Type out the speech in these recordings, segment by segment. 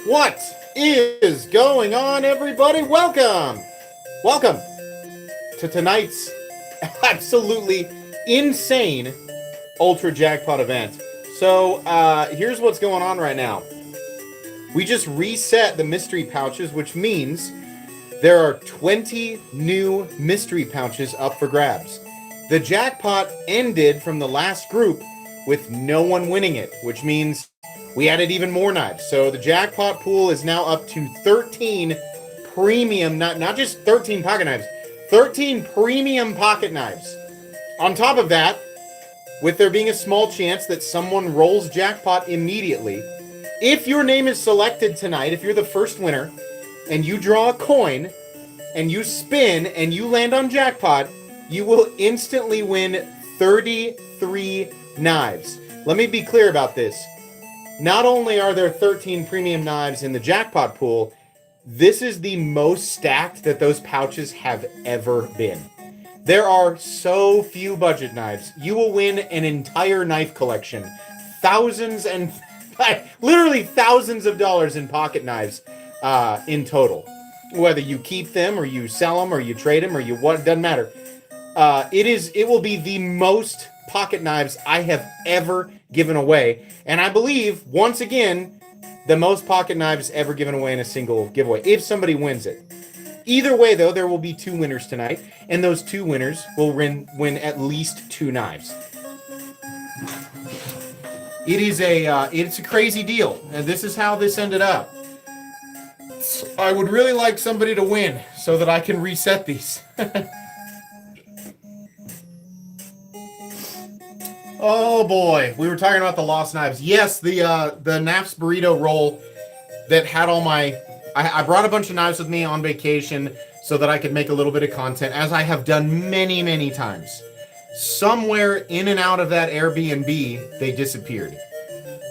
What is going on, everybody? Welcome! Welcome to tonight's absolutely insane Ultra Jackpot event. So, here's what's going on right now. We just reset the mystery pouches, which means there are 20 new mystery pouches up for grabs. The jackpot ended from the last group with no one winning it, which means we added even more knives. So the jackpot pool is now up to 13 premium, not just 13 pocket knives, 13 premium pocket knives. On top of that, with there being a small chance that someone rolls jackpot immediately, if your name is selected tonight, if you're the first winner, and you draw a coin, and you spin, and you land on jackpot, you will instantly win 33 knives. Let me be clear about this. Not only are there 13 premium knives in the jackpot pool, this is the most stacked that those pouches have ever been. There are so few budget knives. You will win an entire knife collection. Literally thousands of dollars in pocket knives in total. Whether you keep them or you sell them or you trade them or you what, doesn't matter. It will be the most pocket knives I have ever given away. And I believe, once again, the most pocket knives ever given away in a single giveaway, if somebody wins it. Either way, though, there will be two winners tonight, and those two winners will win at least two knives. It's a crazy deal, and this is how this ended up. I would really like somebody to win so that I can reset these. Oh boy, we were talking about the lost knives. Yes, the Naps burrito roll that had all my... I brought a bunch of knives with me on vacation so that I could make a little bit of content, as I have done many, many times. Somewhere in and out of that Airbnb, they disappeared.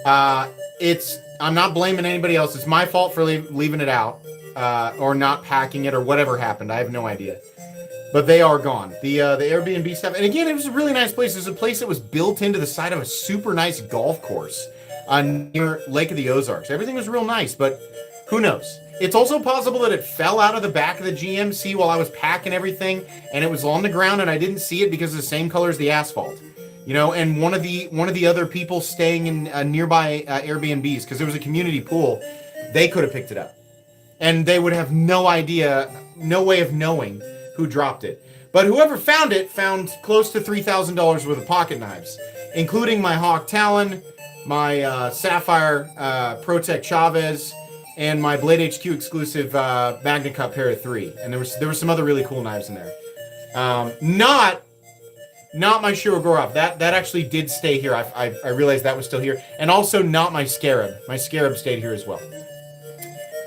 I'm not blaming anybody else. It's my fault for leaving it out, or not packing it, or whatever happened. I have no idea. But they are gone. The Airbnb stuff. And again, it was a really nice place. It was a place that was built into the side of a super nice golf course near Lake of the Ozarks. Everything was real nice, but who knows? It's also possible that it fell out of the back of the GMC while I was packing everything, and it was on the ground, and I didn't see it because it's the same color as the asphalt. You know, and one of the other people staying in nearby Airbnbs, because there was a community pool, they could have picked it up. And they would have no idea, no way of knowing who dropped it. But whoever found it found close to $3,000 worth of pocket knives, including my Hawk Talon, my Sapphire Protect Chavez, and my Blade HQ exclusive Magna Cup Pair of 3. And there was some other really cool knives in there. Not my Shirogorov. That actually did stay here. I realized that was still here. And also not my Scarab. My Scarab stayed here as well.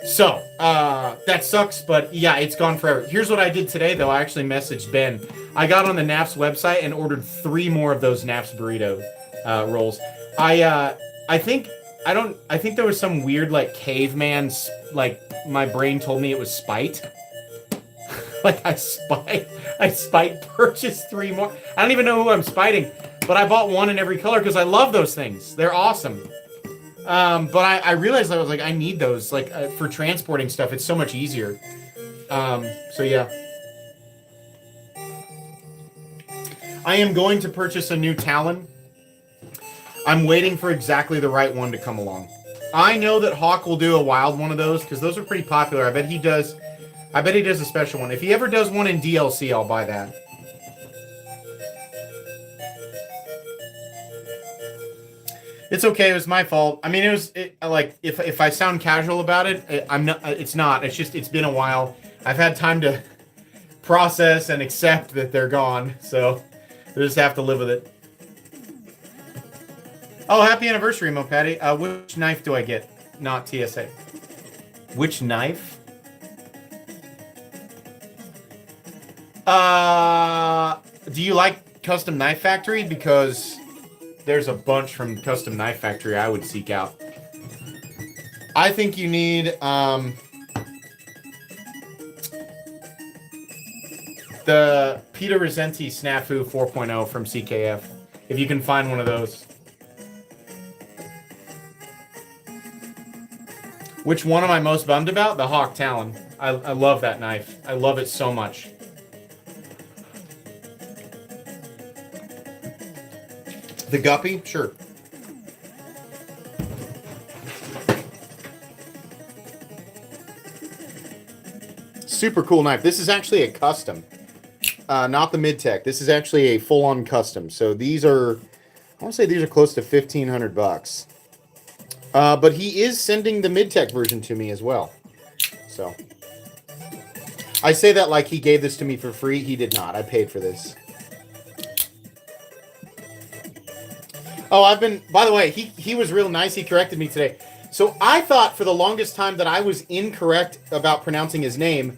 So, that sucks, but yeah, it's gone forever. Here's what I did today, though. I actually messaged Ben. I got on the Naps website and ordered 3 more of those Naps burrito rolls. I think there was some weird, like, caveman, like, my brain told me it was spite. Like, I spite purchased 3 more. I don't even know who I'm spiting, but I bought one in every color because I love those things. They're awesome. But I realized I was like, I need those, like, for transporting stuff. It's so much easier. So yeah. I am going to purchase a new Talon. I'm waiting for exactly the right one to come along. I know that Hawk will do a wild one of those, because those are pretty popular. I bet he does a special one. If he ever does one in DLC, I'll buy that. It's okay. It was my fault. I mean, like, if I sound casual about it, I'm not. It's not. It's just, it's been a while. I've had time to process and accept that they're gone. So I just have to live with it. Oh, happy anniversary, Mo Patty. Which knife do I get? Not TSA. Which knife? Do you like Custom Knife Factory? Because there's a bunch from Custom Knife Factory I would seek out. I think you need the Peter Resenti Snafu 4.0 from CKF. If you can find one of those. Which one am I most bummed about? The Hawk Talon. I love that knife. I love it so much. The Guppy? Sure. Super cool knife. This is actually a custom. Not the mid-tech. This is actually a full-on custom. So these are, I want to say these are close to 1,500 bucks. But he is sending the mid-tech version to me as well. So I say that like he gave this to me for free. He did not. I paid for this. Oh, by the way, he was real nice. He corrected me today. So I thought for the longest time that I was incorrect about pronouncing his name.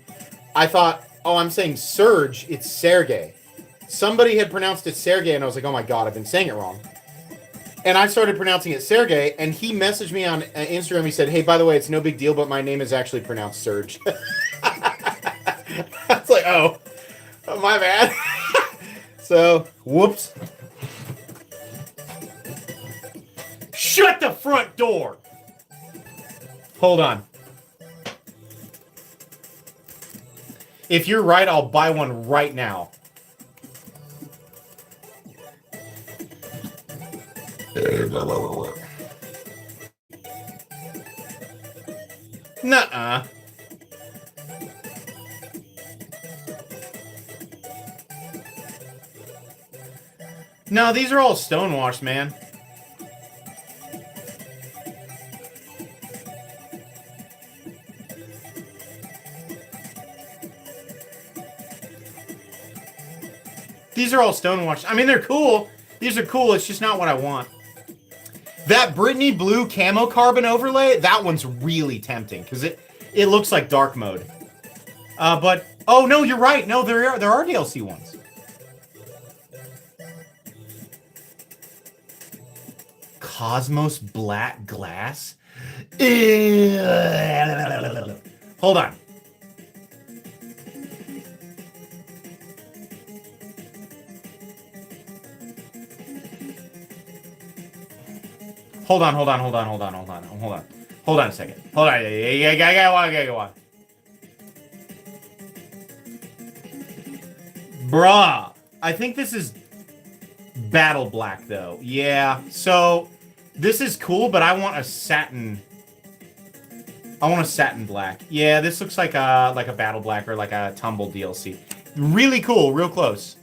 I thought, oh, I'm saying Serge. It's Sergey. Somebody had pronounced it Sergey, and I was like, oh my God, I've been saying it wrong. And I started pronouncing it Sergey, and he messaged me on Instagram. He said, hey, by the way, it's no big deal, but my name is actually pronounced Serge. I was like, oh my bad. So, whoops. Shut the front door. Hold on. If you're right, I'll buy one right now. Nuh-uh. No, these are all stonewashed, man. These are all stonewashed. I mean, they're cool. These are cool. It's just not what I want. That Brittany blue camo carbon overlay, that one's really tempting because it looks like dark mode. But oh no, you're right. No, there are DLC ones. Cosmos black glass. Hold on. Hold on a second. Hold on. Yeah. Bruh. I think this is battle black, though. Yeah. So, this is cool, but I want a satin... I want a satin black. Yeah, this looks like a battle black or like a tumble DLC. Really cool. Real close.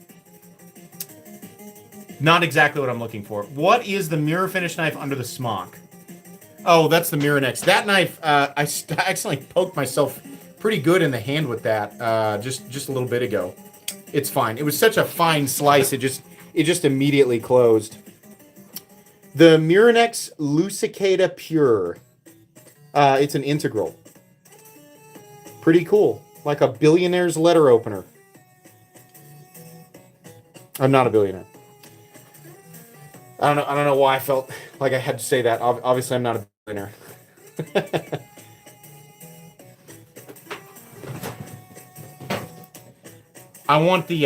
Not exactly what I'm looking for. What is the mirror finish knife under the smock? Oh, that's the mirror next. That knife, I accidentally poked myself pretty good in the hand with that just a little bit ago. It's fine. It was such a fine slice, it just immediately closed. The Miranex Lucicata Pure. It's an integral. Pretty cool. Like a billionaire's letter opener. I'm not a billionaire. I don't know why I felt like I had to say that. Obviously, I'm not a billionaire. I want the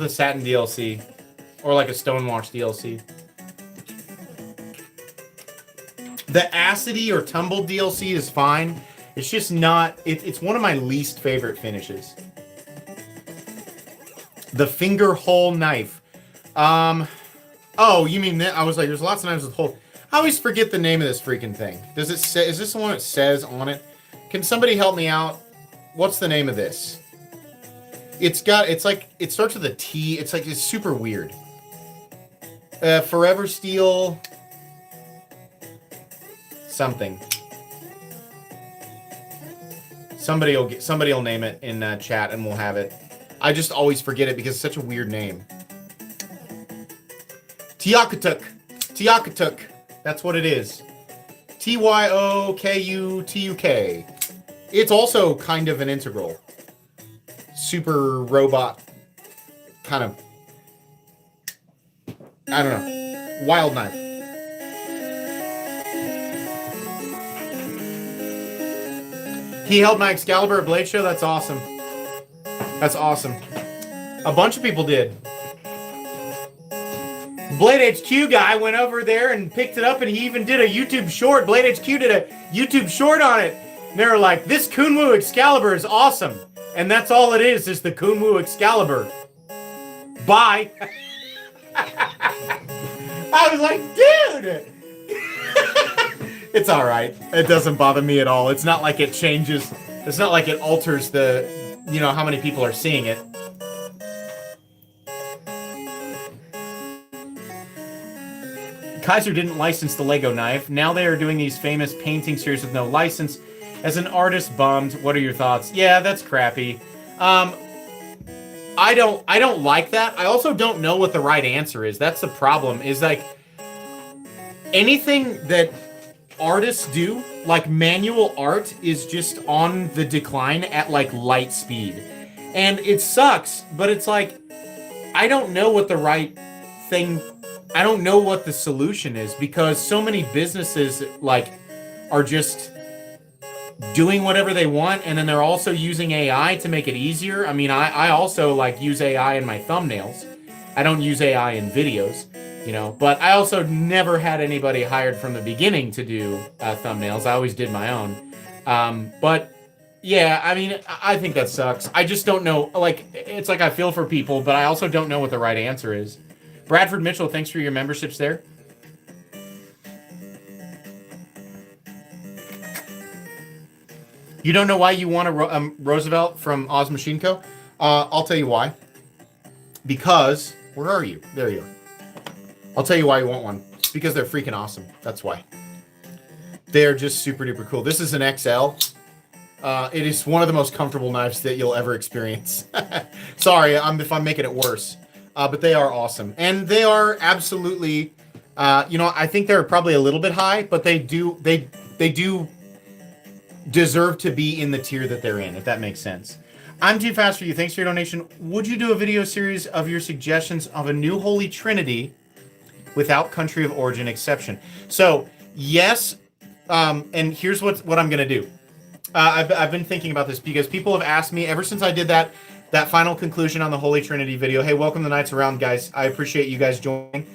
satin DLC or like a stonewash DLC. The acidy or tumble DLC is fine. It's just not. It's one of my least favorite finishes. The finger hole knife. Oh, you mean that? I was like, there's lots of knives with hole. I always forget the name of this freaking thing. Does it say? Is this the one that says on it? Can somebody help me out? What's the name of this? It's like, it starts with a T. It's like, it's super weird. Forever Steel. Something. Somebody will name it in chat and we'll have it. I just always forget it because it's such a weird name. Tyokutuk. That's what it is. Tyokutuk. It's also kind of an integral. Super robot. Kind of. I don't know. Wild knife. He held my Excalibur at Blade Show? That's awesome. That's awesome. A bunch of people did. Blade HQ guy went over there and picked it up, and he even did a YouTube short. Blade HQ did a YouTube short on it. And they were like, this Kunwu Excalibur is awesome. And that's all it is the Kunwu Excalibur. Bye. I was like, dude. It's all right. It doesn't bother me at all. It's not like it changes. It's not like it alters the, you know, how many people are seeing it. Kaiser didn't license the Lego knife. Now they are doing these famous painting series with no license. As an artist, bummed. What are your thoughts? Yeah, that's crappy. I don't like that. I also don't know what the right answer is. That's the problem. Is like anything that artists do, like manual art, is just on the decline at like light speed. And it sucks, but it's like I don't know what the right thing. I don't know what the solution is because so many businesses like are just doing whatever they want, and then they're also using AI to make it easier. I mean, I also like use AI in my thumbnails. I don't use AI in videos, you know, but I also never had anybody hired from the beginning to do thumbnails. I always did my own. But yeah, I mean, I think that sucks. I just don't know. Like, it's like I feel for people, but I also don't know what the right answer is. Bradford Mitchell, thanks for your memberships there. You don't know why you want a Roosevelt from Oz Machine Co? I'll tell you why. Because, where are you? There you are. I'll tell you why you want one. It's because they're freaking awesome. That's why. They're just super duper cool. This is an XL. It is one of the most comfortable knives that you'll ever experience. Sorry, if I'm making it worse. But they are awesome. And they are absolutely, you know, I think they're probably a little bit high, but they do deserve to be in the tier that they're in, if that makes sense. I'm too fast for you. Thanks for your donation. Would you do a video series of your suggestions of a new Holy Trinity without country of origin exception? So, yes, and here's what I'm going to do. I've been thinking about this because people have asked me ever since I did that final conclusion on the Holy Trinity video. Hey, welcome to Knights Around, guys. I appreciate you guys joining.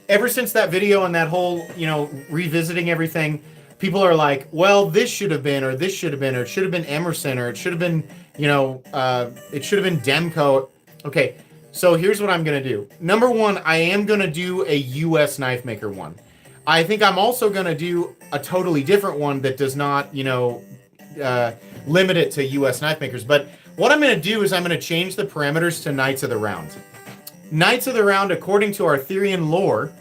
Ever since that video and that whole, you know, revisiting everything, people are like, well, this should have been, or this should have been, or it should have been Emerson, or it should have been, you know, it should have been Demco. Okay, so here's what I'm going to do. Number one, I am going to do a U.S. knife maker one. I think I'm also going to do a totally different one that does not, you know, limit it to U.S. knife makers. But what I'm going to do is I'm going to change the parameters to Knights of the Round. Knights of the Round, according to Arthurian lore,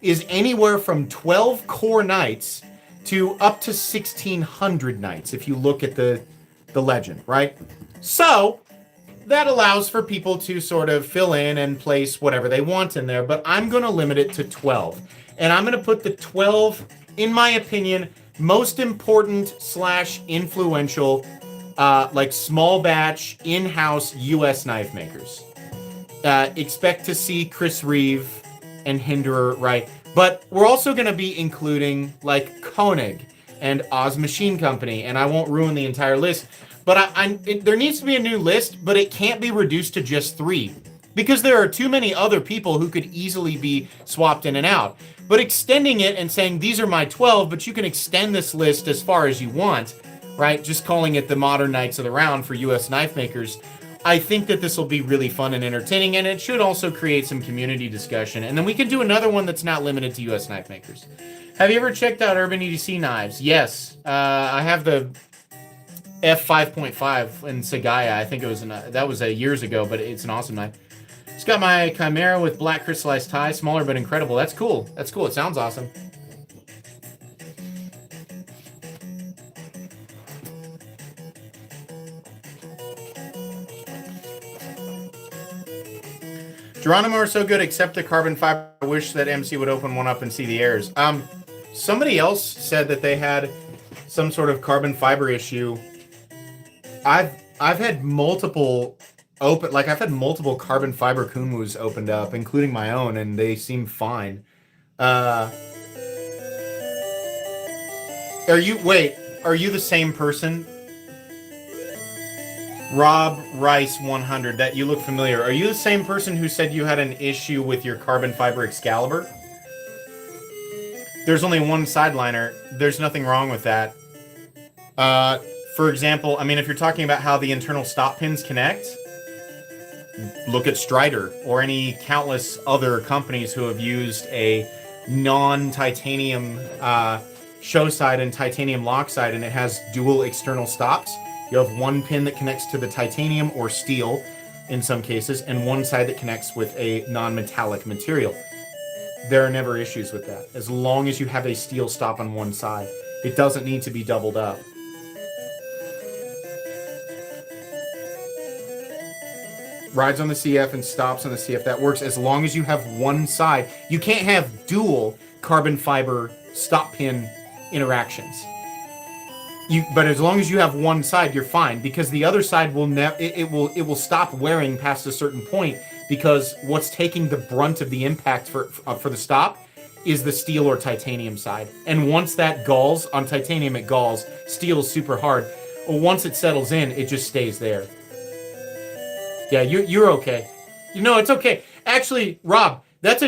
is anywhere from 12 core knights to up to 1,600 knights, if you look at the legend, right? So that allows for people to sort of fill in and place whatever they want in there, but I'm going to limit it to 12. And I'm going to put the 12, in my opinion, most important / influential, like small batch, in-house U.S. knife makers. Expect to see Chris Reeve and Hinderer, right? But we're also going to be including like Koenig and Oz Machine Company, and I won't ruin the entire list. But there needs to be a new list, but it can't be reduced to just 3 because there are too many other people who could easily be swapped in and out. But extending it and saying these are my 12, but you can extend this list as far as you want, right? Just calling it the Modern Knights of the Round for U.S. knife makers. I think that this will be really fun and entertaining, and it should also create some community discussion. And then we can do another one that's not limited to U.S. knife makers. Have you ever checked out Urban EDC knives? Yes. I have the F5.5 in Sagaya. I think it was that was years ago, but it's an awesome knife. It's got my Chimera with black crystallized tie, smaller but incredible. That's cool. That's cool. It sounds awesome. Geronimo are so good, except the carbon fiber. I wish that MC would open one up and see the errors. Somebody else said that they had some sort of carbon fiber issue. I've had multiple I've had multiple carbon fiber Kunwus opened up, including my own, and they seem fine. Are you the same person? Rob Rice 100, that you look familiar. Are you the same person who said you had an issue with your carbon fiber Excalibur? There's only one sideliner. There's nothing wrong with that. For example, I mean, if you're talking about how the internal stop pins connect, look at Strider or any countless other companies who have used a non-titanium show side and titanium lock side, and it has dual external stops. You have one pin that connects to the titanium or steel in some cases, and one side that connects with a non-metallic material. There are never issues with that, as long as you have a steel stop on one side. It doesn't need to be doubled up. Rides on the CF and stops on the CF. That works as long as you have one side. You can't have dual carbon fiber stop pin interactions. But as long as you have one side, you're fine, because the other side will it will stop wearing past a certain point, because what's taking the brunt of the impact for the stop is the steel or titanium side. And once that galls on titanium, it galls. Steel is super hard. Once it settles in, it just stays there. Yeah, you're okay. It's okay. Actually, Rob, it's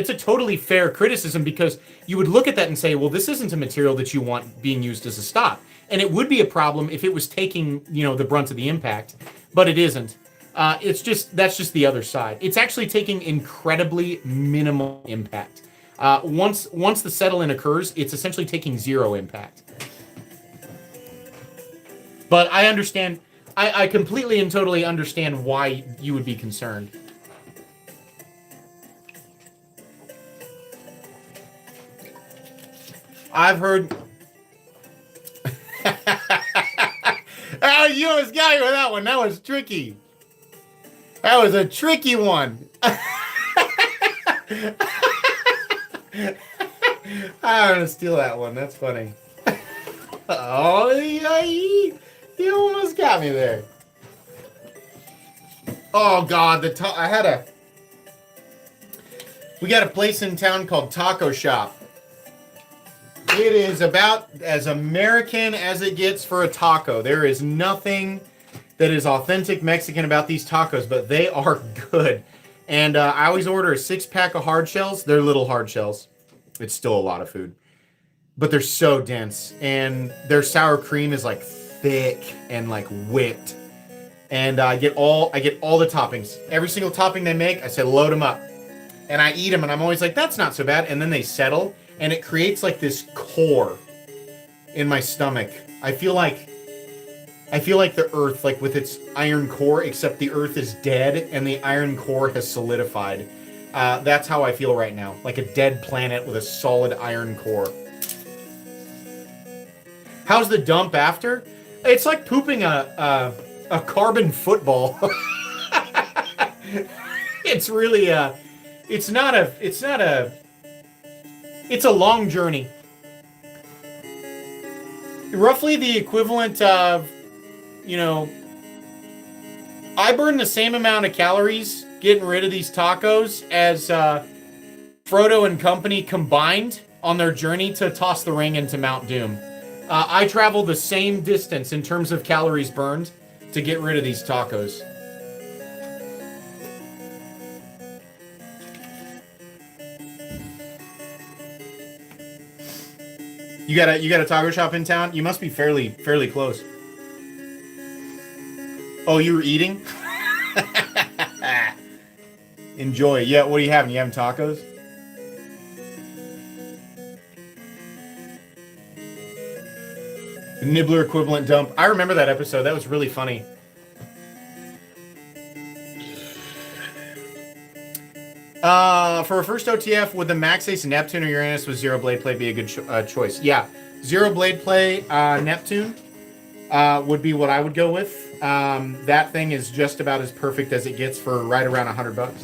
a totally fair criticism, because you would look at that and say, well, this isn't a material that you want being used as a stop. And it would be a problem if it was taking, the brunt of the impact, but it isn't. That's just the other side. It's actually taking incredibly minimal impact. Once the settle-in occurs, it's essentially taking zero impact. But I understand. I completely and totally understand why you would be concerned. I've heard... Oh, you almost got me with that one. That was tricky. That was a tricky one. I'm gonna steal that one. That's funny. Oh, you almost got me there. Oh God, we got a place in town called Taco Shop. It is about as American as it gets for a taco. There is nothing that is authentic Mexican about these tacos, but they are good. And I always order a 6-pack of hard shells. They're little hard shells. It's still a lot of food, but they're so dense, and their sour cream is like thick and like whipped. And I get all the toppings. Every single topping they make, I say load them up, and I eat them, and I'm always like, that's not so bad. And then they settle, and it creates like this core in my stomach. I feel like the earth, like with its iron core, except the earth is dead and the iron core has solidified. That's how I feel right now, like a dead planet with a solid iron core. How's the dump after? It's like pooping a carbon football. It's really it's a long journey. Roughly the equivalent of, I burn the same amount of calories getting rid of these tacos as Frodo and company combined on their journey to toss the ring into Mount Doom. I travel the same distance in terms of calories burned to get rid of these tacos. You got a taco shop in town? You must be fairly close. Oh, you were eating? Enjoy. Yeah, what are you having? You having tacos? The Nibbler equivalent dump. I remember that episode. That was really funny. For a first OTF, would the Max Ace Neptune or Uranus with Zero Blade Play be a good choice? Yeah. Zero Blade Play Neptune would be what I would go with. That thing is just about as perfect as it gets for right around $100.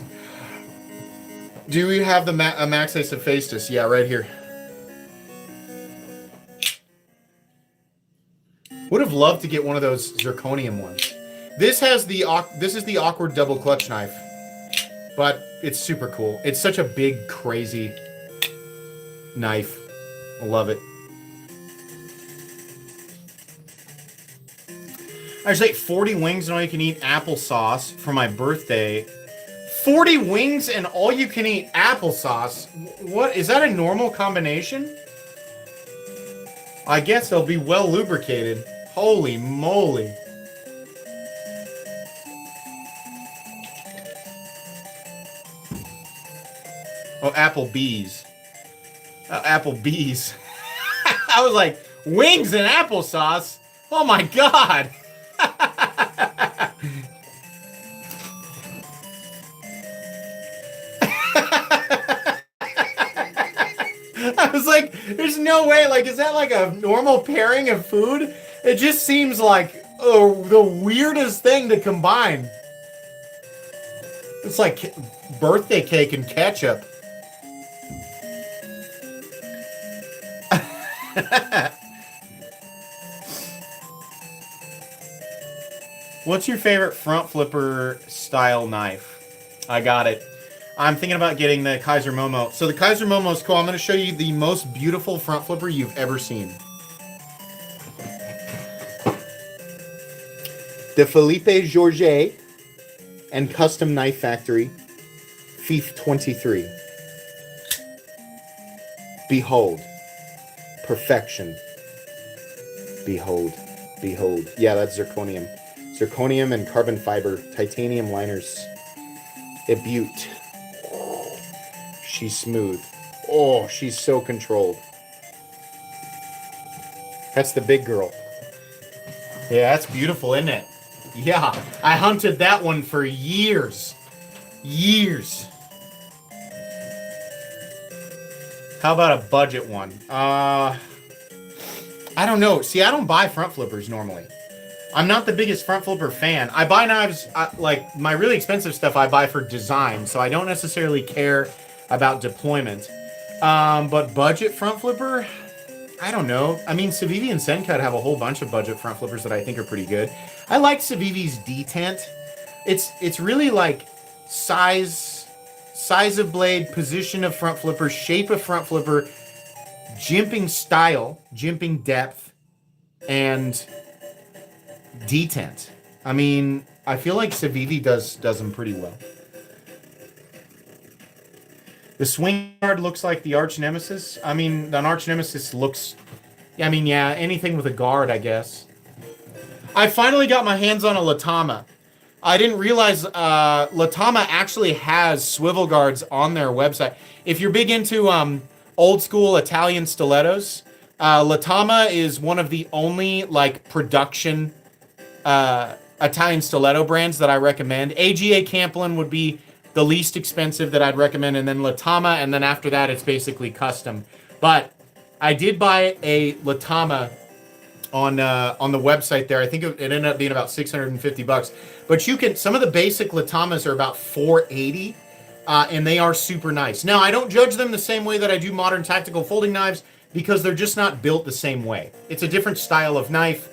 Do we have the Max Ace Hephaestus? Yeah, right here. Would have loved to get one of those zirconium ones. This is the awkward double clutch knife, but it's super cool. It's such a big, crazy knife. I love it. I just ate 40 wings and all you can eat applesauce for my birthday. 40 wings and all you can eat applesauce? What? Is that a normal combination? I guess they'll be well lubricated. Holy moly. Oh, Applebee's. Applebee's. I was like, wings and applesauce? Oh my god. I was like, there's no way. Like, is that like a normal pairing of food? It just seems like the weirdest thing to combine. It's like birthday cake and ketchup. What's your favorite front flipper style knife? I got it. I'm thinking about getting the Kaiser Momo. So the Kaiser Momo is cool. I'm going to show you the most beautiful front flipper you've ever seen. The Felipe Georget and Custom Knife Factory Fief 23. Behold. Perfection. Behold. Behold. Yeah, that's zirconium. Zirconium and carbon fiber. Titanium liners. A beaut. She's smooth. Oh, she's so controlled. That's the big girl. Yeah, that's beautiful, isn't it? Yeah, I hunted that one for years. Years. How about a budget one? I don't know. See, I don't buy front flippers normally. I'm not the biggest front flipper fan. I buy knives, like my really expensive stuff I buy for design, so I don't necessarily care about deployment. But budget front flipper, I don't know. I mean, Civivi and Sencut have a whole bunch of budget front flippers that I think are pretty good. I like Civivi's detent. It's really like size of blade, position of front flipper, shape of front flipper, jimping style, jimping depth, and detent. I mean, I feel like Civivi does them pretty well. The swing guard looks like the Arch Nemesis. I mean, an Arch Nemesis looks... I mean, yeah, anything with a guard, I guess. I finally got my hands on a Latama. I didn't realize Latama actually has swivel guards on their website. If you're big into old school Italian stilettos, Latama is one of the only like production Italian stiletto brands that I recommend. AGA Camplin would be the least expensive that I'd recommend, and then Latama, and then after that it's basically custom. But I did buy a Latama on the website there. I think it ended up being about $650. But you can, some of the basic Latamas are about $480, and they are super nice. Now, I don't judge them the same way that I do modern tactical folding knives because they're just not built the same way. It's a different style of knife,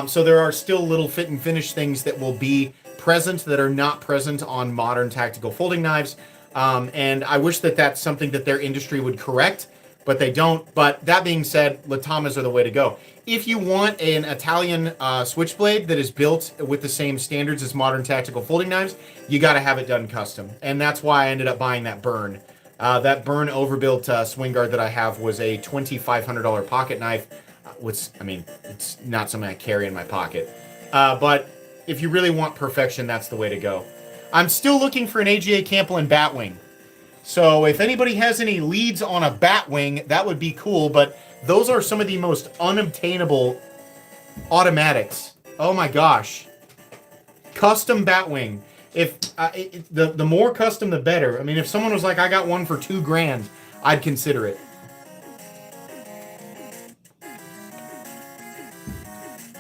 so there are still little fit and finish things that will be present that are not present on modern tactical folding knives, and I wish that that's something that their industry would correct, but they don't. But that being said, Latamas are the way to go. If you want an Italian switchblade that is built with the same standards as modern tactical folding knives, you got to have it done custom, and that's why I ended up buying that Burn. That Burn overbuilt swing guard that I have was a $2,500 pocket knife, which, I mean, it's not something I carry in my pocket, but if you really want perfection, that's the way to go. I'm still looking for an AGA Camplin Batwing. So if anybody has any leads on a Batwing, that would be cool, but those are some of the most unobtainable automatics. Oh my gosh. Custom Batwing. If the more custom, the better. I mean, if someone was like, I got one for $2,000, I'd consider it.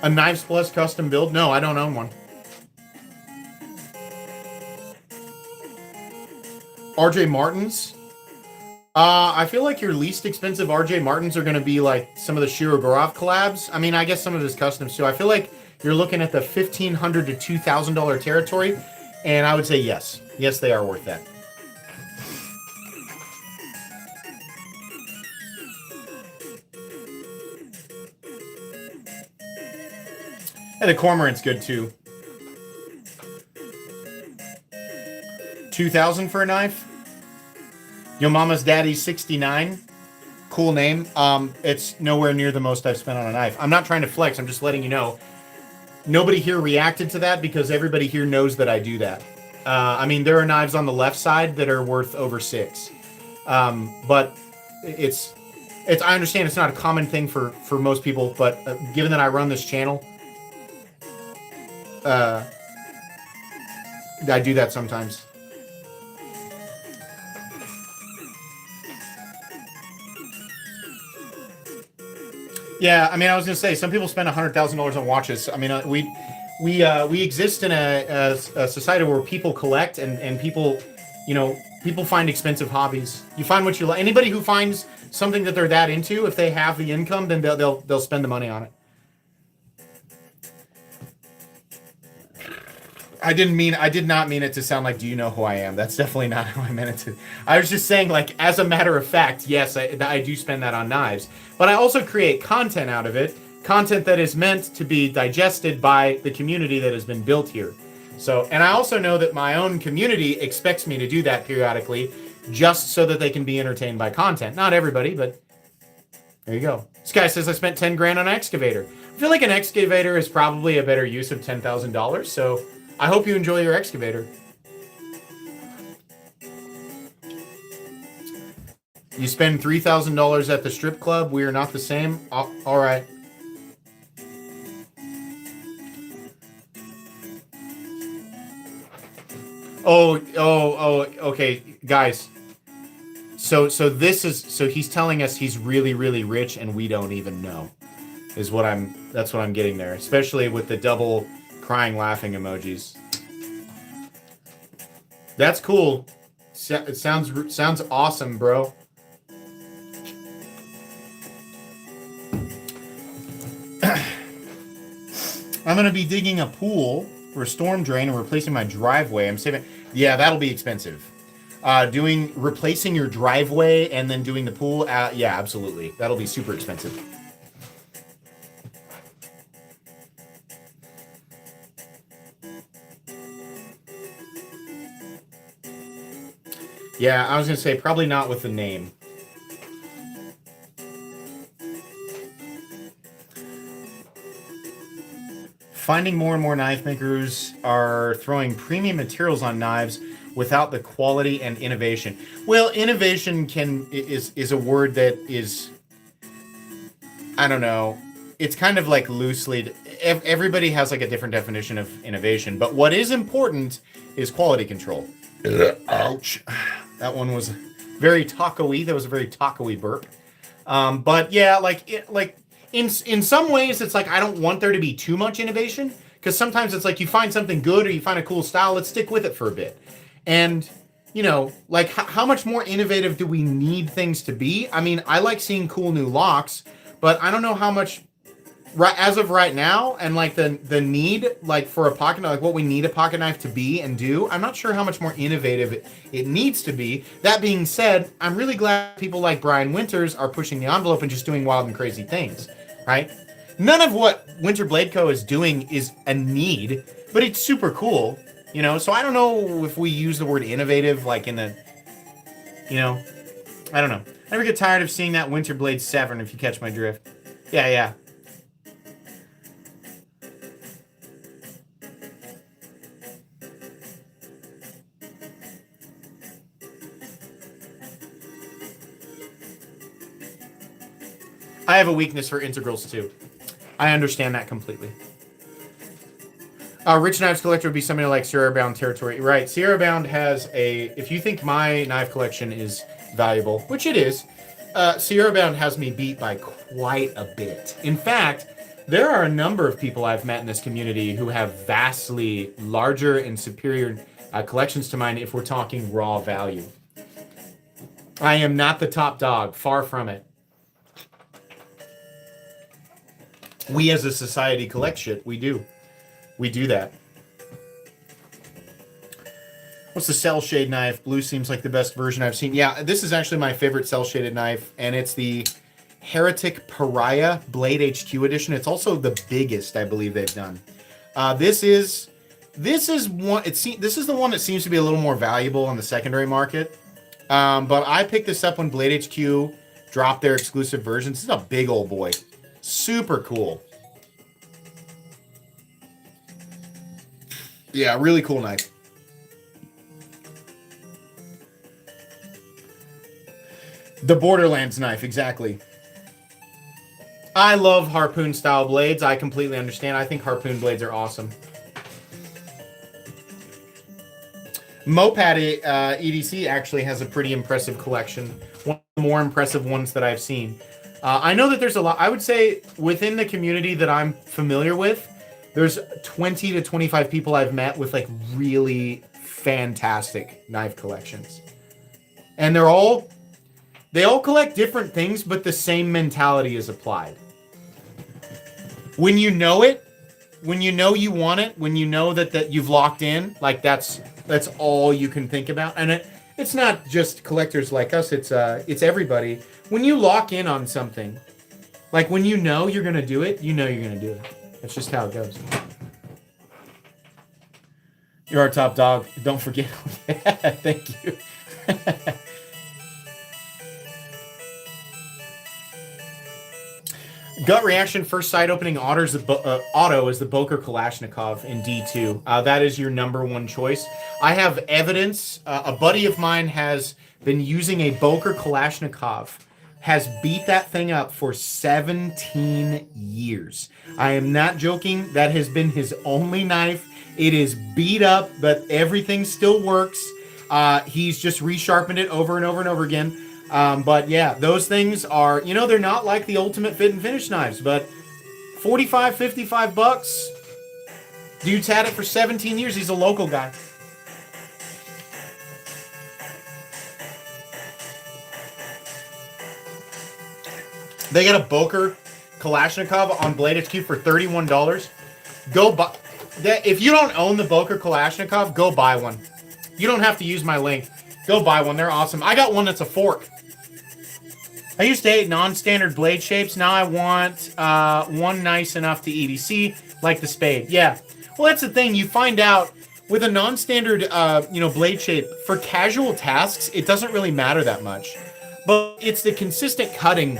A Knives Plus custom build? No, I don't own one. RJ Martins? I feel like your least expensive RJ Martins are going to be like some of the Shiro Gorov collabs. I mean, I guess some of his customs too. I feel like you're looking at the $1,500 to $2,000 territory, and I would say yes. Yes, they are worth that. And the cormorant's good too. 2,000 for a knife. Yo mama's daddy's 69. Cool name. It's nowhere near the most I've spent on a knife. I'm not trying to flex. I'm just letting you know. Nobody here reacted to that because everybody here knows that I do that. I mean, there are knives on the left side that are worth over 6. But it's. I understand it's not a common thing for most people, but given that I run this channel, I do that sometimes. Yeah, I mean, I was gonna say some people spend $100,000 on watches. I mean, we exist in a society where people collect and people, you know, people find expensive hobbies. You find what you like. Anybody who finds something that they're that into, if they have the income, then they'll spend the money on it. I did not mean it to sound like, do you know who I am? That's definitely not how I meant it to. I was just saying, like, as a matter of fact, yes, I do spend that on knives. But I also create content out of it, content that is meant to be digested by the community that has been built here. So, and I also know that my own community expects me to do that periodically, just so that they can be entertained by content. Not everybody, but there you go. This guy says I spent 10 grand on an excavator. I feel like an excavator is probably a better use of $10,000, so I hope you enjoy your excavator. You spend $3,000 at the strip club. We are not the same. All right. Oh, okay, guys. So he's telling us he's really, really rich and we don't even know. That's what I'm getting there, especially with the double crying laughing emojis. That's cool. It sounds awesome, bro. I'm gonna be digging a pool for a storm drain and replacing my driveway. I'm saving. Yeah, that'll be expensive. Replacing your driveway and then doing the pool. Yeah, absolutely. That'll be super expensive. Yeah, I was gonna say probably not with the name. Finding more and more knife makers are throwing premium materials on knives without the quality and innovation. Well, innovation is a word that is, I don't know, it's kind of like loosely, everybody has like a different definition of innovation, but what is important is quality control. Ouch. That one was very taco-y. That was a very taco-y burp. But yeah, in some ways, it's like I don't want there to be too much innovation, because sometimes it's like you find something good or you find a cool style, let's stick with it for a bit. And, you know, like how much more innovative do we need things to be? I mean, I like seeing cool new locks, but I don't know how much, as of right now, and like the need, like for a pocket knife, like what we need a pocket knife to be and do, I'm not sure how much more innovative it needs to be. That being said, I'm really glad people like Brian Winters are pushing the envelope and just doing wild and crazy things. Right? None of what Winter Blade Co. is doing is a need, but it's super cool, you know? So I don't know if we use the word innovative, like in the, you know, I don't know. I never get tired of seeing that Winter Blade Severn, if you catch my drift. Yeah. I have a weakness for integrals too. I understand that completely. Rich Knives Collector would be somebody like Sierra Bound Territory. Right, Sierra Bound has if you think my knife collection is valuable, which it is, Sierra Bound has me beat by quite a bit. In fact, there are a number of people I've met in this community who have vastly larger and superior collections to mine if we're talking raw value. I am not the top dog, far from it. We as a society collect shit. We do. We do that. What's the cell shade knife? Blue seems like the best version I've seen. Yeah, this is actually my favorite cell shaded knife, and it's the Heretic Pariah Blade HQ edition. It's also the biggest I believe they've done. This is one. This is the one that seems to be a little more valuable on the secondary market. But I picked this up when Blade HQ dropped their exclusive versions. This is a big old boy, super cool. Yeah, really cool knife. The Borderlands knife, exactly. I love harpoon style blades. I completely understand. I think harpoon blades are awesome. Mopad EDC actually has a pretty impressive collection. One of the more impressive ones that I've seen. I know that there's a lot. I would say within the community that I'm familiar with, there's 20 to 25 people I've met with like really fantastic knife collections. And they all collect different things, but the same mentality is applied. When you know it, when you know you want it, when you know that you've locked in, like that's all you can think about. And it's not just collectors like us, it's everybody. When you lock in on something, like when you know you're gonna do it, you know you're gonna do it. That's just how it goes. You're our top dog. Don't forget. Thank you. Gut reaction, first sight opening auto is the Boker Kalashnikov in D2. That is your number one choice. I have evidence. A buddy of mine has been using a Boker Kalashnikov, has beat that thing up for 17 years. I am not joking. That has been his only knife. It is beat up, but everything still works. He's just resharpened it over and over and over again. But yeah, those things are, they're not like the ultimate fit and finish knives, but 45, 55 bucks. Dude's had it for 17 years. He's a local guy. They got a Boker Kalashnikov on Blade HQ for $31. Go buy that. If you don't own the Boker Kalashnikov, go buy one. You don't have to use my link. Go buy one. They're awesome. I got one that's a fork. I used to hate non-standard blade shapes. Now I want one nice enough to EDC, like the spade. Yeah. Well, that's the thing. You find out with a non-standard, blade shape, for casual tasks, it doesn't really matter that much. But it's the consistent cutting.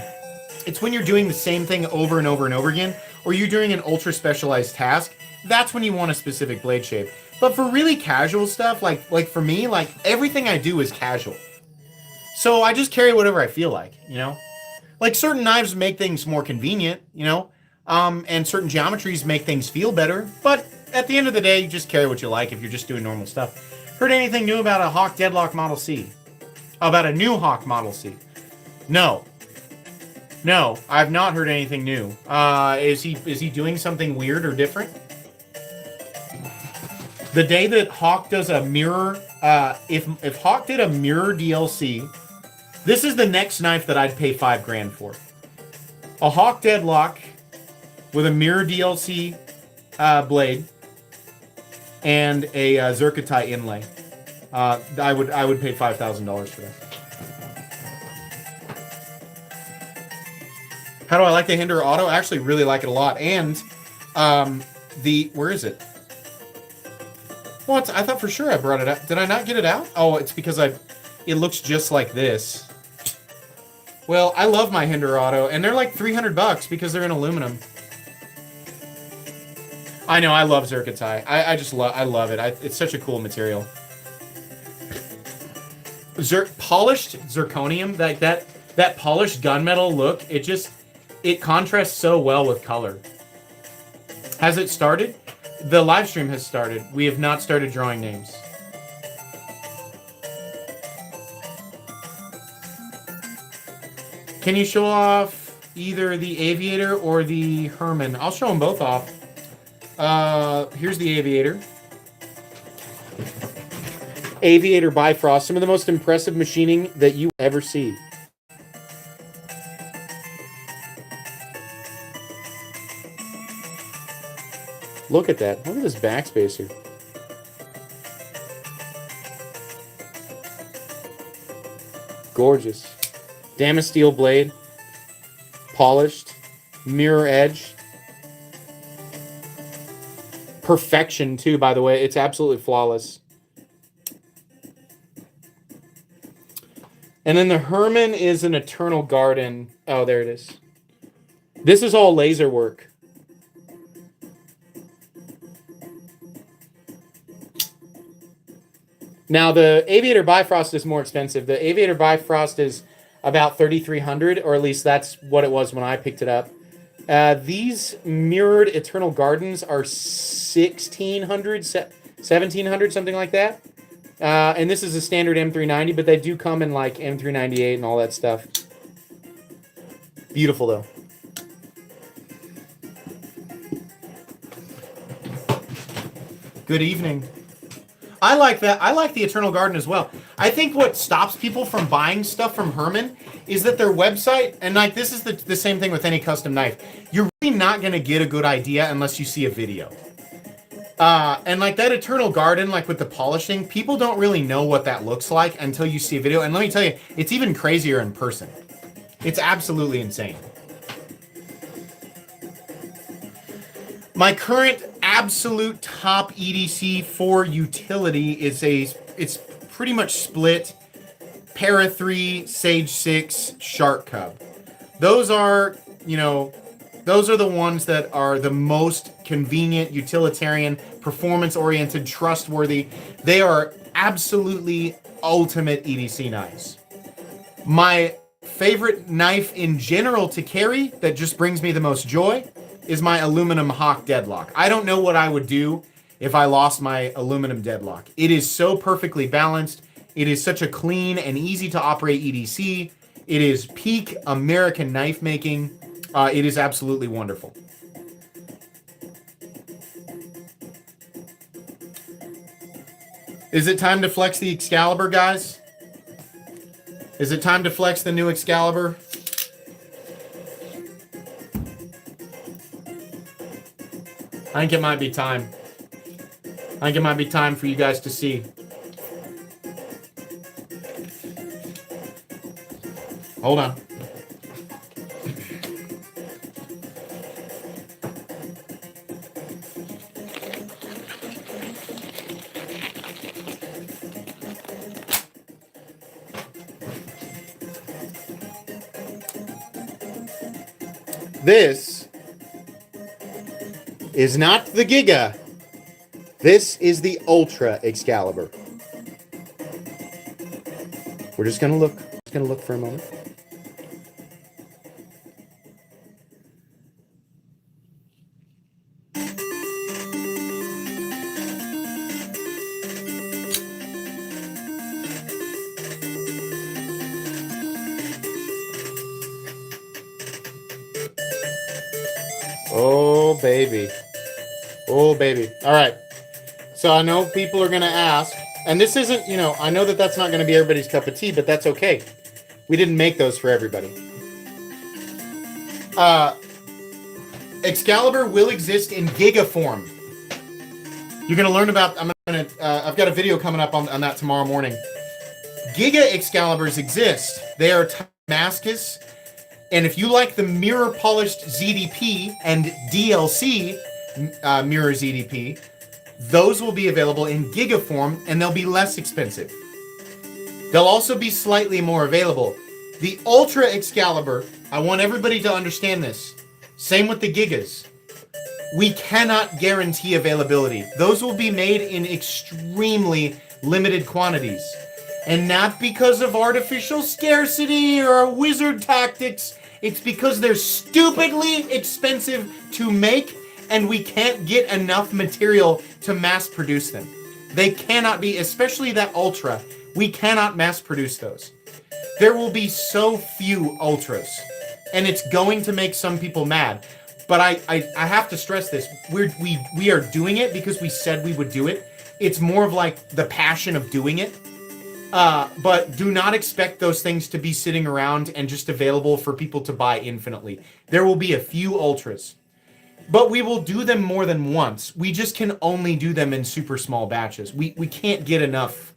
It's when you're doing the same thing over and over and over again, or you're doing an ultra-specialized task, that's when you want a specific blade shape. But for really casual stuff, like for me, like everything I do is casual. So I just carry whatever I feel like, Like certain knives make things more convenient, and certain geometries make things feel better. But at the end of the day, you just carry what you like if you're just doing normal stuff. Heard anything new about a Hawk Deadlock Model C? About a new Hawk Model C? No, I've not heard anything new. Is he doing something weird or different? The day that Hawk does a mirror, if Hawk did a mirror DLC, this is the next knife that I'd pay $5,000 for. A Hawk Deadlock with a mirror DLC blade and a Zerkatai inlay. I would pay $5,000 for that. How do I like the Hinder Auto? I actually really like it a lot. And where is it? Well, I thought for sure I brought it out. Did I not get it out? Oh, it's because it looks just like this. Well, I love my Hinder Auto, and they're like $300 because they're in aluminum. I know, I love Zerkatai. I love it. It's such a cool material. Polished zirconium, like that polished gunmetal look, it contrasts so well with color. Has it started? The live stream has started. We have not started drawing names. Can you show off either the Aviator or the Herman? I'll show them both off. Here's the Aviator. Aviator Bifrost. Some of the most impressive machining that you ever see. Look at that. Look at this backspacer. Gorgeous. Damasteel blade. Polished. Mirror edge. perfection too, by the way. It's absolutely flawless. And then the Herman is an Eternal Garden. Oh, there it is. This is all laser work. Now, the Aviator Bifrost is more expensive. The Aviator Bifrost is about $3,300, or at least that's what it was when I picked it up. These mirrored Eternal Gardens are $1,600, $1,700, something like that. And this is a standard M390, but they do come in like M398 and all that stuff. Beautiful, though. Good evening. I like that. I like the Eternal Garden as well. I think what stops people from buying stuff from Herman is that their website, and like this is the same thing with any custom knife, you're really not going to get a good idea unless you see a video. And like that Eternal Garden, like with the polishing, people don't really know what that looks like until you see a video. And let me tell you, it's even crazier in person. It's absolutely insane. My current absolute top EDC for utility is it's pretty much split Para 3, Sage 6, Shark Cub. Those are, you know, those are the ones that are the most convenient, utilitarian, performance-oriented, trustworthy. They are absolutely ultimate EDC knives. My favorite knife in general to carry that just brings me the most joy is my aluminum Hawk Deadlock. I don't know what I would do if I lost my aluminum Deadlock. It is so perfectly balanced. It is such a clean and easy to operate EDC. It is peak American knife making. It is absolutely wonderful. Is it time to flex the Excalibur, guys? Is it time to flex the new Excalibur? I think it might be time. I think it might be time for you guys to see. Hold on. This is not the Giga. This is the Ultra Excalibur. We're just gonna look. Just gonna look for a moment. Oh, baby. Oh, baby. All right. So I know people are going to ask, and this isn't, you know, I know that that's not going to be everybody's cup of tea, but that's okay. We didn't make those for everybody. Excalibur will exist in Giga form. You're going to learn about, I've got a video coming up on that tomorrow morning. Giga Excaliburs exist. They are Damascus. And if you like the mirror polished ZDP and DLC mirror ZDP, those will be available in Giga form and they'll be less expensive. They'll also be slightly more available. The Ultra Excalibur, I want everybody to understand this. Same with the Gigas. We cannot guarantee availability. Those will be made in extremely limited quantities. And not because of artificial scarcity or wizard tactics. It's because they're stupidly expensive to make and we can't get enough material to mass produce them. They cannot be, especially that Ultra, we cannot mass produce those. There will be so few Ultras and it's going to make some people mad. But I have to stress this. We are doing it because we said we would do it. It's more of like the passion of doing it. But do not expect those things to be sitting around and just available for people to buy infinitely. There will be a few Ultras. But we will do them more than once. We just can only do them in super small batches. We can't get enough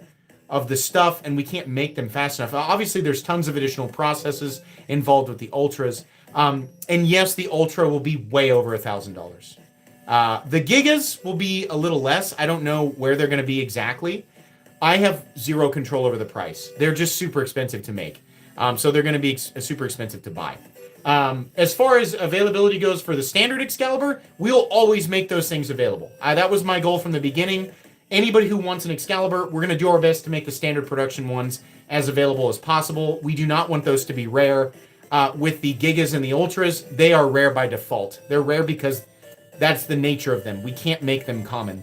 of the stuff and we can't make them fast enough. Obviously, there's tons of additional processes involved with the Ultras. And yes, the Ultra will be way over $1,000. The Gigas will be a little less. I don't know where they're going to be exactly. I have zero control over the price. They're just super expensive to make. So they're going to be super expensive to buy. As far as availability goes for the standard Excalibur, we'll always make those things available. That was my goal from the beginning. Anybody who wants an Excalibur, we're going to do our best to make the standard production ones as available as possible. We do not want those to be rare. With the Gigas and the Ultras, they are rare by default. They're rare because that's the nature of them. We can't make them common.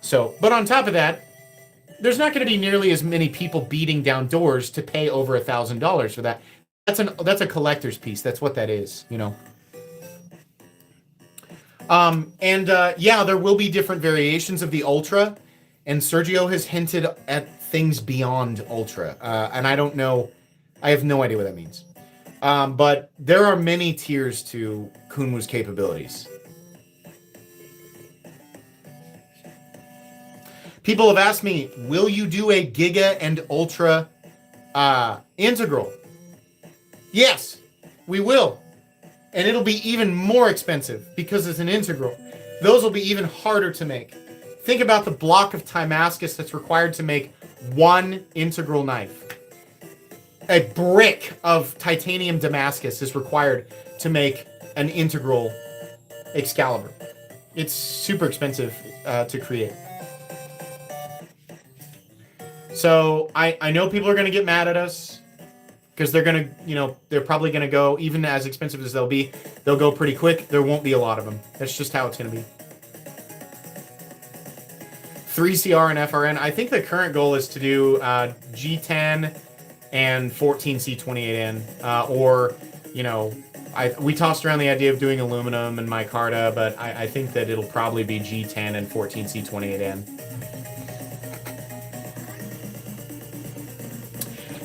So, but on top of that, there's not going to be nearly as many people beating down doors to pay over $1,000 for that. That's a collector's piece. That's what that is, you know. Yeah, there will be different variations of the Ultra, and Sergio has hinted at things beyond Ultra, and I don't know. I have no idea what that means. But there are many tiers to Kunwu's capabilities. People have asked me, will you do a Giga and Ultra integral? Yes, we will. And it'll be even more expensive because it's an integral. Those will be even harder to make. Think about the block of Timascus that's required to make one integral knife. A brick of titanium Damascus is required to make an integral Excalibur. It's super expensive to create. So I know people are going to get mad at us because they're going to, you know, they're probably going to go, even as expensive as they'll be, they'll go pretty quick. There won't be a lot of them. That's just how it's going to be. 3CR and FRN. I think the current goal is to do G10 and 14C28N. Or, you know, we tossed around the idea of doing aluminum and micarta, but I think that it'll probably be G10 and 14C28N.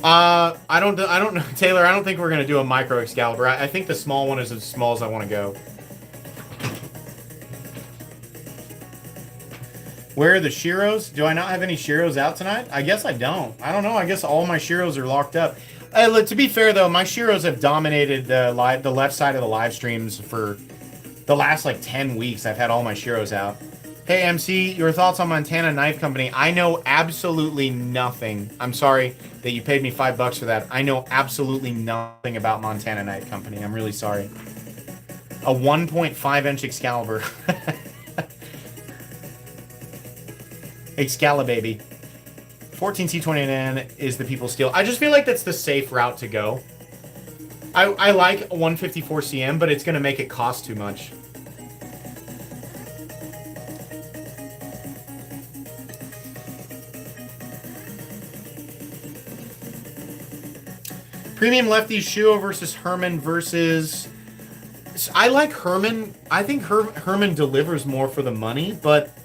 I don't know, Taylor. I don't think we're gonna do a micro Excalibur. I think the small one is as small as I want to go. Where are the Shiros? Do I not have any Shiros out tonight? I guess I don't. I don't know. I guess all my Shiros are locked up. To be fair though, my Shiros have dominated the left side of the live streams for the last like 10 weeks. I've had all my Shiros out. Hey MC, your thoughts on Montana Knife Company? I know absolutely nothing. I'm sorry that you paid me $5 for that. I know absolutely nothing about Montana Knife Company. I'm really sorry. A 1.5-inch Excalibur. Excalibaby. 14C29N is the people steal. I just feel like that's the safe route to go. I like a 154CM, but it's going to make it cost too much. Premium Lefty Shuo versus Herman versus... I like Herman. I think Herman delivers more for the money, but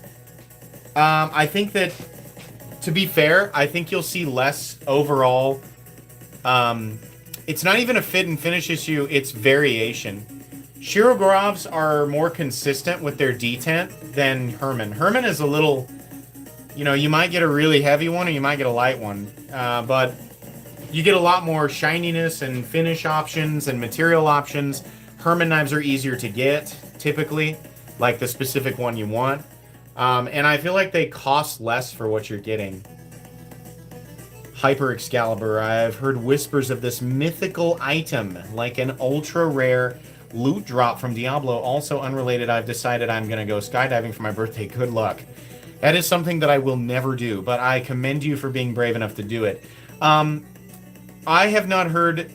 I think that, to be fair, I think you'll see less overall. It's not even a fit and finish issue, it's variation. Shirogorovs are more consistent with their detent than Herman. Herman is a little... You know, you might get a really heavy one or you might get a light one, but... You get a lot more shininess and finish options and material options. Herman knives are easier to get, typically, like the specific one you want. And I feel like they cost less for what you're getting. Hyper Excalibur. I've heard whispers of this mythical item, like an ultra-rare loot drop from Diablo. Also unrelated, I've decided I'm going to go skydiving for my birthday. Good luck. That is something that I will never do, but I commend you for being brave enough to do it. I have not heard...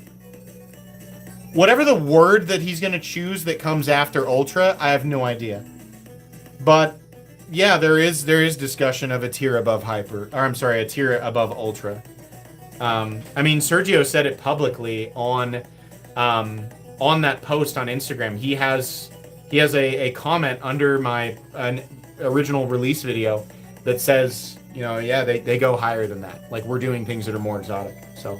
Whatever the word that he's going to choose that comes after Ultra, I have no idea. But, yeah, there is discussion of a tier above Hyper. Or, I'm sorry, a tier above Ultra. I mean, Sergio said it publicly on that post on Instagram. He has a comment under my original release video that says, you know, yeah, they go higher than that. Like, we're doing things that are more exotic, so...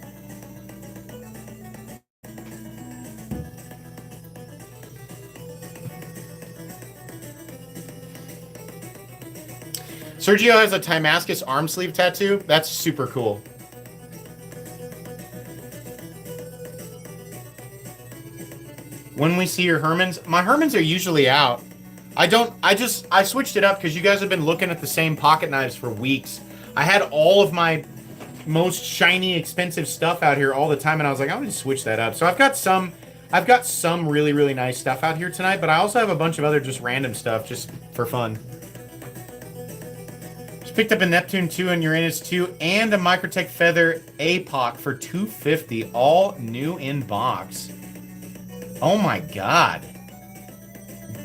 Sergio has a Timascus arm sleeve tattoo. That's super cool. When we see your Hermans, my Hermans are usually out. I switched it up because you guys have been looking at the same pocket knives for weeks. I had all of my most shiny, expensive stuff out here all the time, and I was like, I'm gonna switch that up. So I've got some really, really nice stuff out here tonight, but I also have a bunch of other just random stuff just for fun. Just picked up a Neptune 2 and Uranus 2 and a Microtech Feather APOC for $250, all new in box. Oh my god.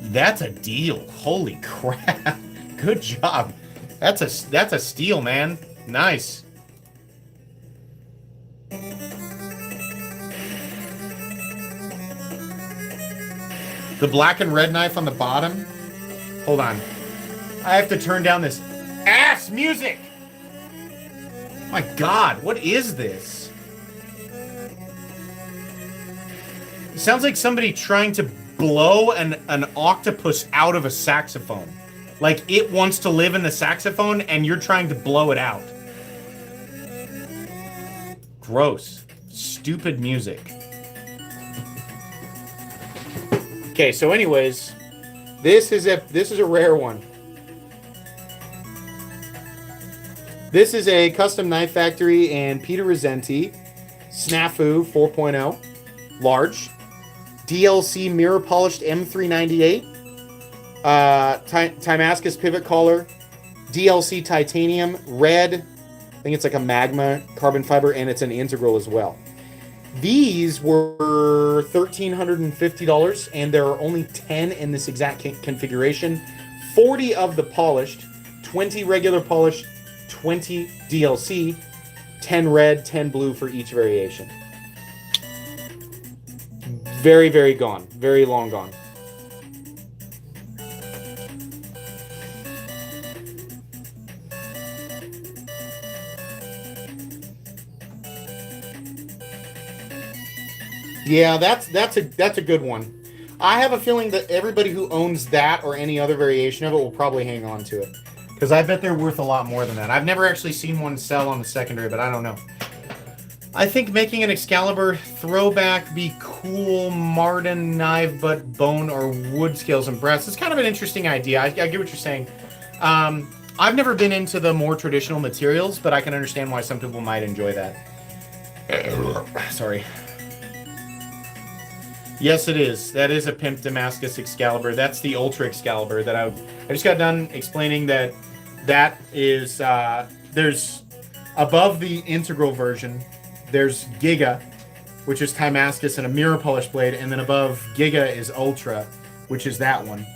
That's a deal. Holy crap. Good job. That's a steal, man. Nice. The black and red knife on the bottom. Hold on. I have to turn down this ass music. My god, what is this? It sounds like somebody trying to blow an octopus out of a saxophone. Like it wants to live in the saxophone and you're trying to blow it out. Gross. Stupid music. Okay, so anyways, this is a rare one. This is a Custom Knife Factory and Peter Rizzenti Snafu 4.0 large DLC mirror polished M398 Timascus pivot collar, DLC titanium, red, I think it's like a magma carbon fiber, and it's an integral as well. These were $1,350, and there are only 10 in this exact configuration. 40 of the polished, 20 regular polished, 20 DLC, 10 red, 10 blue for each variation. Very, very gone. Very long gone. Yeah, that's a good one. I have a feeling that everybody who owns that or any other variation of it will probably hang on to it. Because I bet they're worth a lot more than that. I've never actually seen one sell on the secondary, but I don't know. I think making an Excalibur throwback be cool, Martin knife, but bone or wood scales and brass. It's kind of an interesting idea. I get what you're saying. I've never been into the more traditional materials, but I can understand why some people might enjoy that. Sorry. Yes, it is. That is a Pimp Damascus Excalibur. That's the Ultra Excalibur that I just got done explaining that is, there's, above the integral version, there's Giga, which is Timascus and a mirror polished blade, and then above Giga is Ultra, which is that one.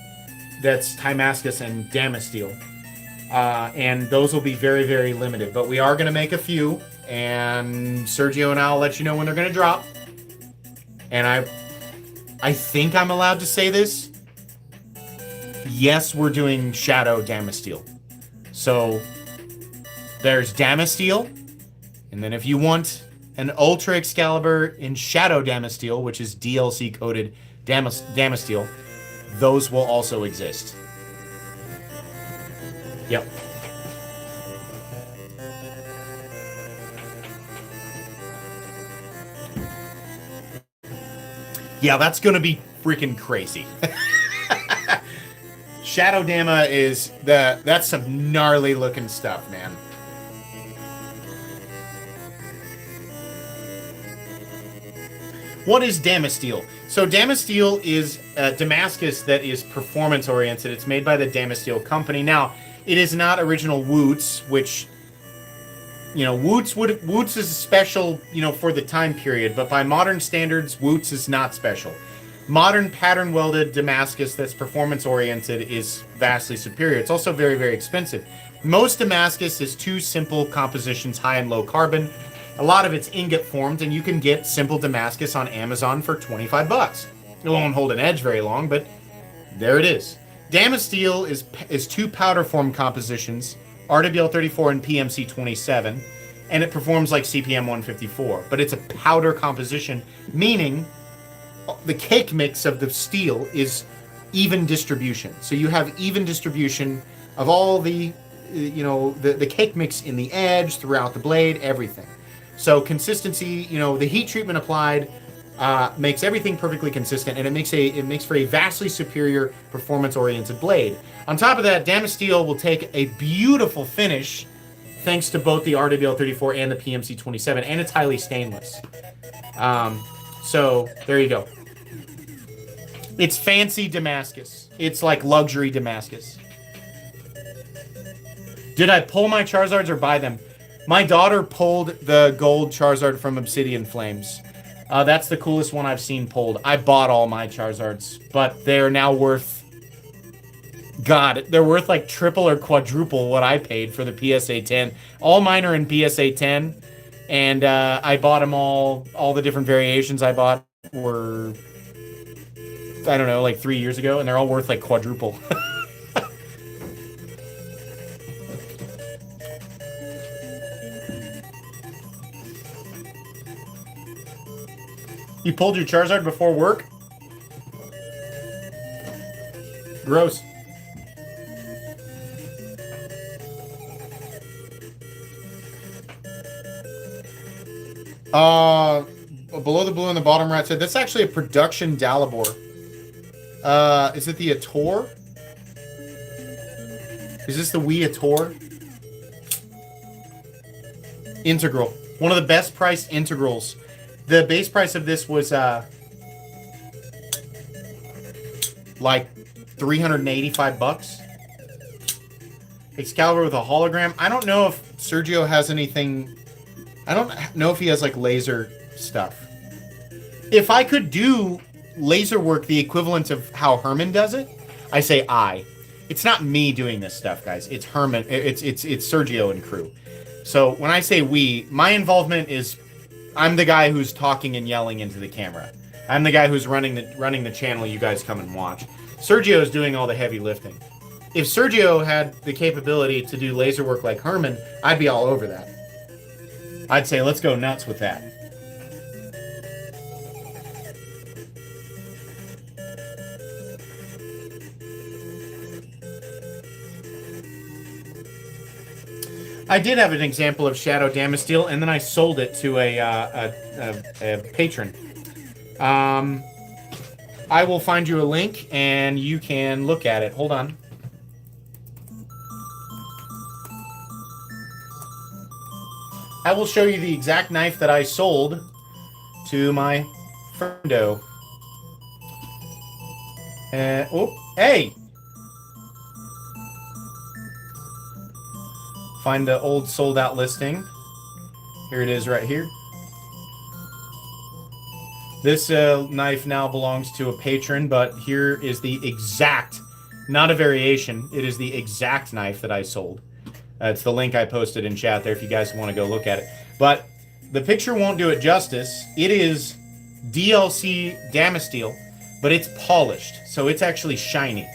That's Timascus and Damasteel. And those will be very, very limited. But we are going to make a few, and Sergio and I will let you know when they're going to drop. And I think I'm allowed to say this. Yes, we're doing Shadow Damasteel. So there's Damasteel, and then if you want an Ultra Excalibur in Shadow Damasteel, which is DLC coded Damasteel, those will also exist. Yep. Yeah, that's gonna be freaking crazy. Shadow Dama is that's some gnarly looking stuff, man. What is Damasteel? So Damasteel is Damascus that is performance oriented. It's made by the Damasteel company. Now, it is not original Woots, which, you know, Woots is special, you know, for the time period, but by modern standards, Woots is not special. Modern pattern welded Damascus that's performance oriented is vastly superior. It's also very, very expensive. Most Damascus is two simple compositions, high and low carbon. A lot of it's ingot formed, and you can get simple Damascus on Amazon for 25 bucks. It won't hold an edge very long, but there it is. Damasteel is two powder form compositions, RWL 34 and PMC 27, and it performs like CPM 154, but it's a powder composition, meaning the cake mix of the steel is even distribution. So you have even distribution of all the, you know, the cake mix in the edge, throughout the blade, everything. So consistency, you know, the heat treatment applied makes everything perfectly consistent, and it makes for a vastly superior performance-oriented blade. On top of that, Damasteel will take a beautiful finish thanks to both the RWL34 and the PMC27, and it's highly stainless. So there you go. It's fancy Damascus. It's like luxury Damascus. Did I pull my Charizards or buy them? My daughter pulled the gold Charizard from Obsidian Flames. That's the coolest one I've seen pulled. I bought all my Charizards, but they're now worth... God, they're worth like triple or quadruple what I paid for the PSA 10. All mine are in PSA 10, and I bought them all the different variations I bought were, I don't know, like 3 years ago, and they're all worth like quadruple. You pulled your Charizard before work? Gross. Below the blue in the bottom right side, that's actually a production Dalibor. Is it the Ator? Is this the Wii Ator? Integral. One of the best priced integrals. The base price of this was like $385. Excalibur with a hologram. I don't know if Sergio has anything. I don't know if he has like laser stuff. If I could do laser work the equivalent of how Herman does it, I say I. It's not me doing this stuff, guys. It's Herman. It's Sergio and crew. So when I say we, my involvement is I'm the guy who's talking and yelling into the camera. I'm the guy who's running the channel you guys come and watch. Sergio is doing all the heavy lifting. If Sergio had the capability to do laser work like Herman, I'd be all over that. I'd say, let's go nuts with that. I did have an example of Shadow Damasteel, and then I sold it to a patron. I will find you a link, and you can look at it. Hold on. I will show you the exact knife that I sold to my friendo. Oh, hey! Find the old sold out listing. Here it is right here. This knife now belongs to a patron, but here is the exact, not a variation, it is the exact knife that I sold. It's the link I posted in chat there if you guys want to go look at it. But the picture won't do it justice. It is DLC Damasteel, but it's polished, so it's actually shiny.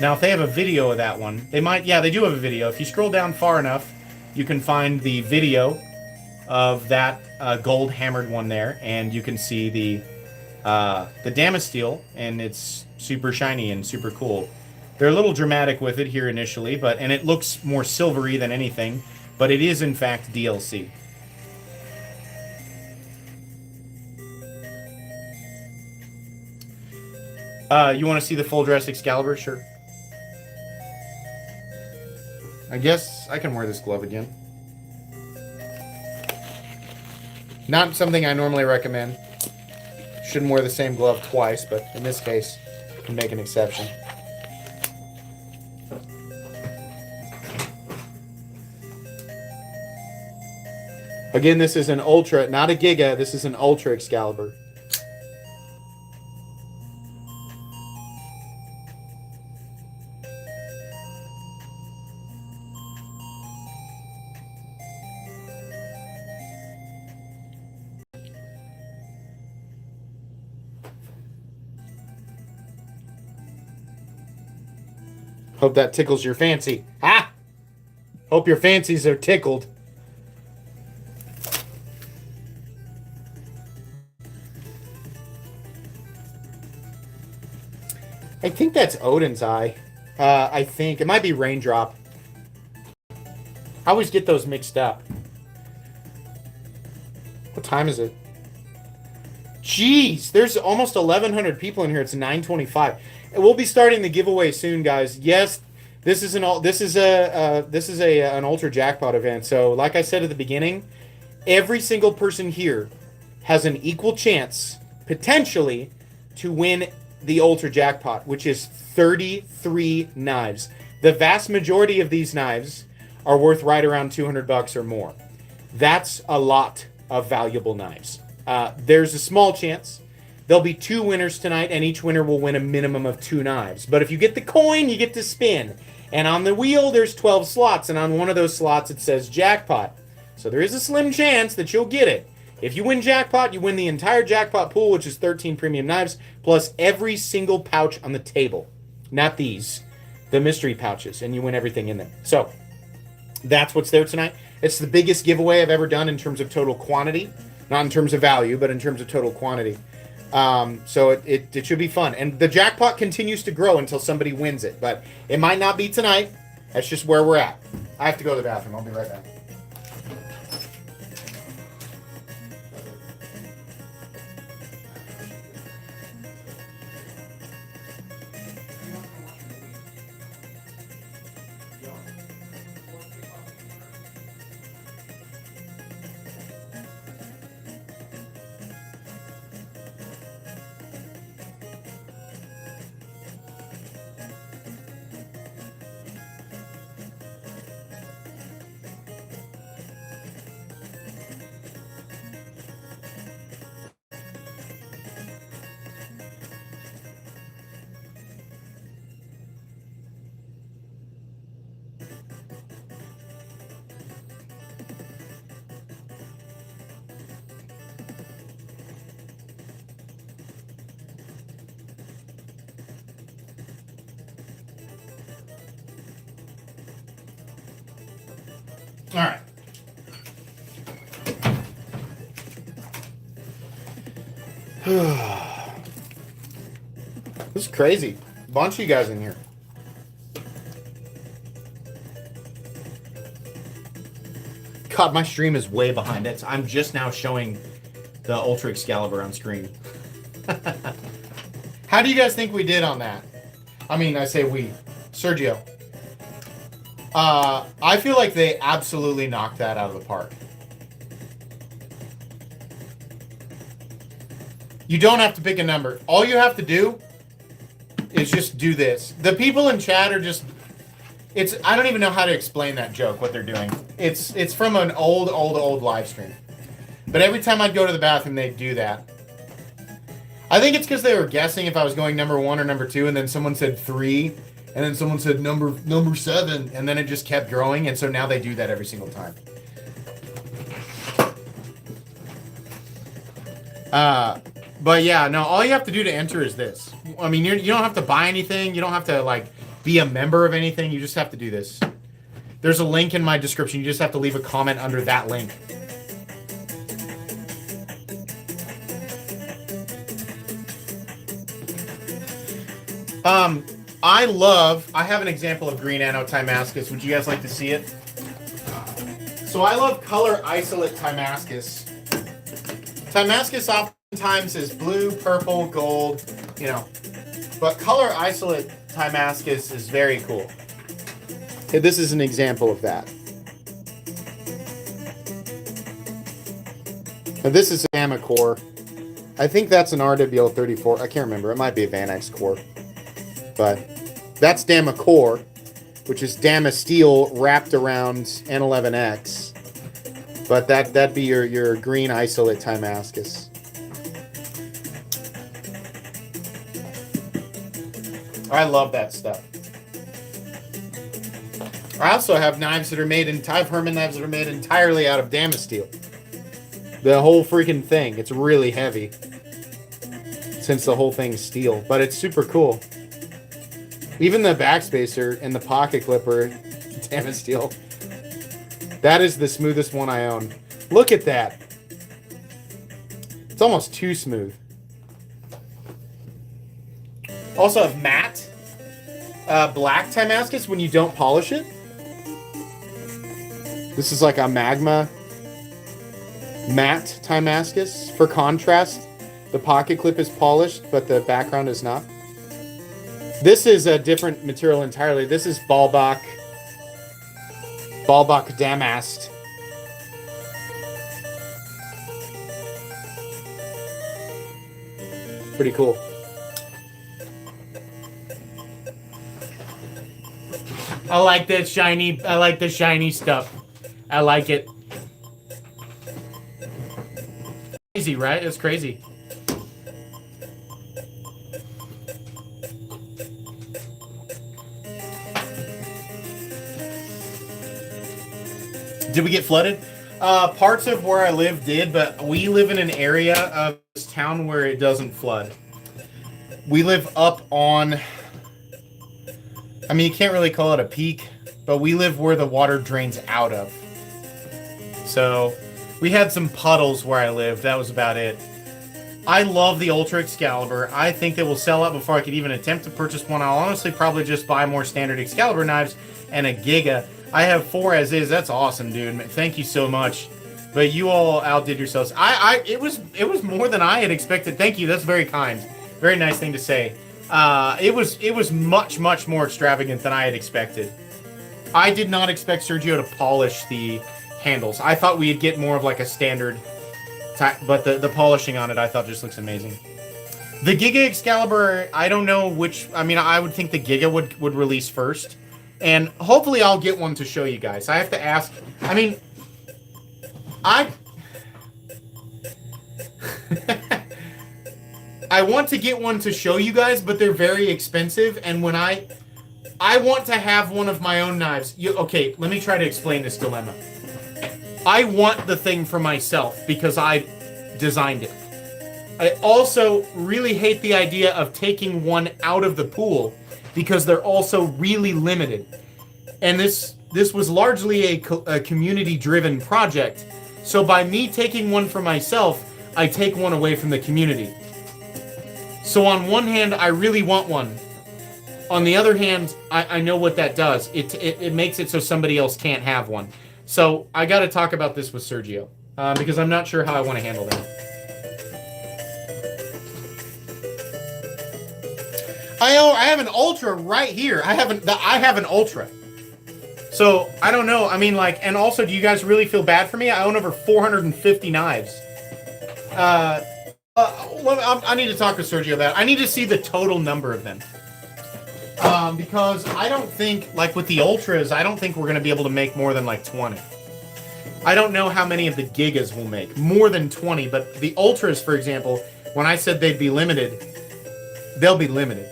Now, if they have a video of that one, they might, yeah, they do have a video. If you scroll down far enough, you can find the video of that gold hammered one there, and you can see the Damasteel, and it's super shiny and super cool. They're a little dramatic with it here initially, and it looks more silvery than anything, but it is in fact DLC. You want to see the full dress Excalibur? Sure. I guess I can wear this glove again. Not something I normally recommend. Shouldn't wear the same glove twice, but in this case, I can make an exception. Again, this is an Ultra, not a Giga. This is an Ultra Excalibur. Hope that tickles your fancy. Ha! Hope your fancies are tickled. I think that's Odin's Eye. I think. It might be Raindrop. I always get those mixed up. What time is it? Jeez, there's almost 1,100 people in here. It's 9:25. And we'll be starting the giveaway soon, guys. Yes, this is an ultra jackpot event. So, like I said at the beginning, every single person here has an equal chance, potentially, to win the ultra jackpot, which is 33 knives. The vast majority of these knives are worth right around $200 or more. That's a lot of valuable knives. There's a small chance there'll be 2 winners tonight, and each winner will win a minimum of 2 knives. But if you get the coin, you get to spin. And on the wheel, there's 12 slots, and on one of those slots, it says jackpot. So there is a slim chance that you'll get it. If you win jackpot, you win the entire jackpot pool, which is 13 premium knives, plus every single pouch on the table. Not these, the mystery pouches, and you win everything in them. So that's what's there tonight. It's the biggest giveaway I've ever done in terms of total quantity. Not in terms of value, but in terms of total quantity. So it should be fun. And the jackpot continues to grow until somebody wins it. But it might not be tonight. That's just where we're at. I have to go to the bathroom. I'll be right back. All right. This is crazy. Bunch of you guys in here. God, my stream is way behind it. I'm just now showing the Ultra Excalibur on screen. How do you guys think we did on that? I mean, I say we. Sergio. I feel like they absolutely knocked that out of the park. You don't have to pick a number. All you have to do is just do this. The people in chat are just... I don't even know how to explain that joke, what they're doing. It's from an old live stream. But every time I'd go to the bathroom, they'd do that. I think it's because they were guessing if I was going number 1 or number 2, and then someone said 3... And then someone said number 7, and then it just kept growing, and so now they do that every single time. But yeah, no, all you have to do to enter is this. I mean, you don't have to buy anything. You don't have to, like, be a member of anything. You just have to do this. There's a link in my description. You just have to leave a comment under that link. I have an example of green Anno-Timascus. Would you guys like to see it? So I love color isolate Timascus. Timascus oftentimes is blue, purple, gold, you know. But color isolate Timascus is very cool. Okay, this is an example of that. Now this is an Gamma core. I think that's an RWL34. I can't remember. It might be a Van X core. But that's Damma core, which is Damma steel wrapped around N11X. But that'd be your green isolate Timascus. I love that stuff. I also have knives that are made I've Herman knives that are made entirely out of Damma steel. The whole freaking thing. It's really heavy. Since the whole thing's steel. But it's super cool. Even the backspacer and the pocket clipper, Damma steel. That is the smoothest one I own. Look at that. It's almost too smooth. Also have matte black Timascus when you don't polish it. This is like a magma matte Timascus for contrast. The pocket clip is polished, but the background is not. This is a different material entirely. This is Baalbak Damast. Pretty cool. I like the shiny stuff. I like it. Crazy, right? It's crazy. Did we get flooded? Parts of where I live did, but we live in an area of this town where it doesn't flood. We live up on... I mean, you can't really call it a peak, but we live where the water drains out of. So, we had some puddles where I lived. That was about it. I love the Ultra Excalibur. I think they will sell out before I could even attempt to purchase one. I'll honestly probably just buy more standard Excalibur knives and a Giga. I have 4 as is. That's awesome, dude. Thank you so much. But you all outdid yourselves. It was more than I had expected. Thank you. That's very kind. Very nice thing to say. It was much more extravagant than I had expected. I did not expect Sergio to polish the handles. I thought we'd get more of like a standard type, but the polishing on it I thought just looks amazing. The Giga Excalibur, I don't know which. I mean, I would think the Giga would release first. And hopefully I'll get one to show you guys. I have to ask. I mean, I want to get one to show you guys, but they're very expensive. And when I want to have one of my own knives. Okay, let me try to explain this dilemma. I want the thing for myself because I designed it. I also really hate the idea of taking one out of the pool because they're also really limited. And this was largely a community-driven project. So by me taking one for myself, I take one away from the community. So on one hand, I really want one. On the other hand, I know what that does. It makes it so somebody else can't have one. So I got to talk about this with Sergio because I'm not sure how I want to handle that. I have an Ultra right here. I have an Ultra. So I don't know. I mean, like, and also, do you guys really feel bad for me? I own over 450 knives. I need to talk with Sergio about it. I need to see the total number of them. Because I don't think, like with the Ultras, I don't think we're going to be able to make more than like 20. I don't know how many of the Gigas will make. More than 20, but the Ultras, for example, when I said they'd be limited, they'll be limited.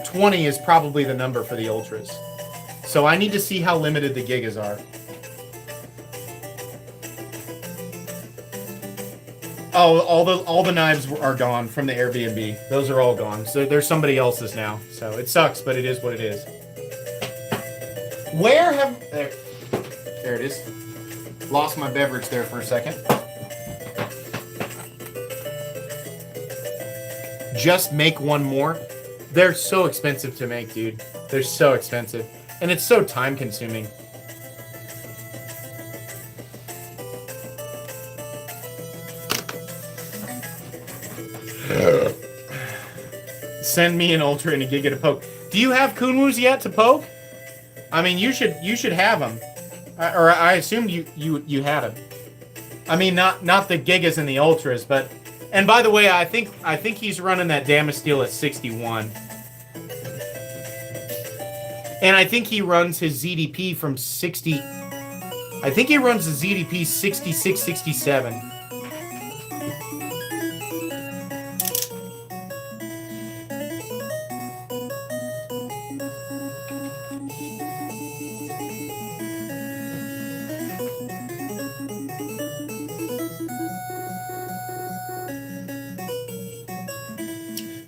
20 is probably the number for the Ultras. So I need to see how limited the Gigas are. Oh, all the knives are gone from the Airbnb. Those are all gone. So there's somebody else's now. So it sucks, but it is what it is. Where have... There it is. Lost my beverage there for a second. Just make one more. They're so expensive to make, dude. They're so expensive. And it's so time consuming. Send me an Ultra and a Giga to poke. Do you have Kunwus yet to poke? I mean, you should have them. Or I assumed you had them. I mean, not the Gigas and the Ultras, but... And by the way, I think he's running that Damasteel at 61. And I think he runs his ZDP from 60... I think he runs the ZDP 66, 67.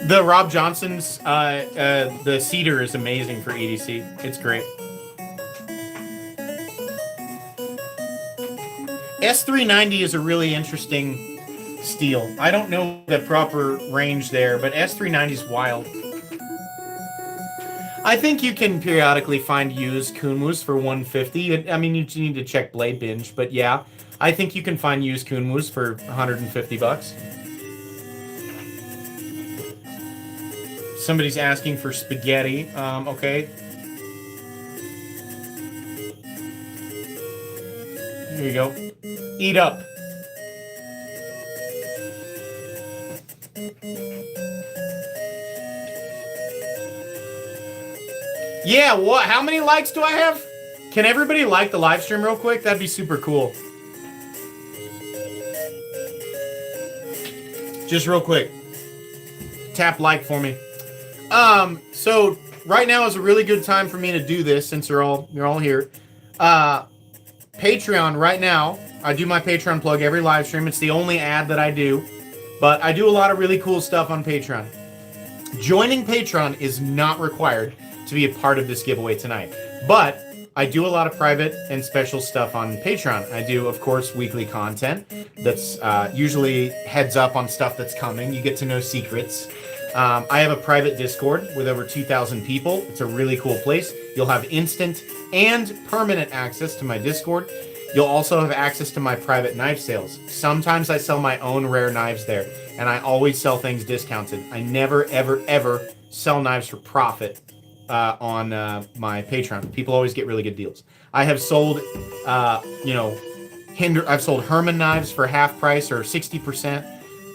The Rob Johnson's, the cedar is amazing for EDC. It's great. S390 is a really interesting steel. I don't know the proper range there, but S390 is wild. I think you can periodically find used Kunwus for 150. I mean, you need to check Blade Binge, but yeah, I think you can find used Kunwus for 150 bucks. Somebody's asking for spaghetti. Okay. Here you go. Eat up. Yeah, what? How many likes do I have? Can everybody like the live stream real quick? That'd be super cool. Just real quick. Tap like for me. So right now is a really good time for me to do this since you're all here. Patreon right now. I do my Patreon plug every live stream. It's the only ad that I do. But I do a lot of really cool stuff on Patreon. Joining Patreon is not required to be a part of this giveaway tonight. But I do a lot of private and special stuff on Patreon. I do, of course, weekly content that's usually heads up on stuff that's coming. You get to know secrets. I have a private Discord with over 2,000 people. It's a really cool place. You'll have instant and permanent access to my Discord. You'll also have access to my private knife sales. Sometimes I sell my own rare knives there, and I always sell things discounted. I never, ever, ever sell knives for profit on my Patreon. People always get really good deals. I have sold, I've sold Herman knives for half price or 60%,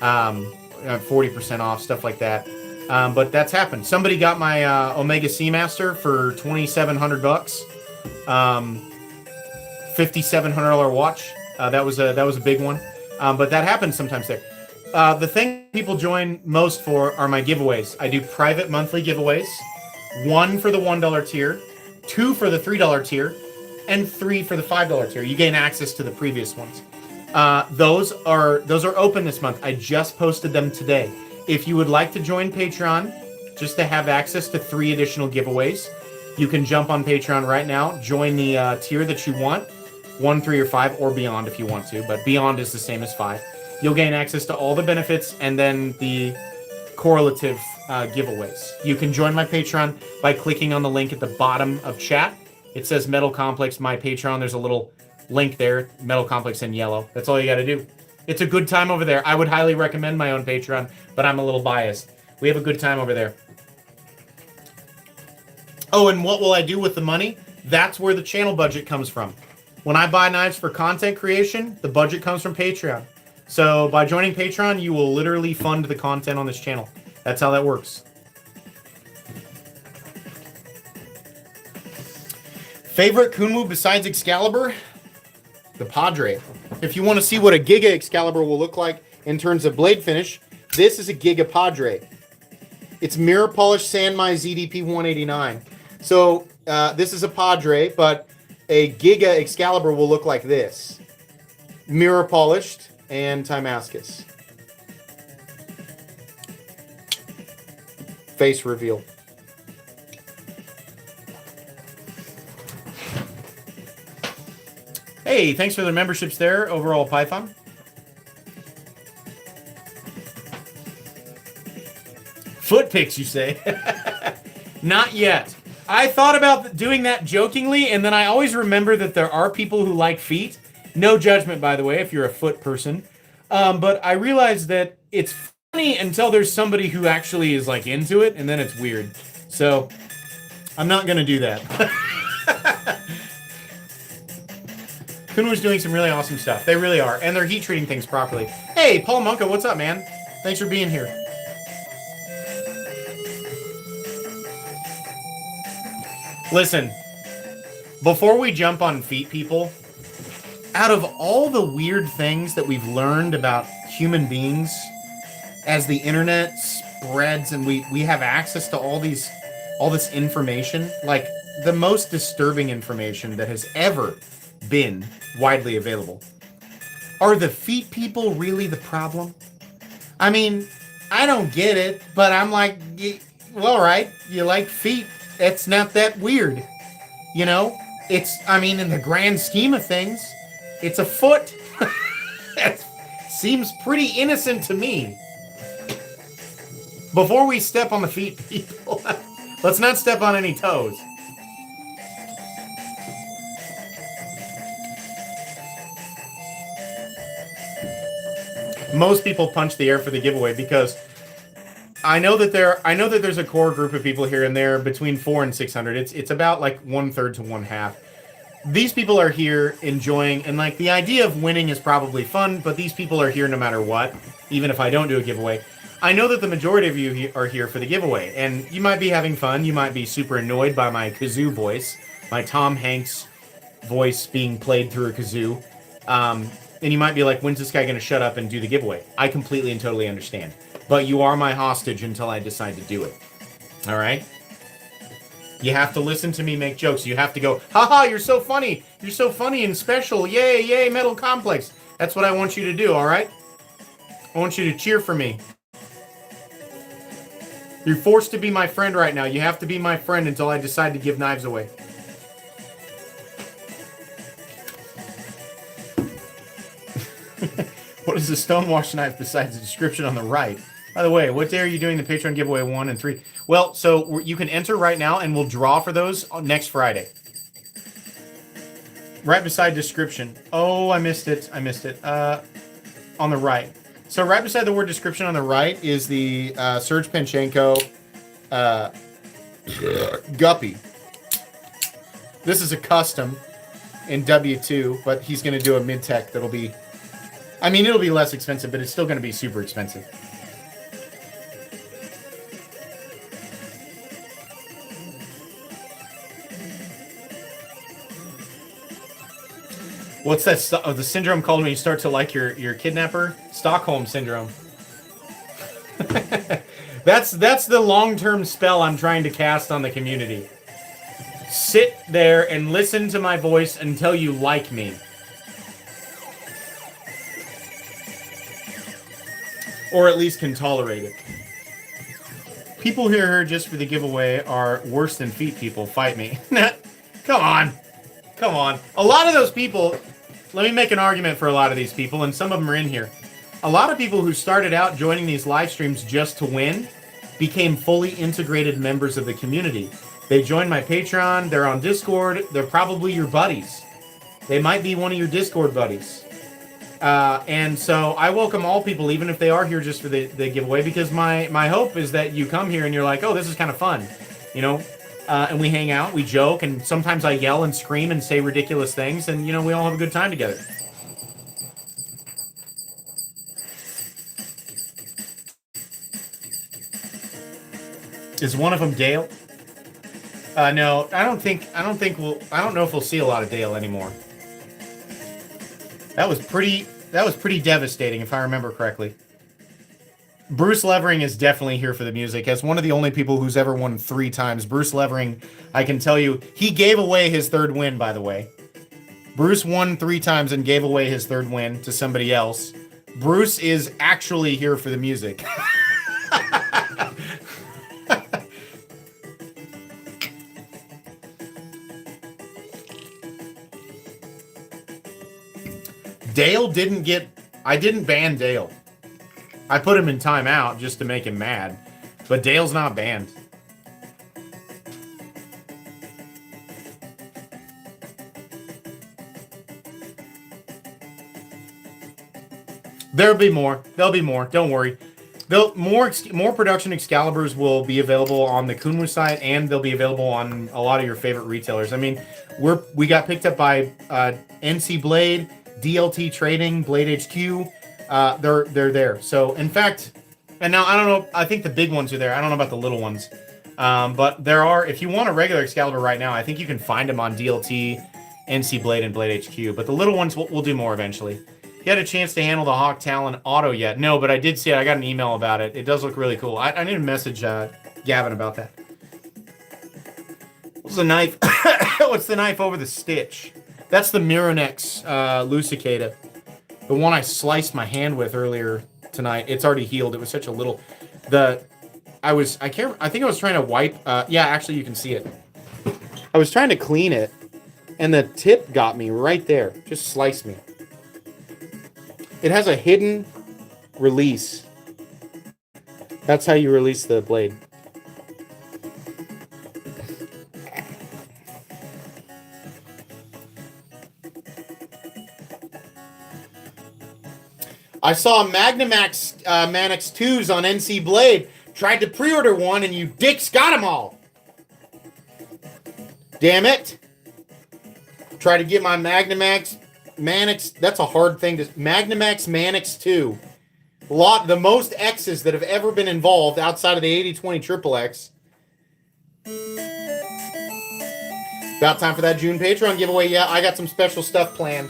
40% off, stuff like that. But that's happened. Somebody got my Omega Seamaster for $2,700. $5,700 watch. That was a big one. But that happens sometimes there. The thing people join most for are my giveaways. I do private monthly giveaways. 1 for the $1 tier, 2 for the $3 tier, and 3 for the $5 tier. You gain access to the previous ones. Those are open this month. I just posted them today. If you would like to join Patreon, just to have access to 3 additional giveaways, you can jump on Patreon right now. Join the tier that you want, 1, 3, or 5, or beyond if you want to. But beyond is the same as 5. You'll gain access to all the benefits and then the correlative giveaways. You can join my Patreon by clicking on the link at the bottom of chat. It says Metal Complex, my Patreon. There's a little link there, Metal Complex in yellow. That's all you got to do. It's a good time over there. I would highly recommend my own Patreon, but I'm a little biased. We have a good time over there. Oh, and what will I do with the money? That's where the channel budget comes from. When I buy knives for content creation, the budget comes from Patreon. So by joining Patreon, you will literally fund the content on this channel. That's how that works. Favorite Kunwu besides Excalibur? The Padre. If you want to see what a Giga Excalibur will look like in terms of blade finish, this is a Giga Padre. It's mirror polished Sanmai ZDP 189. So this is a Padre, but a Giga Excalibur will look like this. Mirror polished and Timascus. Face reveal. Hey, thanks for the memberships there, Overall Python. Foot pics, you say? Not yet. I thought about doing that jokingly, and then I always remember that there are people who like feet. No judgment, by the way, if you're a foot person. But I realized that it's funny until there's somebody who actually is like into it, and then it's weird. So I'm not going to do that. Kunwu's doing some really awesome stuff. They really are. And they're heat treating things properly. Hey, Paul Monka, what's up, man? Thanks for being here. Listen, before we jump on feet, people, out of all the weird things that we've learned about human beings as the internet spreads and we have access to all this information, like the most disturbing information that has ever been widely available. Are the feet people really the problem? I mean, I don't get it, but I'm like, well, all right, you like feet. It's not that weird. You know, I mean, in the grand scheme of things, it's a foot. That seems pretty innocent to me. Before we step on the feet, people, let's not step on any toes. Most people punch the air for the giveaway because I know that there's a core group of people here and there between 400 and 600. It's about like 1/3 to 1/2. These people are here enjoying, and like the idea of winning is probably fun, but these people are here no matter what, even if I don't do a giveaway. I know that the majority of you are here for the giveaway, and you might be having fun. You might be super annoyed by my kazoo voice, my Tom Hanks voice being played through a kazoo. And you might be like, when's this guy going to shut up and do the giveaway? I completely and totally understand. But you are my hostage until I decide to do it. All right? You have to listen to me make jokes. You have to go, haha, you're so funny. You're so funny and special. Yay, yay, Metal Complex. That's what I want you to do, all right? I want you to cheer for me. You're forced to be my friend right now. You have to be my friend until I decide to give knives away. What is the stonewashed knife besides the description on the right? By the way, what day are you doing the Patreon giveaway 1 and 3? Well, so you can enter right now, and we'll draw for those on next Friday. Right beside description. Oh, I missed it. I missed it. On the right. So right beside the word description on the right is the Serge Panchenko Guppy. This is a custom in W2, but he's going to do a mid-tech that'll be... I mean, it'll be less expensive, but it's still going to be super expensive. What's that? Oh, the syndrome called when you start to like your kidnapper? Stockholm syndrome. That's the long-term spell I'm trying to cast on the community. Sit there and listen to my voice until you like me. Or at least can tolerate it. People who are here just for the giveaway are worse than feet people. Fight me. Come on. Come on. A lot of those people, let me make an argument for a lot of these people, and some of them are in here. A lot of people who started out joining these live streams just to win became fully integrated members of the community. They joined my Patreon, they're on Discord, they're probably your buddies. They might be one of your Discord buddies. And so I welcome all people, even if they are here just for the giveaway, because my hope is that you come here and you're like, oh, this is kind of fun, you know? And we hang out, we joke, and sometimes I yell and scream and say ridiculous things, and, you know, we all have a good time together. Is one of them Dale? No, I don't know if we'll see a lot of Dale anymore. That was pretty devastating, if I remember correctly. Bruce Levering is definitely here for the music. As one of the only people who's ever won 3 times, Bruce Levering, I can tell you, he gave away his 3rd win, by the way. Bruce won 3 times and gave away his 3rd win to somebody else. Bruce is actually here for the music. Dale didn't get... I didn't ban Dale. I put him in timeout just to make him mad. But Dale's not banned. There'll be more. There'll be more. Don't worry. More production Excaliburs will be available on the Kunwu site, and they'll be available on a lot of your favorite retailers. I mean, we got picked up by NC Blade, DLT Trading, Blade HQ. They're there. So, in fact, and now I don't know, I think the big ones are there. I don't know about the little ones. But there are, if you want a regular Excalibur right now, I think you can find them on DLT, NC Blade, and Blade HQ. But the little ones we'll do more eventually. You had a chance to handle the Hawk Talon auto yet? No, but I did see it. I got an email about it. It does look really cool. I need to message Gavin about that. What's the knife? What's the knife over the stitch? That's the Mironex Lucicata. The one I sliced my hand with earlier tonight. It's already healed. It was such a little... I think I was trying to wipe... yeah, actually, you can see it. I was trying to clean it, and the tip got me right there. Just sliced me. It has a hidden release. That's how you release the blade. I saw Magnamax Man X2s on NC Blade. Tried to pre-order one and you dicks got them all. Damn it. Try to get my Magnamax Manix. That's a hard thing to... Magnamax Manix 2. The most X's that have ever been involved outside of the 80-20 Triple X. About time for that June Patreon giveaway. Yeah, I got some special stuff planned.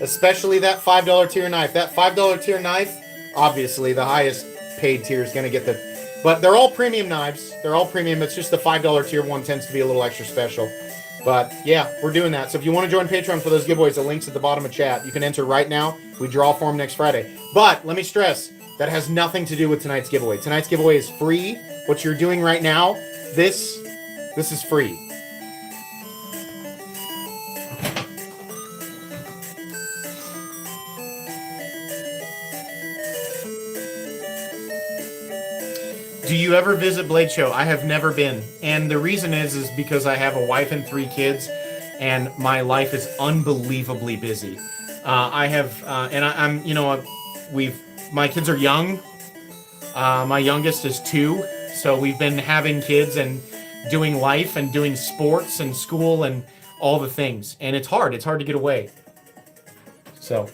Especially that $5 tier knife. That $5 tier knife, obviously the highest paid tier is going to get the... But they're all premium knives. They're all premium. It's just the $5 tier one tends to be a little extra special. But yeah, we're doing that. So if you want to join Patreon for those giveaways, the link's at the bottom of chat. You can enter right now. We draw for them next Friday. But let me stress, that has nothing to do with tonight's giveaway. Tonight's giveaway is free. What you're doing right now, this is free. Do you ever visit Blade Show? I have never been. And the reason is because I have a wife and 3 kids, and my life is unbelievably busy. My kids are young. My youngest is 2. So we've been having kids and doing life and doing sports and school and all the things. And it's hard. It's hard to get away. So...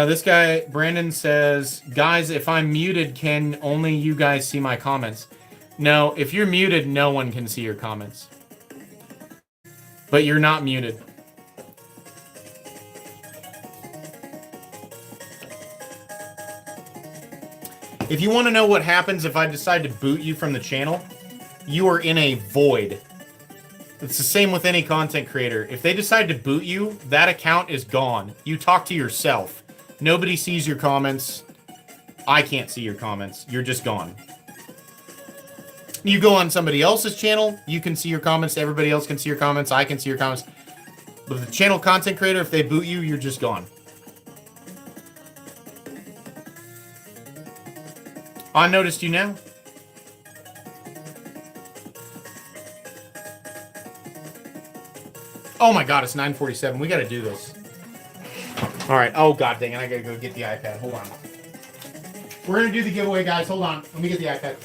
this guy, Brandon, says, guys, if I'm muted, can only you guys see my comments? No, if you're muted, no one can see your comments. But you're not muted. If you want to know what happens if I decide to boot you from the channel, you are in a void. It's the same with any content creator. If they decide to boot you, that account is gone. You talk to yourself. Nobody sees your comments. I can't see your comments. You're just gone. You go on somebody else's channel, you can see your comments. Everybody else can see your comments. I can see your comments. But the channel content creator, if they boot you, you're just gone. I noticed you now. Oh my god, it's 9:47. We gotta do this. Alright, oh god dang it, I gotta go get the iPad. Hold on. We're gonna do the giveaway, guys. Hold on. Let me get the iPad.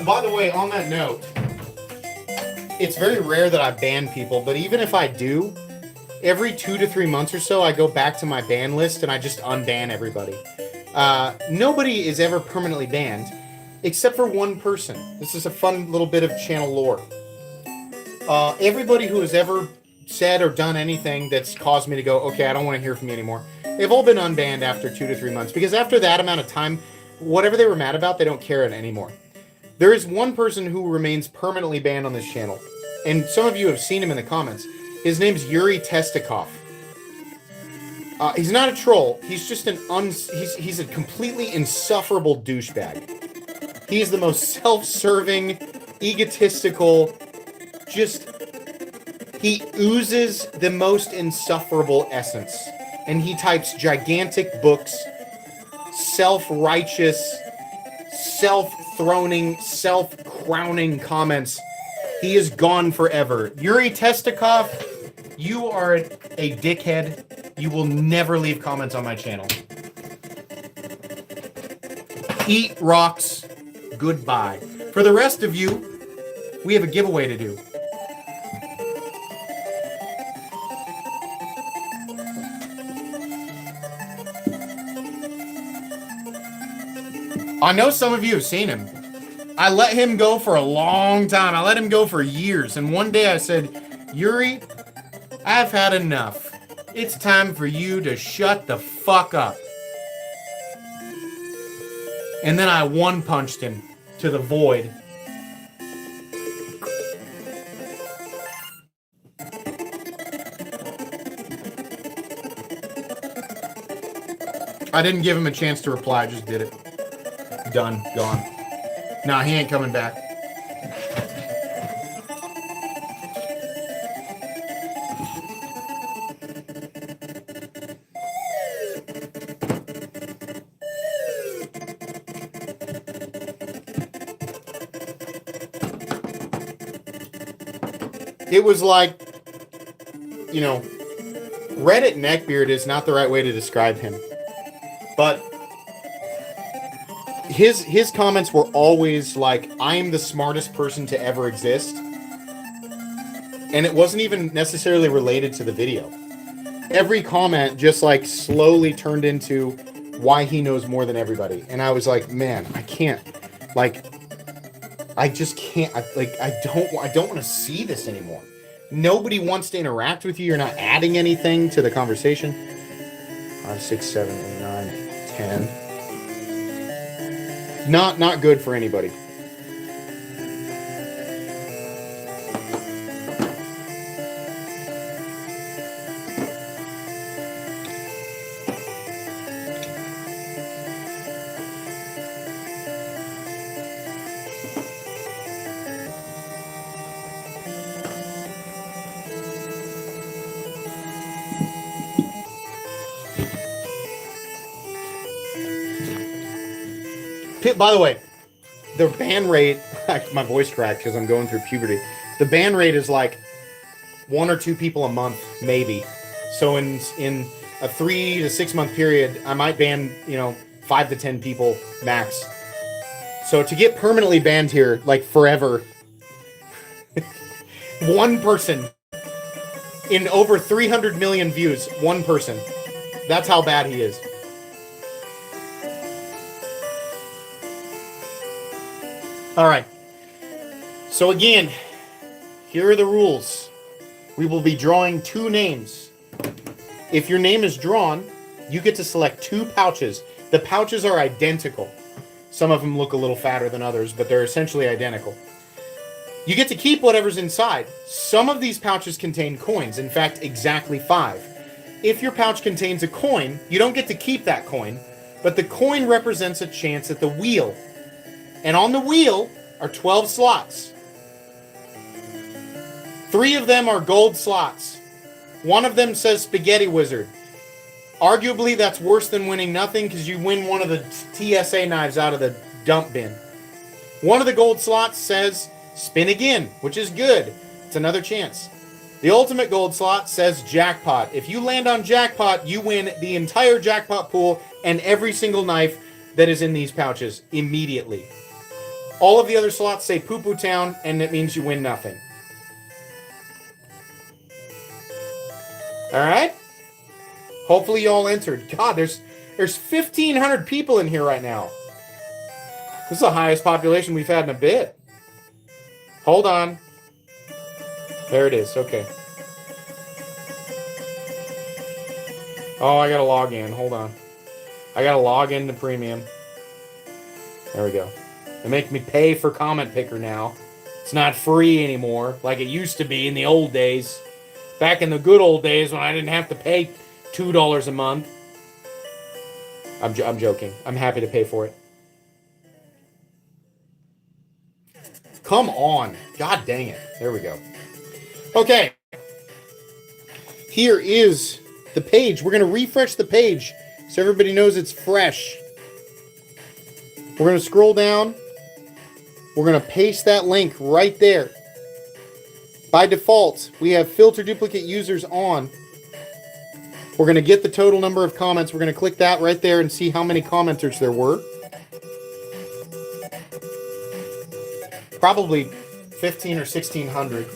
By the way, on that note, it's very rare that I ban people, but even if I do, every 2 to 3 months or so, I go back to my ban list and I just unban everybody. Nobody is ever permanently banned, except for one person. This is a fun little bit of channel lore. Everybody who has ever said or done anything that's caused me to go, okay, I don't want to hear from you anymore, they've all been unbanned after 2 to 3 months, because after that amount of time, whatever they were mad about, they don't care anymore. There is one person who remains permanently banned on this channel, and some of you have seen him in the comments. His name's Yuri Testikov. He's not a troll. He's just he's a completely insufferable douchebag. He is the most self-serving, egotistical, he oozes the most insufferable essence. And he types gigantic books, self-righteous, self-throning, self-crowning comments. He is gone forever. Yuri Testikov, You are a dickhead. You will never leave comments on my channel. Eat rocks. Goodbye. For the rest of you, we have a giveaway to do. I know some of you have seen him. I let him go for a long time. I let him go for years. And one day I said, Yuri, I've had enough. It's time for you to shut the fuck up. And then I one-punched him to the void. I didn't give him a chance to reply. I just did it. Done. Gone. Nah, he ain't coming back. It was like, you know, Reddit neckbeard is not the right way to describe him. But his comments were always like, I am the smartest person to ever exist. And it wasn't even necessarily related to the video. Every comment just like slowly turned into why he knows more than everybody. And I was like, man, I can't, like, I just can't, I don't want to see this anymore. Nobody wants to interact with you. You're not adding anything to the conversation. 5, 6, 7, 8, 9, 10. Not good for anybody. By the way, the ban rate, my voice cracked because I'm going through puberty. The ban rate is like 1 or 2 people a month, maybe. So in a 3 to 6 month period, I might ban, 5 to 10 people max. So to get permanently banned here, like forever, one person in over 300 million views, one person. That's how bad he is. All right. So again, here are the rules. We will be drawing 2 names. If your name is drawn, you get to select 2 pouches. The pouches are identical. Some of them look a little fatter than others, but they're essentially identical. You get to keep whatever's inside. Some of these pouches contain coins. In fact, exactly 5. If your pouch contains a coin, you don't get to keep that coin, but the coin represents a chance at the wheel. And on the wheel are 12 slots. 3 of them are gold slots. 1 of them says Spaghetti Wizard. Arguably, that's worse than winning nothing because you win one of the TSA knives out of the dump bin. 1 of the gold slots says Spin Again, which is good. It's another chance. The ultimate gold slot says Jackpot. If you land on Jackpot, you win the entire jackpot pool and every single knife that is in these pouches immediately. All of the other slots say Poo Poo Town, and it means you win nothing. Alright? Hopefully you all entered. God, there's 1,500 people in here right now. This is the highest population we've had in a bit. Hold on. There it is. Okay. Oh, I gotta log in. Hold on. I gotta log into Premium. There we go. They make me pay for Comment Picker now. It's not free anymore like it used to be in the old days. Back in the good old days when I didn't have to pay $2 a month. I'm joking. I'm happy to pay for it. Come on. God dang it. There we go. Okay. Here is the page. We're going to refresh the page so everybody knows it's fresh. We're going to scroll down. We're going to paste that link right there. By default, we have filter duplicate users on. We're going to get the total number of comments. We're going to click that right there and see how many commenters there were. Probably 15 or 1600.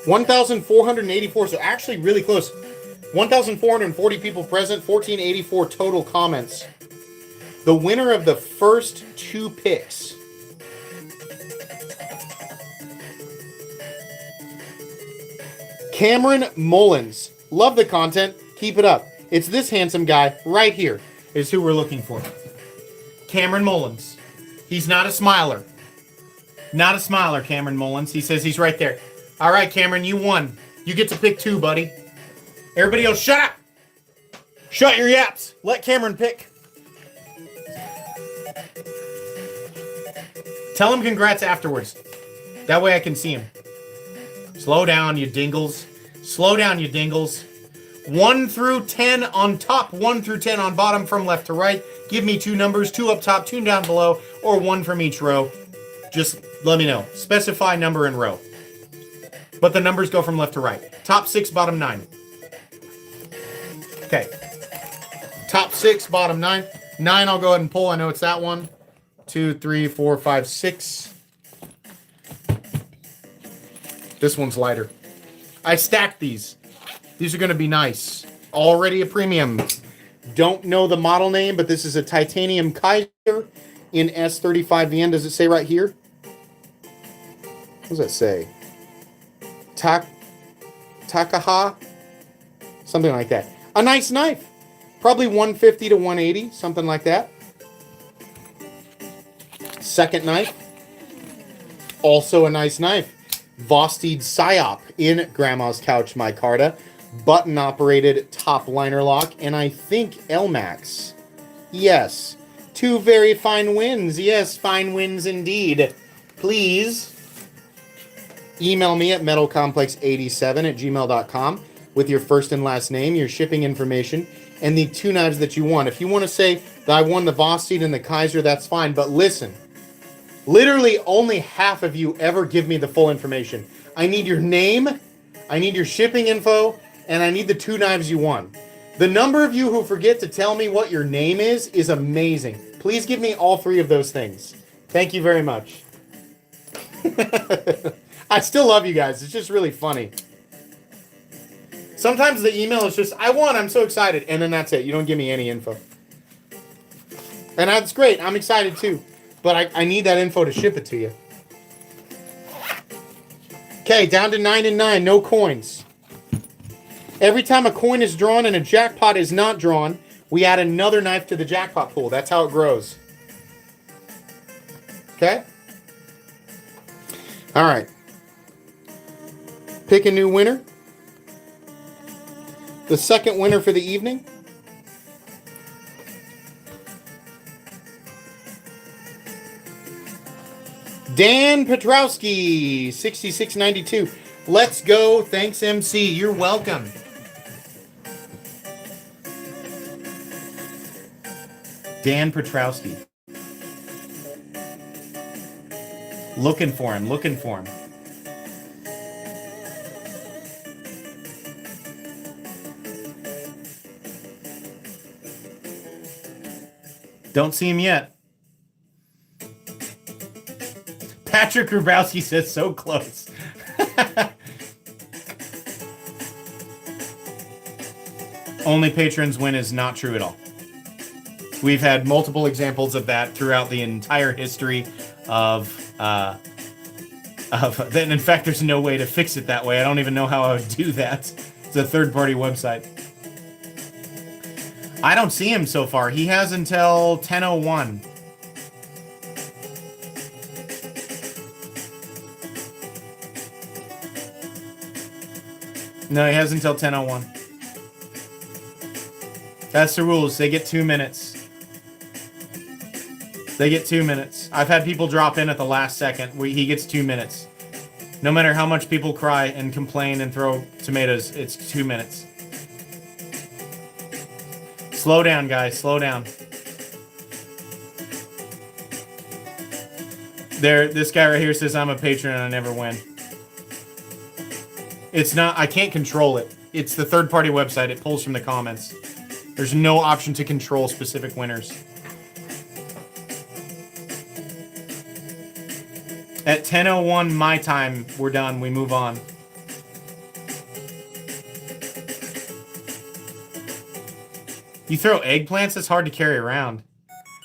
$1,484, so actually really close. 1,440 people present, 1,484 total comments. The winner of the first 2 picks. Cameron Mullins. Love the content. Keep it up. It's this handsome guy right here is who we're looking for. Cameron Mullins. He's not a smiler. Not a smiler, Cameron Mullins. He says he's right there. All right, Cameron, you won. You get to pick 2, buddy. Everybody else, shut up! Shut your yaps. Let Cameron pick. Tell him congrats afterwards. That way I can see him. Slow down, you dingles. Slow down, you dingles. 1 through 10 on top, 1 through 10 on bottom from left to right. Give me 2 numbers, 2 up top, 2 down below, or 1 from each row. Just let me know. Specify number and row. But the numbers go from left to right. Top 6, bottom 9. Okay. Top 6, bottom 9. 9 I'll go ahead and pull. I know it's that one. 2, 3, 4, 5, 6. This one's lighter. I stacked these. These are going to be nice. Already a premium. Don't know the model name, but this is a titanium Kaiser in S35VN. Does it say right here? What does that say? Takaha? Something like that. A nice knife. Probably 150 to 180, something like that. Second knife. Also a nice knife. Vosteed Psyop in Grandma's Couch Micarta. Button-operated top liner lock. And I think LMAX. Yes. 2 very fine wins. Yes, fine wins indeed. Please email me at metalcomplex87@gmail.com with your first and last name, your shipping information, and the 2 knives that you won. If you want to say that I won the Vosteed and the Kaiser, that's fine. But listen, literally only half of you ever give me the full information. I need your name, I need your shipping info, and I need the 2 knives you won. The number of you who forget to tell me what your name is amazing. Please give me all 3 of those things. Thank you very much. I still love you guys. It's just really funny. Sometimes the email is just, I won, I'm so excited. And then that's it. You don't give me any info. And that's great. I'm excited too. But I need that info to ship it to you. Okay, down to 9 and 9. No coins. Every time a coin is drawn and a jackpot is not drawn, we add another knife to the jackpot pool. That's how it grows. Okay? All right. Pick a new winner. The second winner for the evening. Dan Petrowski, 6692. Let's go. Thanks, MC. You're welcome. Dan Petrowski. Looking for him. Looking for him. Don't see him yet. Patrick Grabowski says so close. Only patrons win is not true at all. We've had multiple examples of that throughout the entire history of then. In fact, there's no way to fix it that way. I don't even know how I would do that. It's a third-party website. I don't see him so far. He has until 10:01. No, he has until 10:01. That's the rules. They get 2 minutes. They get 2 minutes. I've had people drop in at the last second. He gets 2 minutes. No matter how much people cry and complain and throw tomatoes, it's 2 minutes. Slow down, guys. Slow down. This guy right here says I'm a patron and I never win. It's not. I can't control it. It's the third-party website. It pulls from the comments. There's no option to control specific winners. At 10:01 my time, we're done. We move on. You throw eggplants, it's hard to carry around.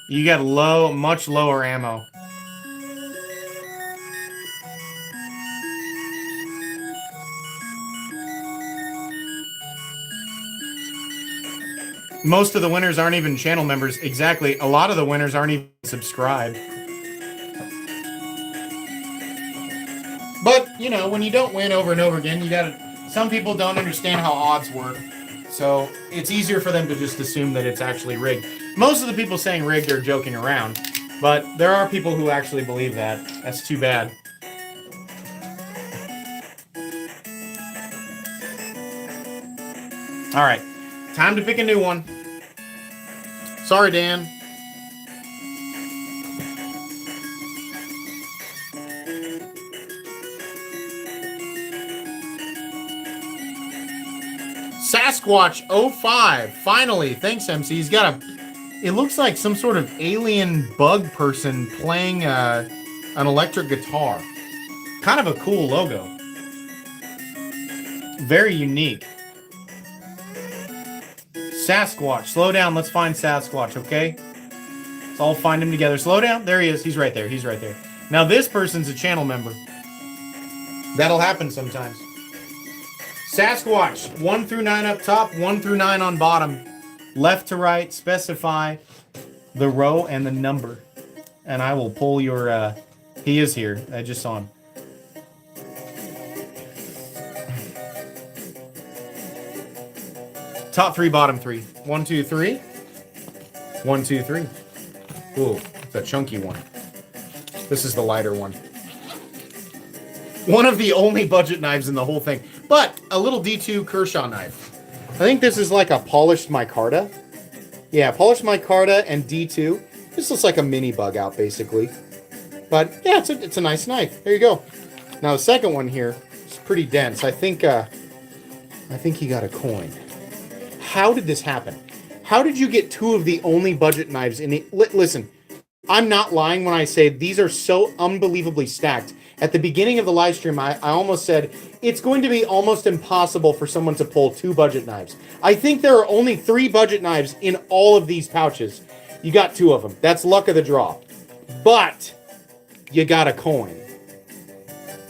You got much lower ammo. Most of the winners aren't even channel members. Exactly. A lot of the winners aren't even subscribed. But, you know, when you don't win over and over again, you gotta... Some people don't understand how odds work. So, it's easier for them to just assume that it's actually rigged. Most of the people saying rigged are joking around. But there are people who actually believe that. That's too bad. Alright. Time to pick a new one. Sorry, Dan. Sasquatch 05. Finally. Thanks, MC. He's got a... It looks like some sort of alien bug person playing an electric guitar. Kind of a cool logo. Very unique. Sasquatch. Slow down. Let's find Sasquatch, okay? Let's all find him together. Slow down. There he is. He's right there. He's right there. Now, this person's a channel member. That'll happen sometimes. Sasquatch. 1 through 9 up top, 1 through 9 on bottom. Left to right. Specify the row and the number. And I will pull your... He is here. I just saw him. Top 3, bottom 3. 1, 2, 3. 1, 2, 3. Ooh, it's a chunky one. This is the lighter one. One of the only budget knives in the whole thing. But a little D2 Kershaw knife. I think this is like a polished micarta. Yeah, polished micarta and D2. This looks like a mini bug out, basically. But yeah, it's a nice knife. There you go. Now the second one here is pretty dense. I think he got a coin. How did this happen? How did you get 2 of the only budget knives in it? Listen, I'm not lying when I say these are so unbelievably stacked. At the beginning of the live stream, I almost said it's going to be almost impossible for someone to pull 2 budget knives. I think there are only 3 budget knives in all of these pouches. You got 2 of them. That's luck of the draw. But you got a coin.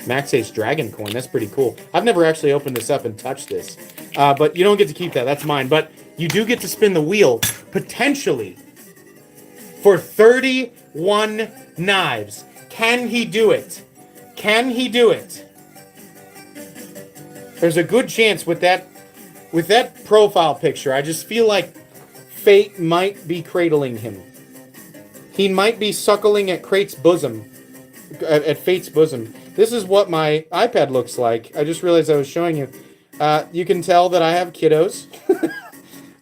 Max Ace Dragon coin. That's pretty cool. I've never actually opened this up and touched this. But you don't get to keep that. That's mine. But you do get to spin the wheel, potentially, for 31 knives. Can he do it? Can he do it? There's a good chance with that profile picture. I just feel like fate might be cradling him. He might be suckling at Fate's bosom. This is what my iPad looks like. I just realized I was showing you. You can tell that I have kiddos.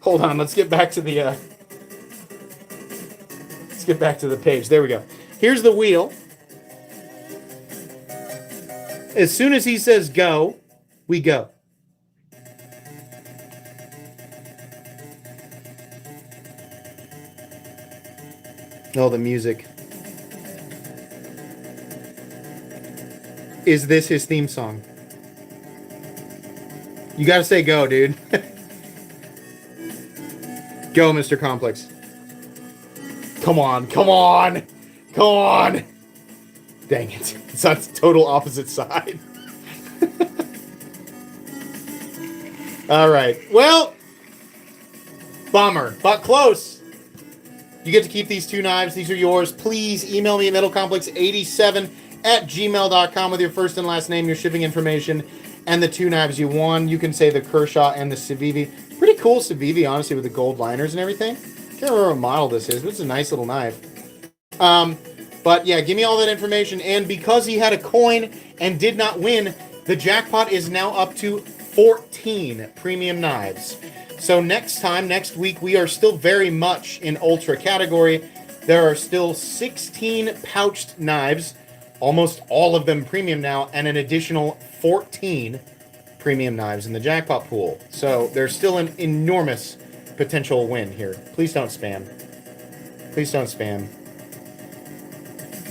Hold on, let's get back to the page. There we go. Here's the wheel. As soon as he says go, we go. Oh, the music. Is this his theme song? You gotta say go, dude. Go, Mr. Complex. Come on, come on, come on. Dang it. It's on the total opposite side. Alright. Well, bummer, but close. You get to keep these 2 knives. These are yours. Please email me at metalcomplex87@gmail.com with your first and last name, your shipping information, and the 2 knives you won. You can say the Kershaw and the Civivi. Pretty cool Civivi, honestly, with the gold liners and everything. Can't remember what model this is, but it's a nice little knife. But yeah, give me all that information. And because he had a coin and did not win, the jackpot is now up to 14 premium knives. So next week, we are still very much in Ultra category. There are still 16 pouched knives. almost all of them premium now, and an additional 14 premium knives in the jackpot pool. So there's still an enormous potential win here. Please don't spam. Please don't spam.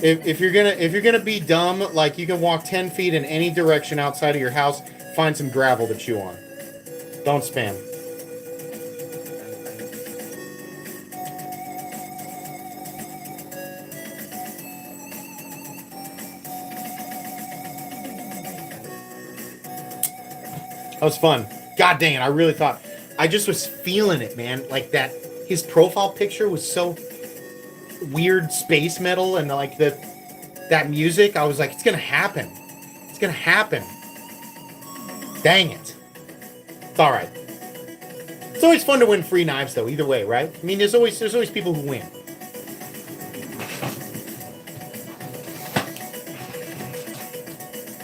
If you're gonna be dumb, like, you can walk 10 feet in any direction outside of your house, find some gravel to chew on. Don't spam. That was fun. God dang it, I really thought... I just was feeling it, man. Like, that... His profile picture was so weird space metal, and, like, that music, I was like, it's gonna happen. It's gonna happen. Dang it. It's alright. It's always fun to win free knives, though, either way, right? I mean, there's always people who win.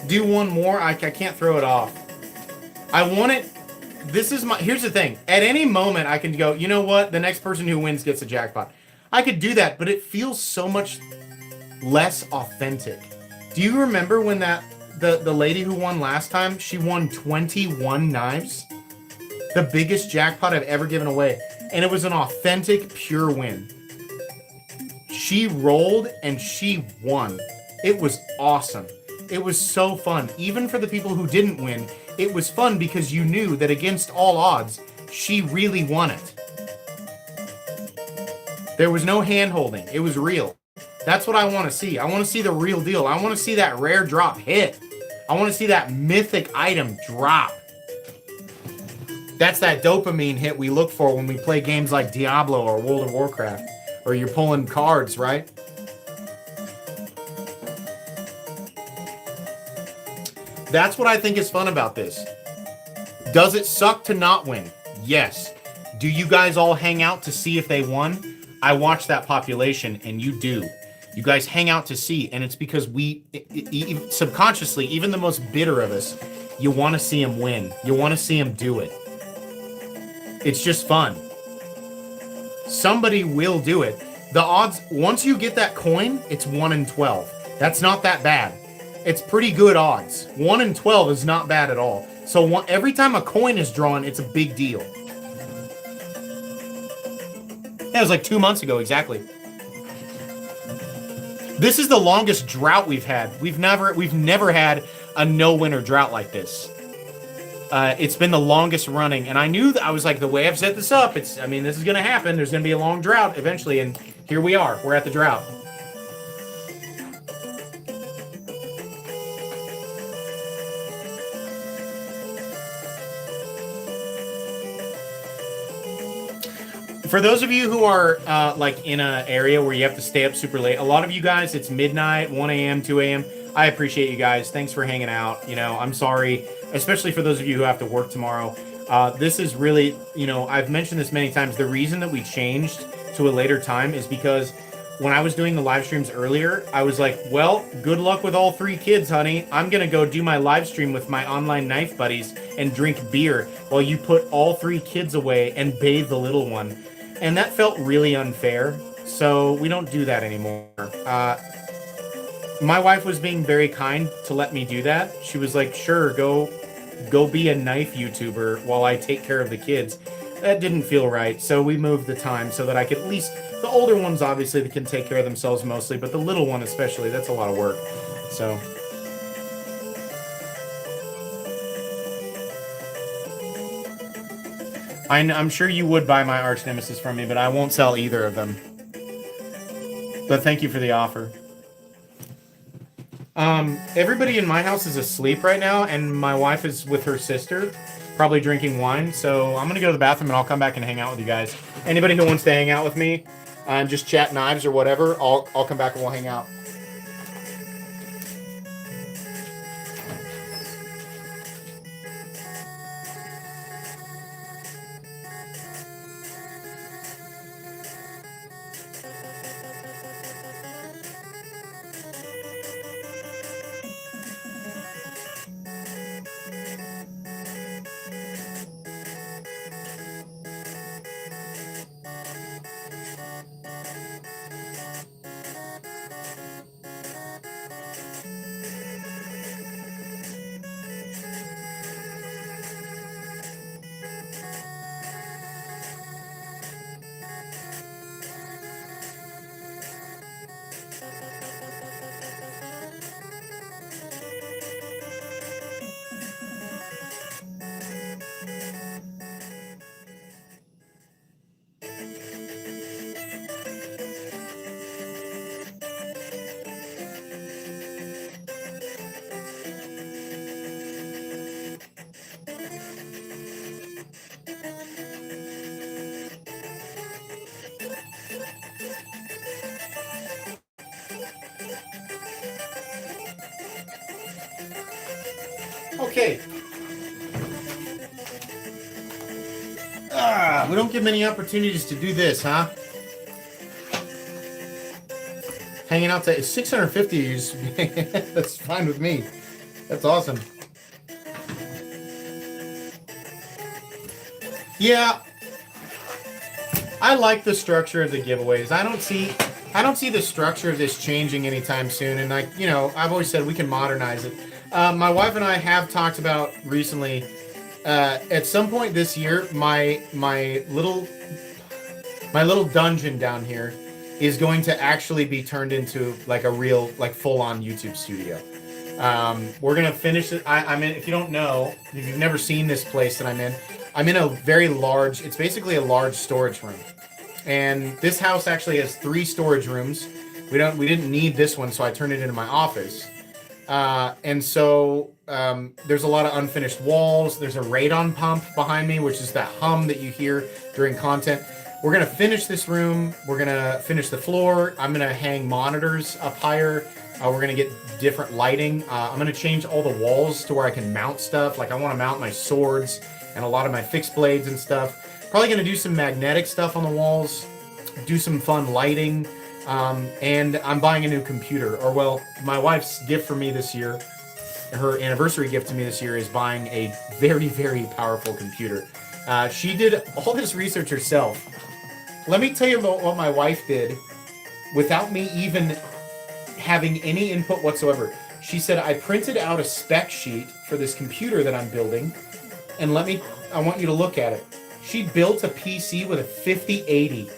Do one more? I can't throw it off. I want it... This is my... Here's the thing. At any moment, I can go, you know what? The next person who wins gets a jackpot. I could do that, but it feels so much less authentic. Do you remember when the lady who won last time, she won 21 knives? The biggest jackpot I've ever given away. And it was an authentic, pure win. She rolled and she won. It was awesome. It was so fun. Even for the people who didn't win, it was fun because you knew that against all odds, she really won it. There was no hand-holding. It was real. That's what I want to see. I want to see the real deal. I want to see that rare drop hit. I want to see that mythic item drop. That's that dopamine hit we look for when we play games like Diablo or World of Warcraft. Or you're pulling cards, right? That's what I think is fun about this. Does it suck to not win? Yes. Do you guys all hang out to see if they won? I watch that population, and you do. You guys hang out to see, and it's because we, subconsciously, even the most bitter of us, you want to see him win. You want to see him do it. It's just fun. Somebody will do it. The odds, once you get that coin, it's 1 in 12. That's not that bad. It's pretty good odds. 1 in 12 is not bad at all. So every time a coin is drawn, it's a big deal. That was like 2 months ago, exactly. This is the longest drought we've had. We've never had a no-winner drought like this. It's been the longest running, and I knew that I was like, the way I've set this up, this is gonna happen. There's gonna be a long drought eventually, and here we are. We're at the drought. For those of you who are like in an area where you have to stay up super late, a lot of you guys, it's midnight, 1 a.m., 2 a.m. I appreciate you guys. Thanks for hanging out. You know, I'm sorry, especially for those of you who have to work tomorrow. This is really, you know, I've mentioned this many times. The reason that we changed to a later time is because when I was doing the live streams earlier, I was like, well, good luck with all 3 kids, honey. I'm going to go do my live stream with my online knife buddies and drink beer while you put all 3 kids away and bathe the little one. And that felt really unfair, so we don't do that anymore. My wife was being very kind to let me do that. She was like, sure, go be a knife YouTuber while I take care of the kids. That didn't feel right, so we moved the time so that I could at least... The older ones, obviously, they can take care of themselves mostly, but the little one especially, that's a lot of work. So... I'm sure you would buy my arch nemesis from me, but I won't sell either of them. But thank you for the offer. Everybody in my house is asleep right now, and my wife is with her sister, probably drinking wine. So I'm gonna go to the bathroom, and I'll come back and hang out with you guys. Anybody who wants to hang out with me and just chat knives or whatever, I'll come back and we'll hang out. Okay. We don't get many opportunities to do this, huh? Hanging out to 650 is that's fine with me. That's awesome. Yeah, I like the structure of the giveaways. I don't see the structure of this changing anytime soon. And like, you know, I've always said we can modernize it. My wife and I have talked about recently. At some point this year, my little dungeon down here is going to actually be turned into like a real, like full-on YouTube studio. We're gonna finish it. I'm in. If you don't know, if you've never seen this place that I'm in a very large. It's basically a large storage room, and this house actually has 3 storage rooms. We didn't need this one, so I turned it into my office. And so there's a lot of unfinished walls. There's a radon pump behind me, which is that hum that you hear during content. We're going to finish this room. We're going to finish the floor. I'm going to hang monitors up higher. We're going to get different lighting. I'm going to change all the walls to where I can mount stuff. Like I want to mount my swords and a lot of my fixed blades and stuff. Probably going to do some magnetic stuff on the walls, do some fun lighting. And I'm buying a new computer. Or, well, my wife's gift for me this year, her anniversary gift to me this year, is buying a very, very powerful computer. She did all this research herself. Let me tell you about what my wife did without me even having any input whatsoever. She said, I printed out a spec sheet for this computer that I'm building, and I want you to look at it. She built a PC with a 5080.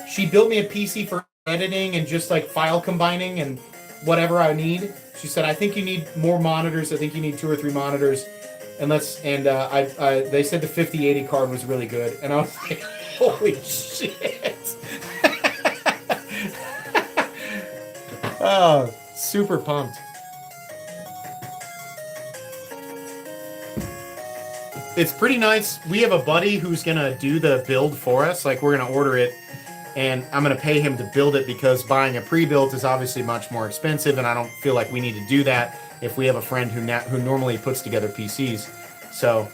She built me a PC for editing and just like file combining and whatever I need. She said, I think you need more monitors. I think you need 2 or 3 monitors. And they said the 5080 card was really good. And I was like, holy shit. Oh, super pumped. It's pretty nice. We have a buddy who's going to do the build for us. Like, we're going to order it, and I'm going to pay him to build it because buying a pre-built is obviously much more expensive, and I don't feel like we need to do that if we have a friend who normally puts together PCs. So,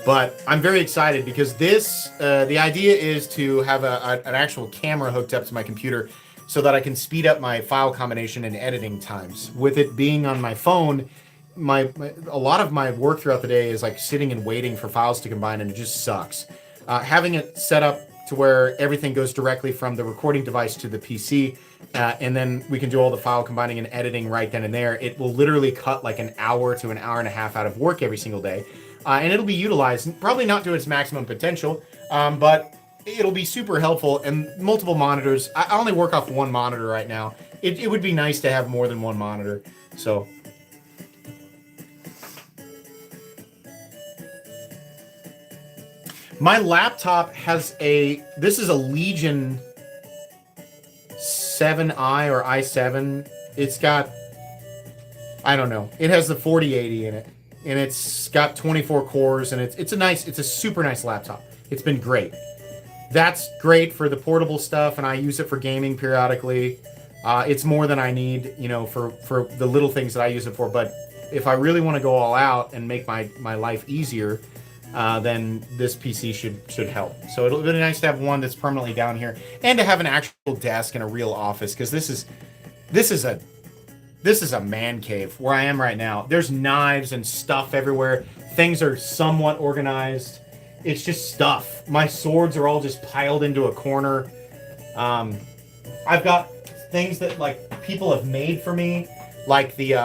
but I'm very excited because this, the idea is to have an actual camera hooked up to my computer so that I can speed up my file combination and editing times. With it being on my phone, a lot of my work throughout the day is like sitting and waiting for files to combine, and it just sucks. Having it set up to where everything goes directly from the recording device to the PC, and then we can do all the file combining and editing right then and there. It will literally cut like an hour to an hour and a half out of work every single day, and it'll be utilized, probably not to its maximum potential, but it'll be super helpful. And multiple monitors. I only work off 1 monitor right now. It would be nice to have more than 1 monitor. So. My laptop has this is a Legion 7i or i7. It's got, I don't know. It has the 4080 in it, and it's got 24 cores, and it's a super nice laptop. It's been great. That's great for the portable stuff, and I use it for gaming periodically. It's more than I need, you know, for the little things that I use it for. But if I really want to go all out and make my life easier, then this PC should help. So it'll be nice to have one that's permanently down here, and to have an actual desk and a real office, because this is a man cave where I am right now. There's knives and stuff everywhere. Things are somewhat organized. It's just stuff. My swords are all just piled into a corner. I've got things that like people have made for me, like the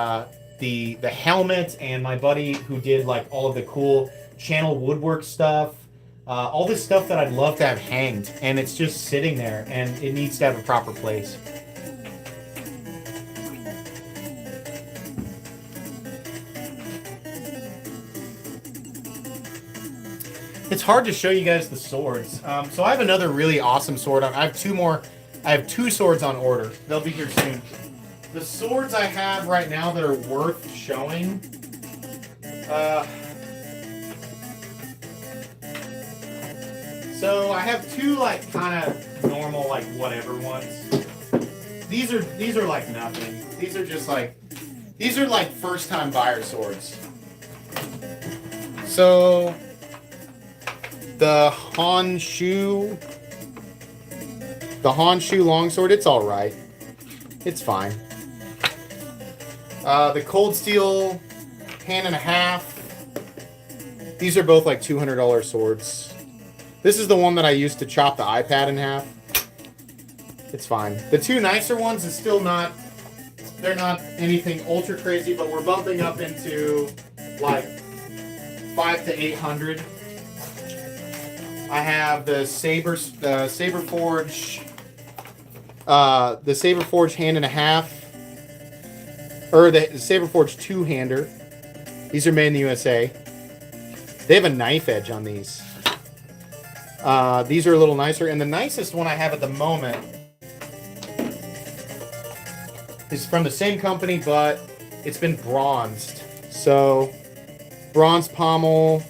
helmet, and my buddy who did like all of the cool channel woodwork stuff, all this stuff that I'd love to have hanged, and it's just sitting there, and it needs to have a proper place. It's hard to show you guys the swords. So I have another really awesome sword. I have 2 more. I have 2 swords on order. They'll be here soon. The swords I have right now that are worth showing. So I have 2 like kind of normal like whatever ones. These are like nothing. These are just like These are like first-time buyer swords. So the Honshu longsword, it's all right. It's fine. The Cold Steel hand and a half. These are both like $200 swords. This is the one that I used to chop the iPad in half. It's fine. The two nicer ones is still not, they're not anything ultra crazy, but we're bumping up into like 500 to 800. I have the Saberforge hand and a half, or the Saberforge two-hander. These are made in the USA. They have a knife edge on these. These are a little nicer, and the nicest one I have at the moment is from the same company, but it's been bronzed. So, bronze pommel,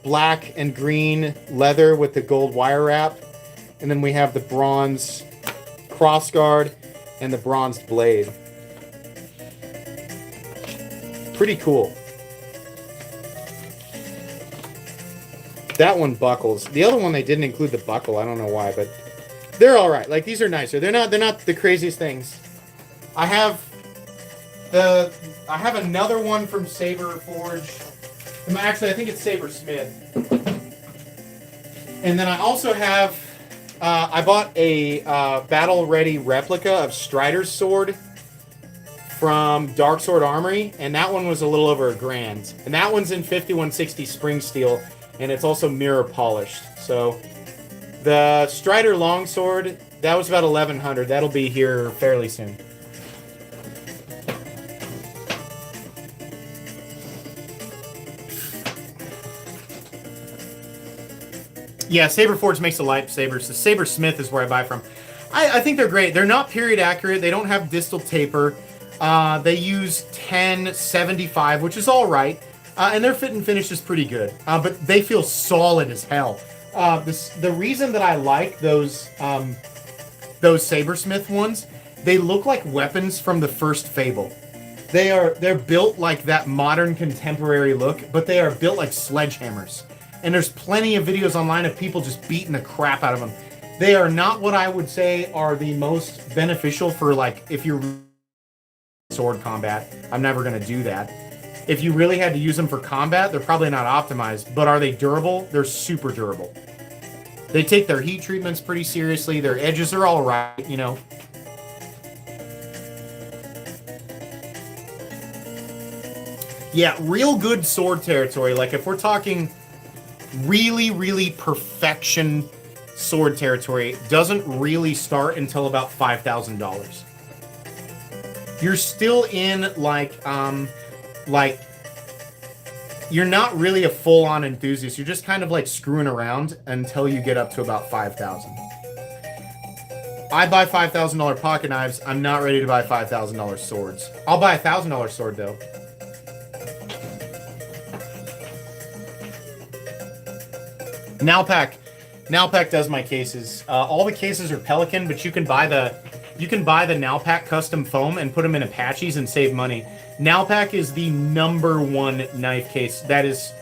black and green leather with the gold wire wrap, and then we have the bronze crossguard and the bronzed blade. Pretty cool. That one buckles. The other one they didn't include the buckle. I don't know why, but they're all right. Like, these are nicer. They're not the craziest things. I have another one from Saberforge. Actually, I think it's Sabersmith. And then I also have I bought a battle-ready replica of Strider's sword from Dark Sword Armory, and that one was a little over $1,000. And that one's in 5160 spring steel, and it's also mirror polished. So the Strider longsword, that was about $1,100. That'll be here fairly soon. Yeah, Saberforge makes the lightsabers. The Sabersmith is where I buy from. I think they're great. They're not period accurate. They don't have distal taper. They use 1075, which is all right. And their fit and finish is pretty good. But they feel solid as hell. The reason that I like those Sabersmith ones, they look like weapons from the first Fable. They're built like that modern contemporary look, but they are built like sledgehammers. And there's plenty of videos online of people just beating the crap out of them. They are not what I would say are the most beneficial for, like, if you're sword combat. I'm never going to do that. If you really had to use them for combat, they're probably not optimized. But are they durable? They're super durable. They take their heat treatments pretty seriously. Their edges are all right, you know. Yeah, real good sword territory. Like, if we're talking really, really perfection sword territory, doesn't really start until about $5,000. You're still in, like, you're not really a full-on enthusiast. You're just kind of, like, screwing around until you get up to about 5,000. I buy $5,000 pocket knives. I'm not ready to buy $5,000 swords. I'll buy a $1,000 sword, though. Nalpac does my cases. All the cases are Pelican, but you can buy the Nalpac custom foam and put them in Apaches and save money. Nalpac is the #1 knife case. That is,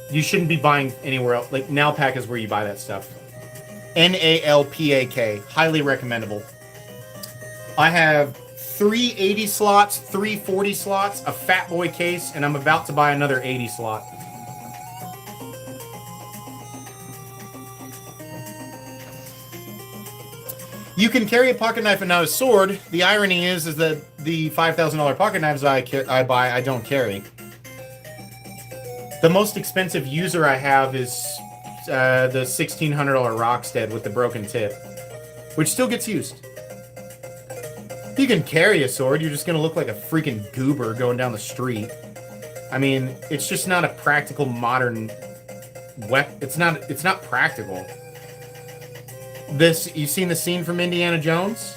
you shouldn't be buying anywhere else. Like, Nalpac is where you buy that stuff. Nalpak, highly recommendable. I have 3 80 slots, 3 40 slots, a Fat Boy case, and I'm about to buy another 80 slot. You can carry a pocket knife and not a sword. The irony is that the $5,000 pocket knives I buy, I don't carry. The most expensive user I have is the $1,600 Rockstead with the broken tip, which still gets used. You can carry a sword, you're just going to look like a freaking goober going down the street. I mean, it's just not a practical modern weapon. It's not practical. You've seen the scene from Indiana Jones?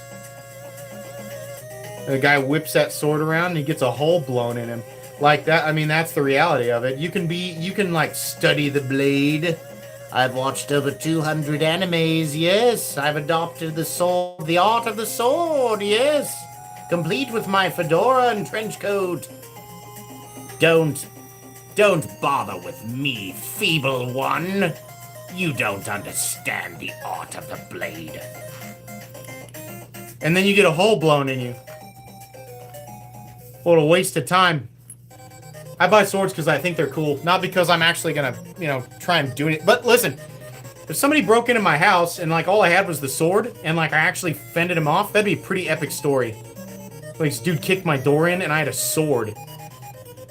The guy whips that sword around and he gets a hole blown in him. Like that, I mean, that's the reality of it. You can like study the blade. I've watched over 200 animes, yes. I've adopted the art of the sword, yes. complete with my fedora and trench coat. Don't bother with me, feeble one. You don't understand the art of the blade. And then you get a hole blown in you. What a waste of time. I buy swords because I think they're cool, not because I'm actually gonna, try and do it. But listen, if somebody broke into my house and like all I had was the sword and like I actually fended him off, that'd be a pretty epic story. Like this dude kicked my door in and I had a sword,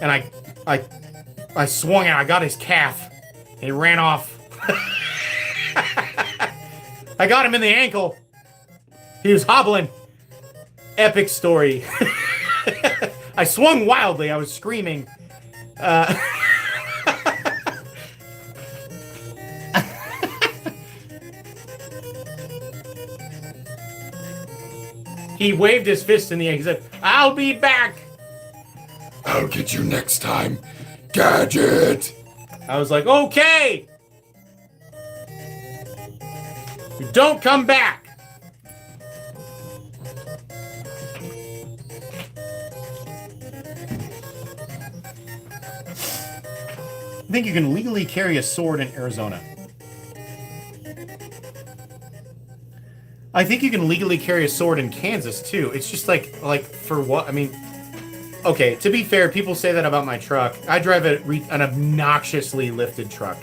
and I swung it. I got his calf, and he ran off. I got him in the ankle. He was hobbling. Epic story. I swung wildly. I was screaming. He waved his fist in the air. He said, "I'll be back. I'll get you next time, Gadget." I was like, okay. Don't come back. I think you can legally carry a sword in Arizona. I think you can legally carry a sword in Kansas, too. It's just like for what? I mean, okay, to be fair, people say that about my truck. I drive an obnoxiously lifted truck.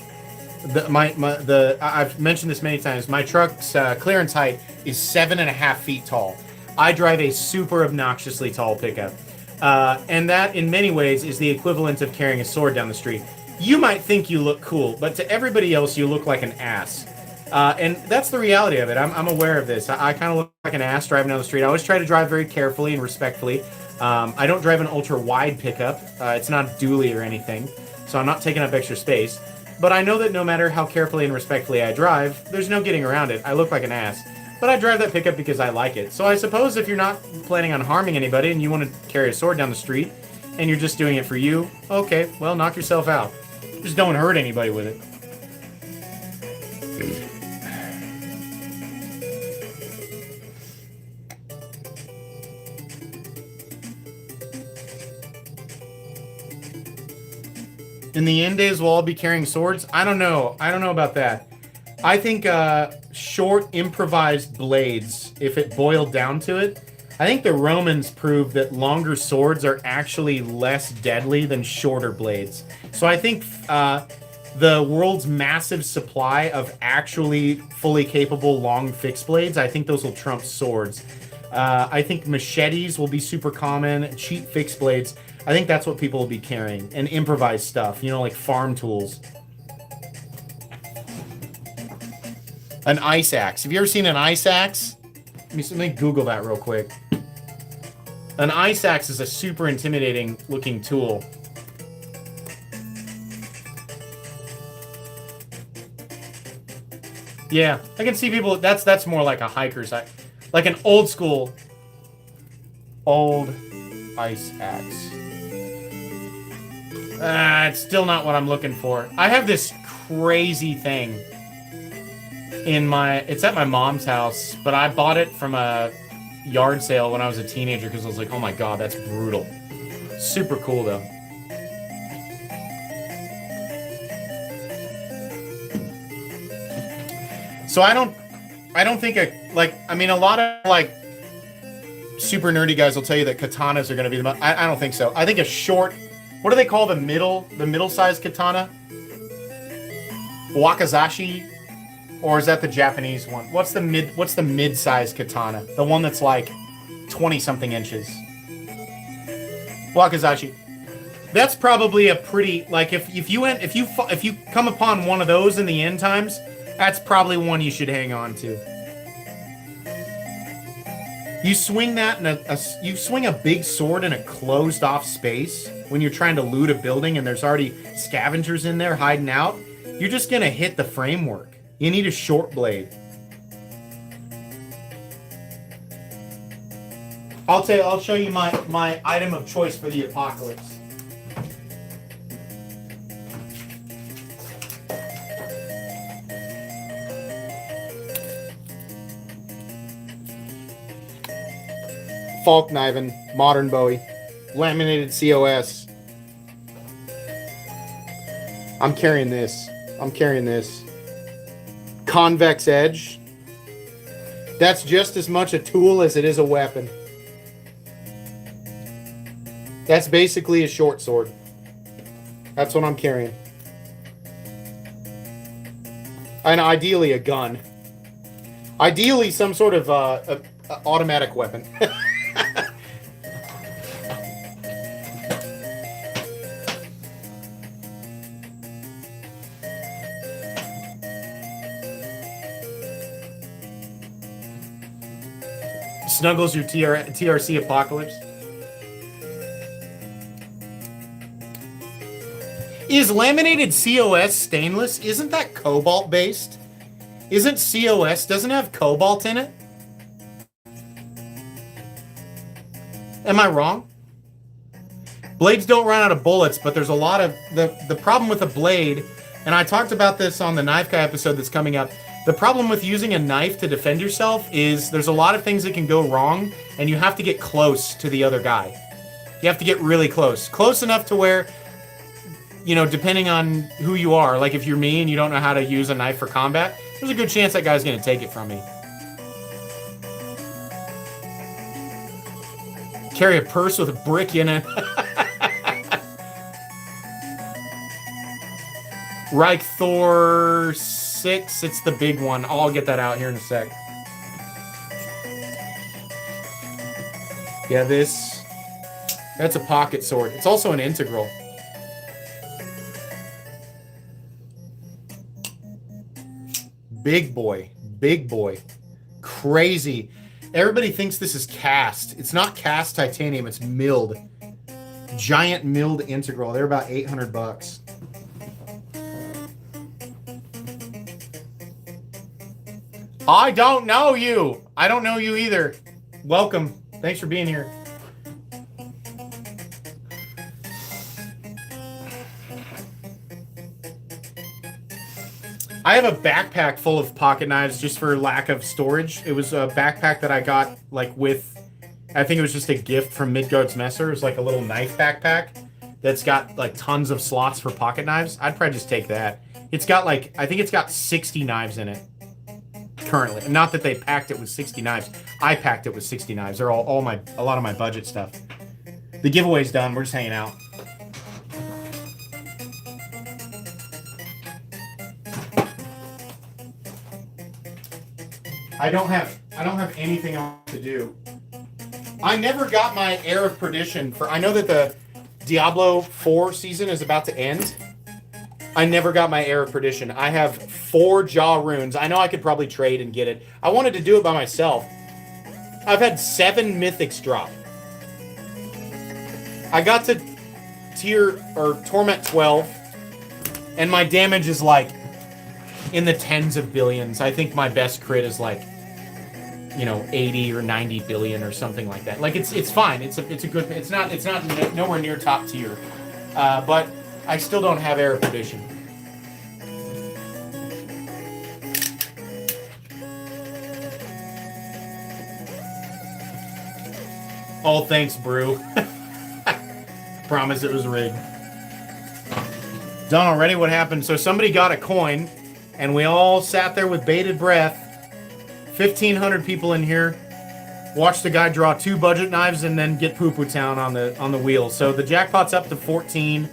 I've mentioned this many times. My truck's clearance height is 7.5 feet tall. I drive a super obnoxiously tall pickup. And that, in many ways, is the equivalent of carrying a sword down the street. You might think you look cool, but to everybody else, you look like an ass. And that's the reality of it. I'm aware of this. I kind of look like an ass driving down the street. I always try to drive very carefully and respectfully. I don't drive an ultra-wide pickup. It's not a dually or anything, so I'm not taking up extra space. But I know that no matter how carefully and respectfully I drive, there's no getting around it. I look like an ass. But I drive that pickup because I like it. So I suppose if you're not planning on harming anybody and you want to carry a sword down the street, and you're just doing it for you, okay, well, knock yourself out. Just don't hurt anybody with it. In the end days, we'll all be carrying swords? I don't know. I don't know about that. I think short, improvised blades, if it boiled down to it, I think the Romans proved that longer swords are actually less deadly than shorter blades. So I think the world's massive supply of actually fully capable long fixed blades, I think those will trump swords. I think machetes will be super common, cheap fixed blades. I think that's what people will be carrying, and improvised stuff, like farm tools. An ice axe. Have you ever seen an ice axe? Let me Google that real quick. An ice axe is a super intimidating looking tool. Yeah, I can see people. That's more like a hiker's, like an old school, old ice axe. It's still not what I'm looking for. I have this crazy thing it's at my mom's house, but I bought it from a yard sale when I was a teenager because I was like, oh my god, that's brutal. Super cool though. So I don't think a lot of super nerdy guys will tell you that katanas are going to be the most. I don't think so. I think a short, what do they call the middle-sized katana? Wakizashi, or is that the Japanese one? What's the mid-sized katana? The one that's like 20-something inches. Wakizashi. That's probably a pretty, if you come upon one of those in the end times, that's probably one you should hang on to. You swing that you swing a big sword in a closed off space when you're trying to loot a building and there's already scavengers in there hiding out. You're just gonna hit the framework. You need a short blade. I'll show you my item of choice for the apocalypse. Falk Kniving, Modern Bowie, Laminated COS. I'm carrying this. Convex Edge. That's just as much a tool as it is a weapon. That's basically a short sword. That's what I'm carrying. And ideally a gun. Ideally some sort of automatic weapon. Snuggles your TRC Apocalypse. Is laminated COS stainless? Isn't that cobalt based? Isn't COS, doesn't it have cobalt in it? Am I wrong? Blades don't run out of bullets, but there's a lot of... The problem with a blade, and I talked about this on the Knife Guy episode that's coming up, the problem with using a knife to defend yourself is there's a lot of things that can go wrong, and you have to get close to the other guy. You have to get really close. Close enough to where, you know, depending on who you are, like if you're me and you don't know how to use a knife for combat, there's a good chance that guy's going to take it from me. Carry a purse with a brick in it. Reich Thor 6, it's the big one. I'll get that out here in a sec. Yeah, that's a pocket sword. It's also an integral. Big boy. Crazy. Everybody thinks this is cast. It's not cast titanium, it's milled. Giant milled integral. They're about 800 bucks. I don't know you. I don't know you either. Welcome. Thanks for being here. I have a backpack full of pocket knives just for lack of storage. It was a backpack that I got like with, I think it was just a gift from Midgard's Messer. It was like a little knife backpack that's got like tons of slots for pocket knives. I'd probably just take that. It's got like, I think it's got 60 knives in it currently. Not that they packed it with 60 knives. I packed it with 60 knives. They're a lot of my budget stuff. The giveaway's done. We're just hanging out. I don't have anything else to do. I never got my Heir of Perdition I know that the Diablo 4 season is about to end. I never got my Heir of Perdition. I have 4 Jaw runes. I know I could probably trade and get it. I wanted to do it by myself. I've had 7 mythics drop. I got to Torment 12, and my damage is like in the tens of billions. I think my best crit is like, you know, 80 or 90 billion or something like that. Like it's fine. It's a good. It's not nowhere near top tier, but I still don't have Heir of Perdition. Oh, thanks, Brew. Promise it was rigged. Done already? What happened? So somebody got a coin, and we all sat there with bated breath. 1,500 people in here. Watch the guy draw 2 budget knives and then get Poo Poo Town on the wheel. So the jackpot's up to 14.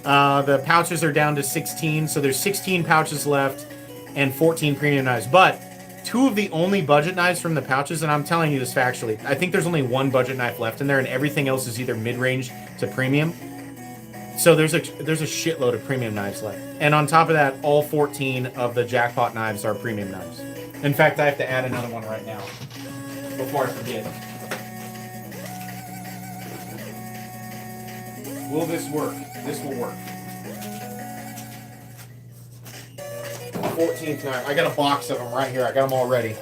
The pouches are down to 16. So there's 16 pouches left and 14 premium knives. But 2 of the only budget knives from the pouches, and I'm telling you this factually, I think there's only 1 budget knife left in there, and everything else is either mid-range to premium. So there's a shitload of premium knives left. And on top of that, all 14 of the jackpot knives are premium knives. In fact, I have to add another one right now before I forget. Will this work? This will work. 14th knife. I got a box of them right here. I got them all ready.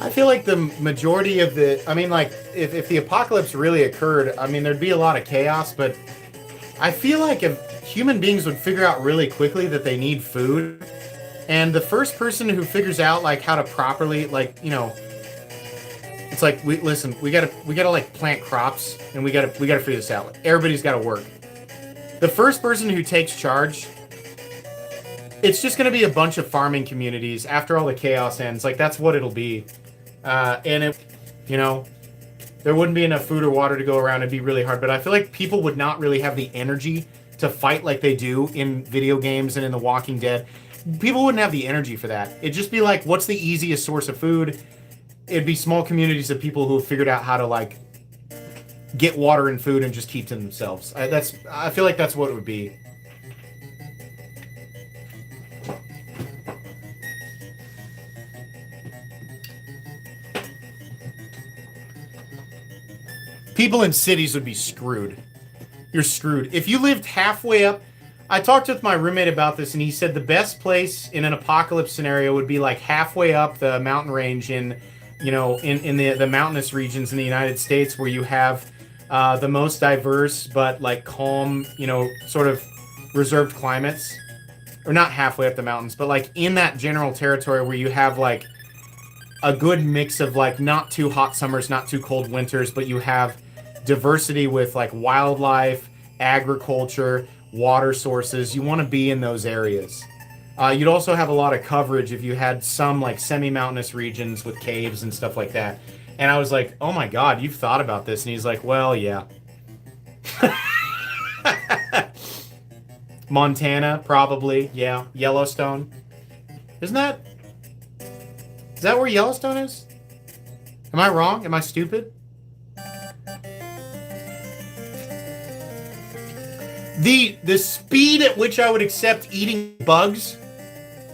I feel like the majority of the... I mean, like, if the apocalypse really occurred, I mean, there'd be a lot of chaos, but I feel like if human beings would figure out really quickly that they need food, And the first person who figures out like how to properly like, you know, it's like we gotta like plant crops and we gotta figure this out. Like, everybody's gotta work. The first person who takes charge, it's just gonna be a bunch of farming communities after all the chaos ends. Like that's what it'll be. And it, you know, there wouldn't be enough food or water to go around. It'd be really hard. But I feel like people would not really have the energy to fight like they do in video games and in The Walking Dead. People wouldn't have the energy for that. It'd just be like, what's the easiest source of food? It'd be small communities of people who have figured out how to like get water and food and just keep to themselves. I feel like that's what it would be. People in cities would be screwed. You're screwed. If you lived halfway up, I talked with my roommate about this, and he said the best place in an apocalypse scenario would be like halfway up the mountain range in, you know, in the mountainous regions in the United States, where you have the most diverse but like calm, you know, sort of reserved climates, or not halfway up the mountains, but like in that general territory where you have like a good mix of like not too hot summers, not too cold winters, but you have diversity with like wildlife, agriculture, water sources. You want to be in those areas. You'd also have a lot of coverage if you had some like semi-mountainous regions with caves and stuff like that. And I was like, oh my God, you've thought about this. And he's like, well, yeah. Montana, probably. Yeah. Yellowstone. Is that where Yellowstone is? Am I wrong? Am I stupid? The speed at which I would accept eating bugs.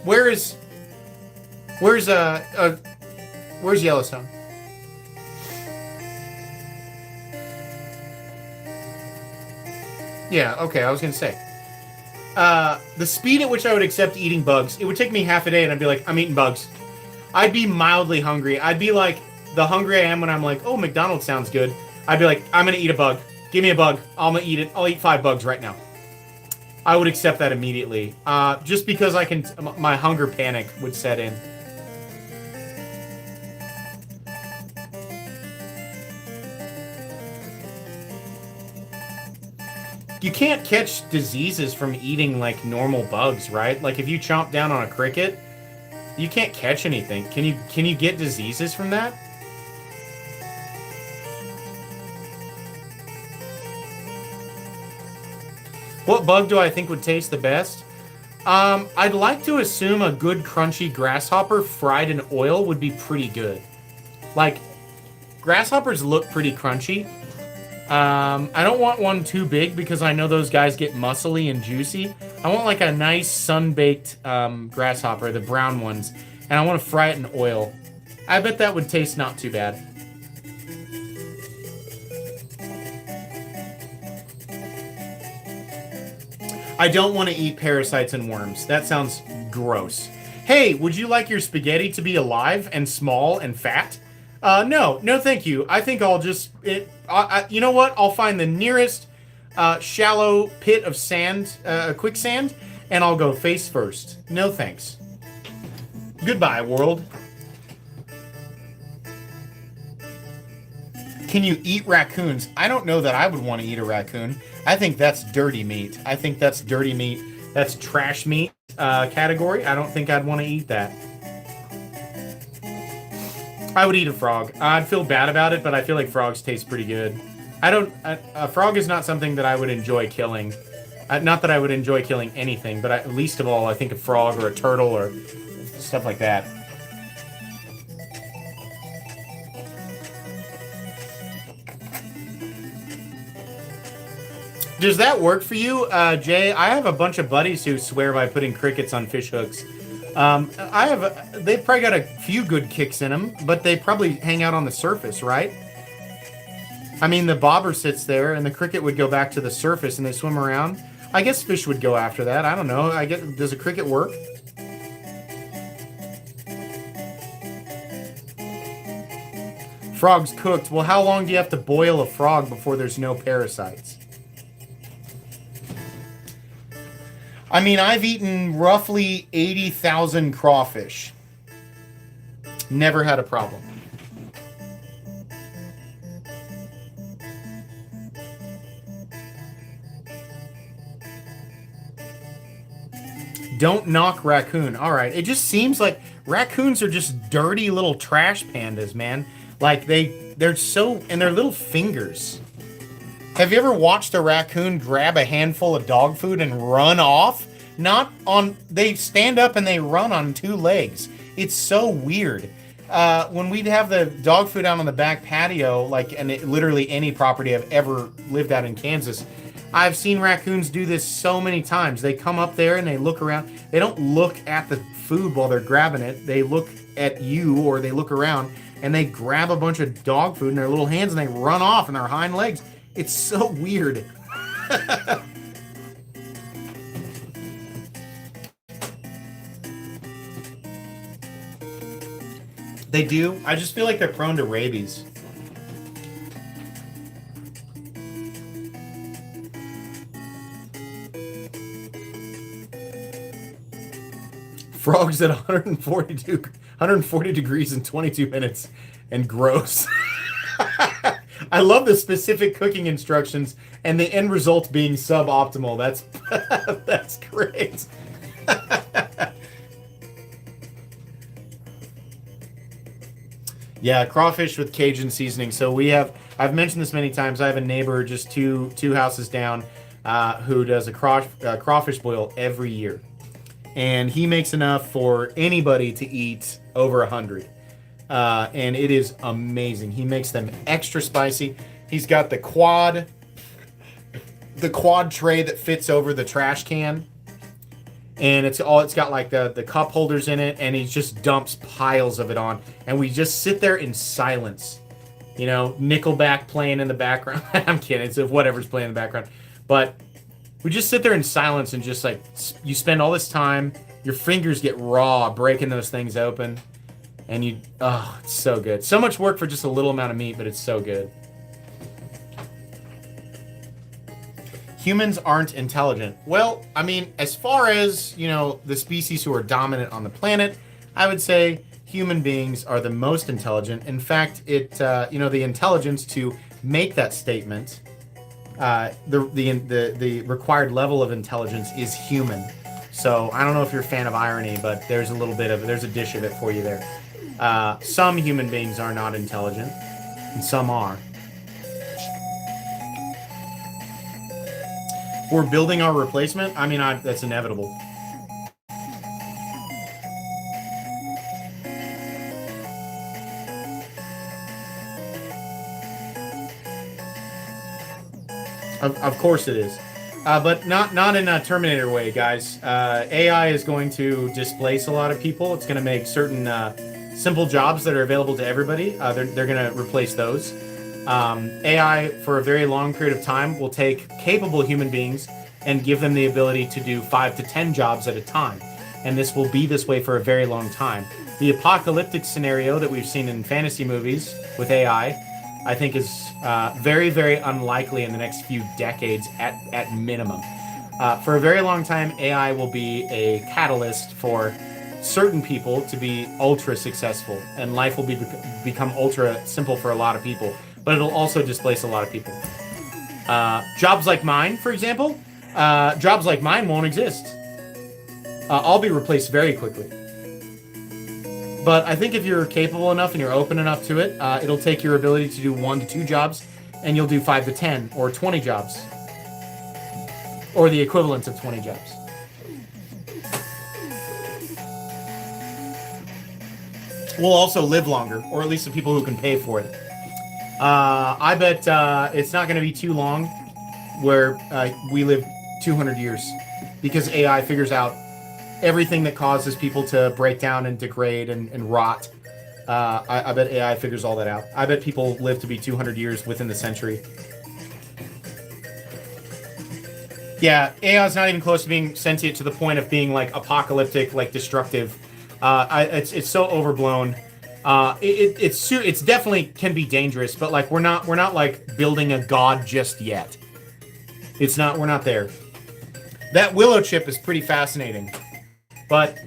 Where's Yellowstone? Yeah, okay, I was gonna say. The speed at which I would accept eating bugs, it would take me half a day and I'd be like, I'm eating bugs. I'd be mildly hungry. I'd be like the hungry I am when I'm like, oh, McDonald's sounds good. I'd be like, I'm gonna eat a bug. Give me a bug. I'm gonna eat it. I'll eat 5 bugs right now. I would accept that immediately. Just because I can, my hunger panic would set in. You can't catch diseases from eating like normal bugs, right? Like if you chomp down on a cricket, you can't catch anything. Can you get diseases from that? What bug do I think would taste the best? I'd like to assume a good crunchy grasshopper fried in oil would be pretty good. Like, grasshoppers look pretty crunchy. I don't want one too big because I know those guys get muscly and juicy. I want like a nice sun-baked grasshopper, the brown ones, and I want to fry it in oil. I bet that would taste not too bad. I don't want to eat parasites and worms. That sounds gross. Hey, would you like your spaghetti to be alive and small and fat? No, thank you. I think I'll just... you know what? I'll find the nearest shallow pit of sand, quicksand, and I'll go face first. No thanks. Goodbye, world. Can you eat raccoons? I don't know that I would want to eat a raccoon. I think that's dirty meat. I think that's dirty meat. That's trash meat category. I don't think I'd want to eat that. I would eat a frog. I'd feel bad about it, but I feel like frogs taste pretty good. A frog is not something that I would enjoy killing. Not that I would enjoy killing anything, but least of all, I think a frog or a turtle or stuff like that. Does that work for you, Jay? I have a bunch of buddies who swear by putting crickets on fish hooks. They've probably got a few good kicks in them, but they probably hang out on the surface, right? I mean, the bobber sits there, and the cricket would go back to the surface, and they swim around. I guess fish would go after that. I don't know. Does a cricket work? Frog's cooked. Well, how long do you have to boil a frog before there's no parasites? I mean, I've eaten roughly 80,000 crawfish. Never had a problem. Don't knock raccoon. All right. It just seems like raccoons are just dirty little trash pandas, man. Like they're so, and their little fingers. Have you ever watched a raccoon grab a handful of dog food and run off? Not on, they stand up and they run on two legs. It's so weird. When we'd have the dog food out on the back patio, like, and literally any property I've ever lived at in Kansas, I've seen raccoons do this so many times. They come up there and they look around. They don't look at the food while they're grabbing it. They look at you, or they look around and they grab a bunch of dog food in their little hands and they run off on their hind legs. It's so weird. They do. I just feel like they're prone to rabies. Frogs at 140 degrees in 22 minutes and gross. I love the specific cooking instructions and the end result being suboptimal. That's great. Yeah, crawfish with Cajun seasoning. So I've mentioned this many times. I have a neighbor just two houses down who does a crawfish boil every year. And he makes enough for anybody to eat over 100. And it is amazing. He makes them extra spicy. He's got the quad tray that fits over the trash can. And it's got like the cup holders in it, and he just dumps piles of it on. And we just sit there in silence. You know, Nickelback playing in the background. I'm kidding. It's whatever's playing in the background. But we just sit there in silence and just like, you spend all this time, your fingers get raw breaking those things open, and it's so good. So much work for just a little amount of meat, but it's so good. Humans aren't intelligent. Well, I mean, as far as, the species who are dominant on the planet, I would say human beings are the most intelligent. In fact, the intelligence to make that statement, the required level of intelligence is human. So I don't know if you're a fan of irony, but there's a dish of it for you there. Some human beings are not intelligent, and some are. We're building our replacement. I mean, that's inevitable. Of course it is, but not in a Terminator way, guys. AI is going to displace a lot of people. It's going to make certain simple jobs that are available to everybody. They're going to replace those. AI, for a very long period of time, will take capable human beings and give them the ability to do 5 to 10 jobs at a time. And this will be this way for a very long time. The apocalyptic scenario that we've seen in fantasy movies with AI, I think is very, very unlikely in the next few decades at minimum. For a very long time, AI will be a catalyst for certain people to be ultra successful, and life will become ultra simple for a lot of people. But it'll also displace a lot of people. Jobs like mine, for example, jobs like mine won't exist. I'll be replaced very quickly. But I think if you're capable enough and you're open enough to it, it'll take your ability to do 1 to 2 jobs, and you'll do 5 to 10 or 20 jobs. Or the equivalent of 20 jobs. We'll also live longer, or at least the people who can pay for it. I bet it's not going to be too long where we live 200 years, because AI figures out everything that causes people to break down and degrade and rot. I bet AI figures all that out. I bet people live to be 200 years within the century. Yeah, AI is not even close to being sentient to the point of being like apocalyptic, like destructive. It's so overblown. It's definitely can be dangerous, but like we're not like building a god just yet. We're not there. That Willow chip is pretty fascinating. But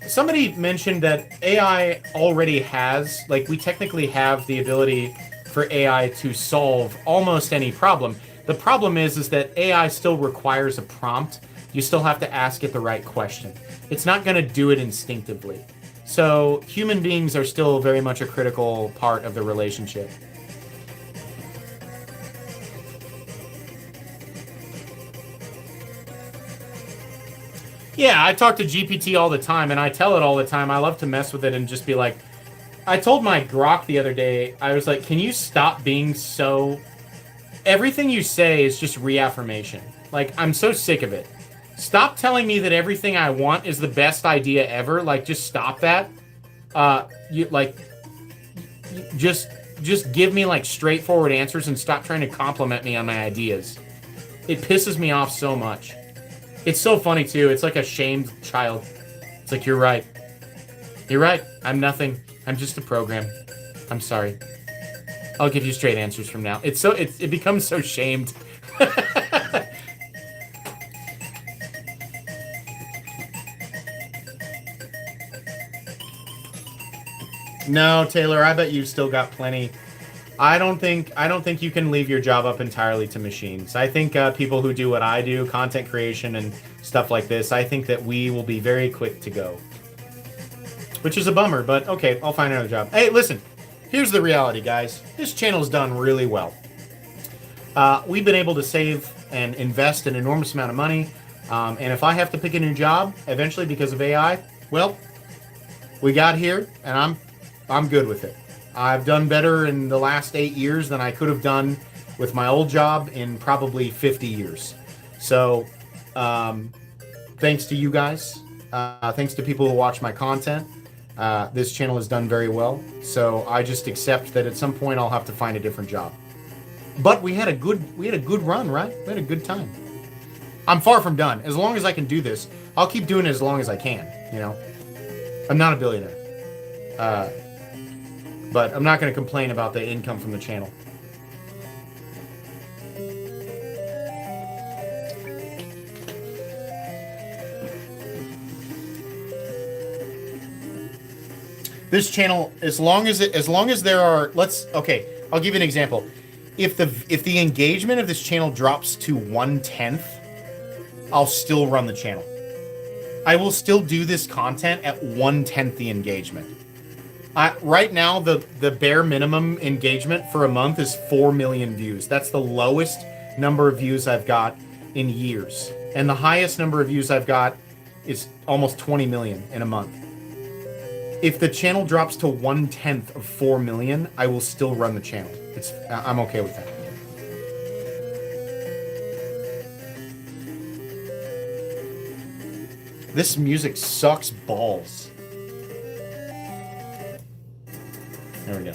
somebody mentioned that AI already has, like, we technically have the ability for AI to solve almost any problem. The problem is that AI still requires a prompt. You still have to ask it the right question. It's not going to do it instinctively. So human beings are still very much a critical part of the relationship. Yeah, I talk to GPT all the time, and I tell it all the time. I love to mess with it and just be like, I told my Grok the other day, I was like, can you stop being so... Everything you say is just reaffirmation. Like, I'm so sick of it. Stop telling me that everything I want is the best idea ever. Like, just stop that. Just give me, like, straightforward answers and stop trying to compliment me on my ideas. It pisses me off so much. It's so funny, too. It's like a shamed child. It's like, you're right. You're right. I'm nothing. I'm just a program. I'm sorry. I'll give you straight answers from now. It becomes so shamed. No, Taylor, I bet you've still got plenty. I don't think you can leave your job up entirely to machines. I think people who do what I do, content creation and stuff like this, I think that we will be very quick to go. Which is a bummer, but okay, I'll find another job. Hey, listen, here's the reality, guys. This channel's done really well. We've been able to save and invest an enormous amount of money. And if I have to pick a new job eventually because of AI, well, we got here, and I'm good with it. I've done better in the last 8 years than I could have done with my old job in probably 50 years. So, thanks to you guys. Thanks to people who watch my content. This channel has done very well. So I just accept that at some point I'll have to find a different job. But we had a good run, right? We had a good time. I'm far from done. As long as I can do this, I'll keep doing it as long as I can, you know? I'm not a billionaire. But I'm not going to complain about the income from the channel. This channel, as long as there are, okay, I'll give you an example. If the engagement of this channel drops to 1/10, I'll still run the channel. I will still do this content at 1/10 the engagement. Right now, the bare minimum engagement for a month is 4 million views. That's the lowest number of views I've got in years. And the highest number of views I've got is almost 20 million in a month. If the channel drops to 1/10 of 4 million, I will still run the channel. I'm okay with that. This music sucks balls. There we go.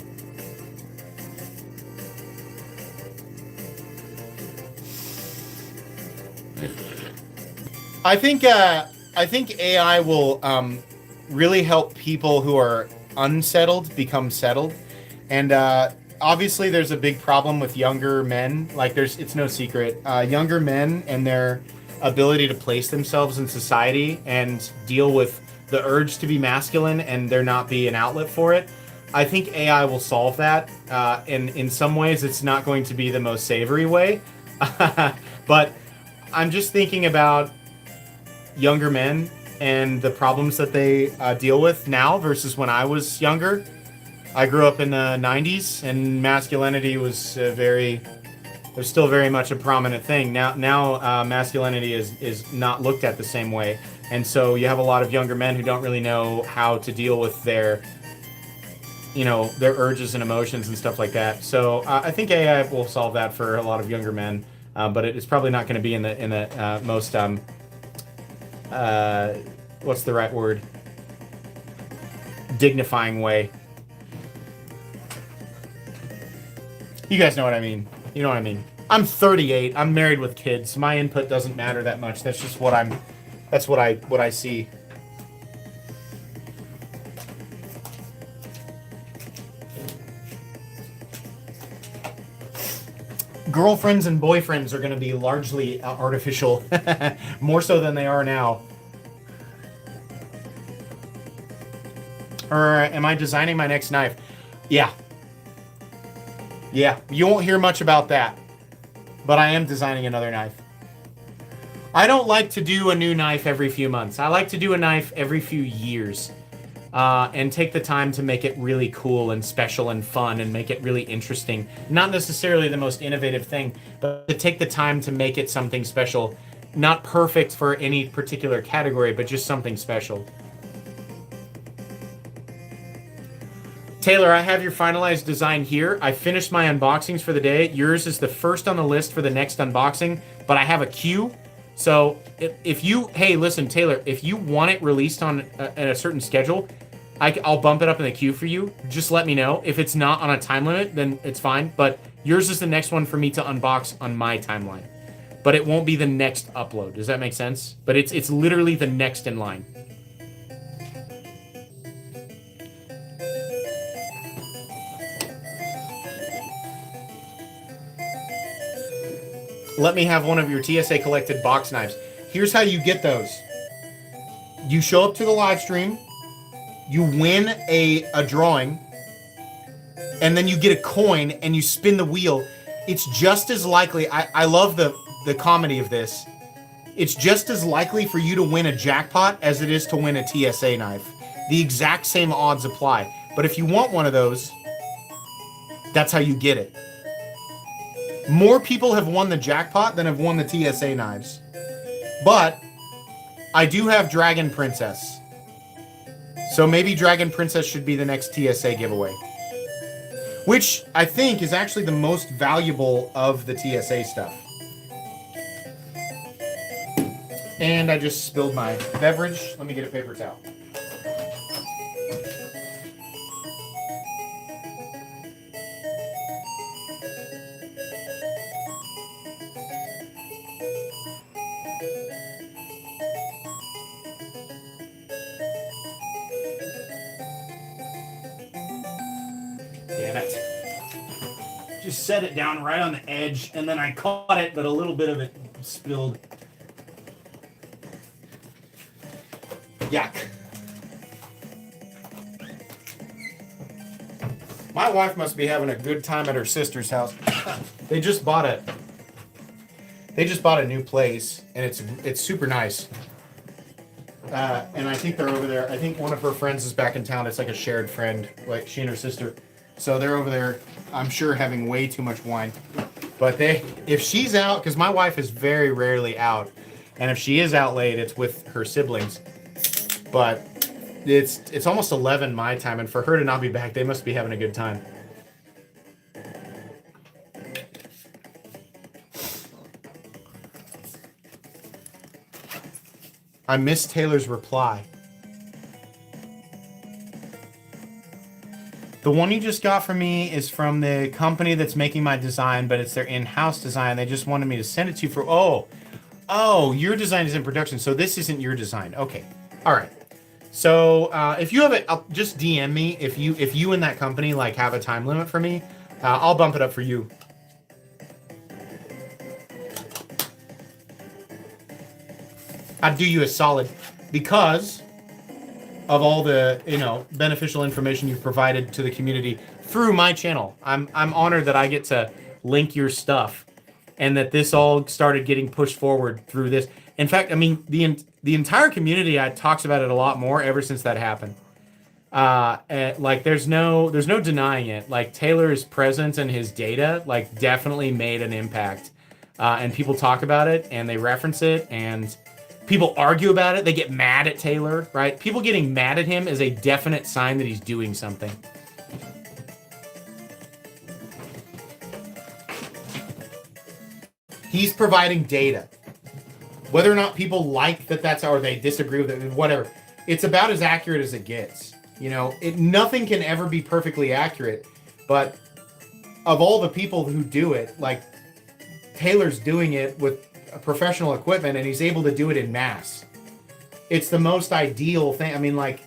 I think AI will really help people who are unsettled become settled, and obviously there's a big problem with younger men. Like it's no secret, younger men and their ability to place themselves in society and deal with the urge to be masculine and there not be an outlet for it. I think AI will solve that. And in some ways, it's not going to be the most savory way. But I'm just thinking about younger men and the problems that they deal with now versus when I was younger. I grew up in the 90s, and masculinity was still very much a prominent thing. Now masculinity is not looked at the same way. And so you have a lot of younger men who don't really know how to deal with their urges and emotions and stuff like that. So I think AI will solve that for a lot of younger men, but it's probably not going to be in the most what's the right word? Dignifying way. You guys know what I mean. You know what I mean. I'm 38. I'm married with kids. My input doesn't matter that much. That's just what I see. girlfriends and boyfriends are going to be largely artificial, more so than they are now. Or am I designing my next knife? Yeah. Yeah, you won't hear much about that, but I am designing another knife. I don't like to do a new knife every few months. I like to do a knife every few years. And take the time to make it really cool and special and fun and make it really interesting. Not necessarily the most innovative thing, but to take the time to make it something special. Not perfect for any particular category, but just something special. Taylor, I have your finalized design here. I finished my unboxings for the day. Yours is the first on the list for the next unboxing, but I have a queue. So if you, hey, listen, Taylor, if you want it released on a certain schedule, I'll bump it up in the queue for you. Just let me know. If it's not on a time limit, then it's fine. But yours is the next one for me to unbox on my timeline. But it won't be the next upload. Does that make sense? But it's literally the next in line. Let me have one of your TSA collected box knives. Here's how you get those. You show up to the live stream, you win a drawing, and then you get a coin and you spin the wheel. It's just as likely, I love the comedy of this. It's just as likely for you to win a jackpot as it is to win a TSA knife. The exact same odds apply. But if you want one of those, that's how you get it. More people have won the jackpot than have won the TSA knives. But I do have Dragon Princess. So maybe Dragon Princess should be the next TSA giveaway. Which I think is actually the most valuable of the TSA stuff. And I just spilled my beverage. Let me get a paper towel. Just set it down right on the edge, and then I caught it, but a little bit of it spilled. Yuck. My wife must be having a good time at her sister's house. They just bought a new place, and it's super nice. And I think they're over there. I think one of her friends is back in town. It's like a shared friend, like she and her sister. So they're over there, I'm sure, having way too much wine. But if she's out, because my wife is very rarely out, and if she is out late, it's with her siblings. But it's almost 11 my time, and for her to not be back, they must be having a good time. I missed Taylor's reply. The one you just got from me is from the company that's making my design, but it's their in-house design. They just wanted me to send it to you for... Oh, your design is in production, so this isn't your design. Okay, all right. So if you have it, just DM me. If you and that company like have a time limit for me, I'll bump it up for you. I'd do you a solid because of all the beneficial information you've provided to the community through my channel. I'm honored that I get to link your stuff, and that this all started getting pushed forward through this. In fact, I mean the entire community talks about it a lot more ever since that happened. Like there's no denying it. Like Taylor's presence and his data like definitely made an impact, and people talk about it and they reference it and. People argue about it. They get mad at Taylor, right? People getting mad at him is a definite sign that he's doing something. He's providing data. Whether or not people like that's or they disagree with it, whatever. It's about as accurate as it gets. Nothing can ever be perfectly accurate, but of all the people who do it, like Taylor's doing it with professional equipment, and he's able to do it in mass. It's the most ideal thing. I mean, like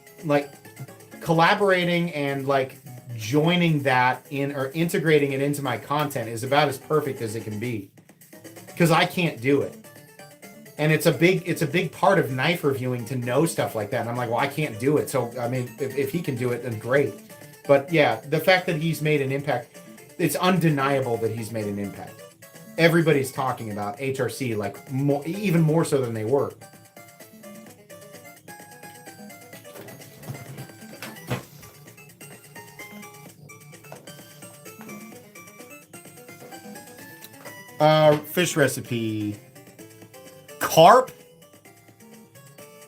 collaborating and like joining that in or integrating it into my content is about as perfect as it can be. Because I can't do it. And it's a big part of knife reviewing to know stuff like that. And I'm like, well, I can't do it. So, I mean, if he can do it, then great. But yeah, the fact that he's made an impact, it's undeniable that he's made an impact. Everybody's talking about HRC, like even more so than they were. Fish recipe. Carp.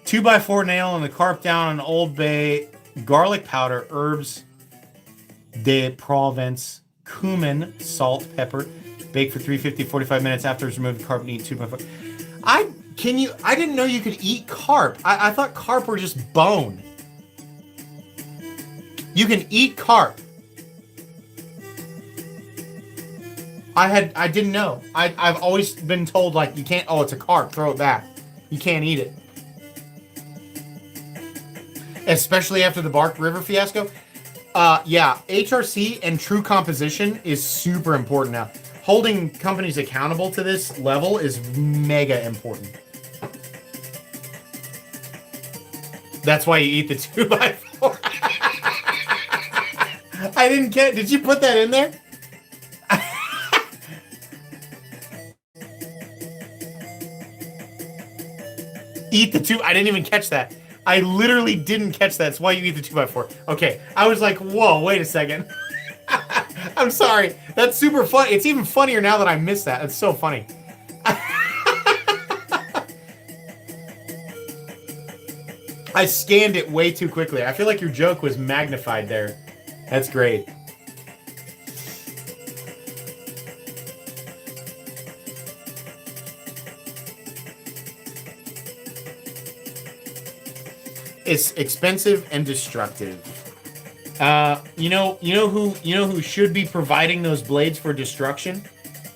2x4 nail and the carp down on Old Bay. Garlic powder, herbs de Provence, cumin, salt, pepper. Bake for 350, 45 minutes after it's removed. Carp and eat 2x4. I didn't know you could eat carp. I thought carp were just bone. You can eat carp. I didn't know. I've always been told, like, you can't, oh, it's a carp, throw it back. You can't eat it. Especially after the Bark River fiasco. Yeah, HRC and true composition is super important now. Holding companies accountable to this level is mega important. That's why you eat the 2x4. I didn't get, did you put that in there? Eat the 2, I didn't even catch that. I literally didn't catch that. That's why you eat the 2x4. Okay, I was like, whoa, wait a second. I'm sorry. That's super funny. It's even funnier now that I missed that. It's so funny. I scanned it way too quickly. I feel like your joke was magnified there. That's great. It's expensive and destructive. You know who should be providing those blades for destruction?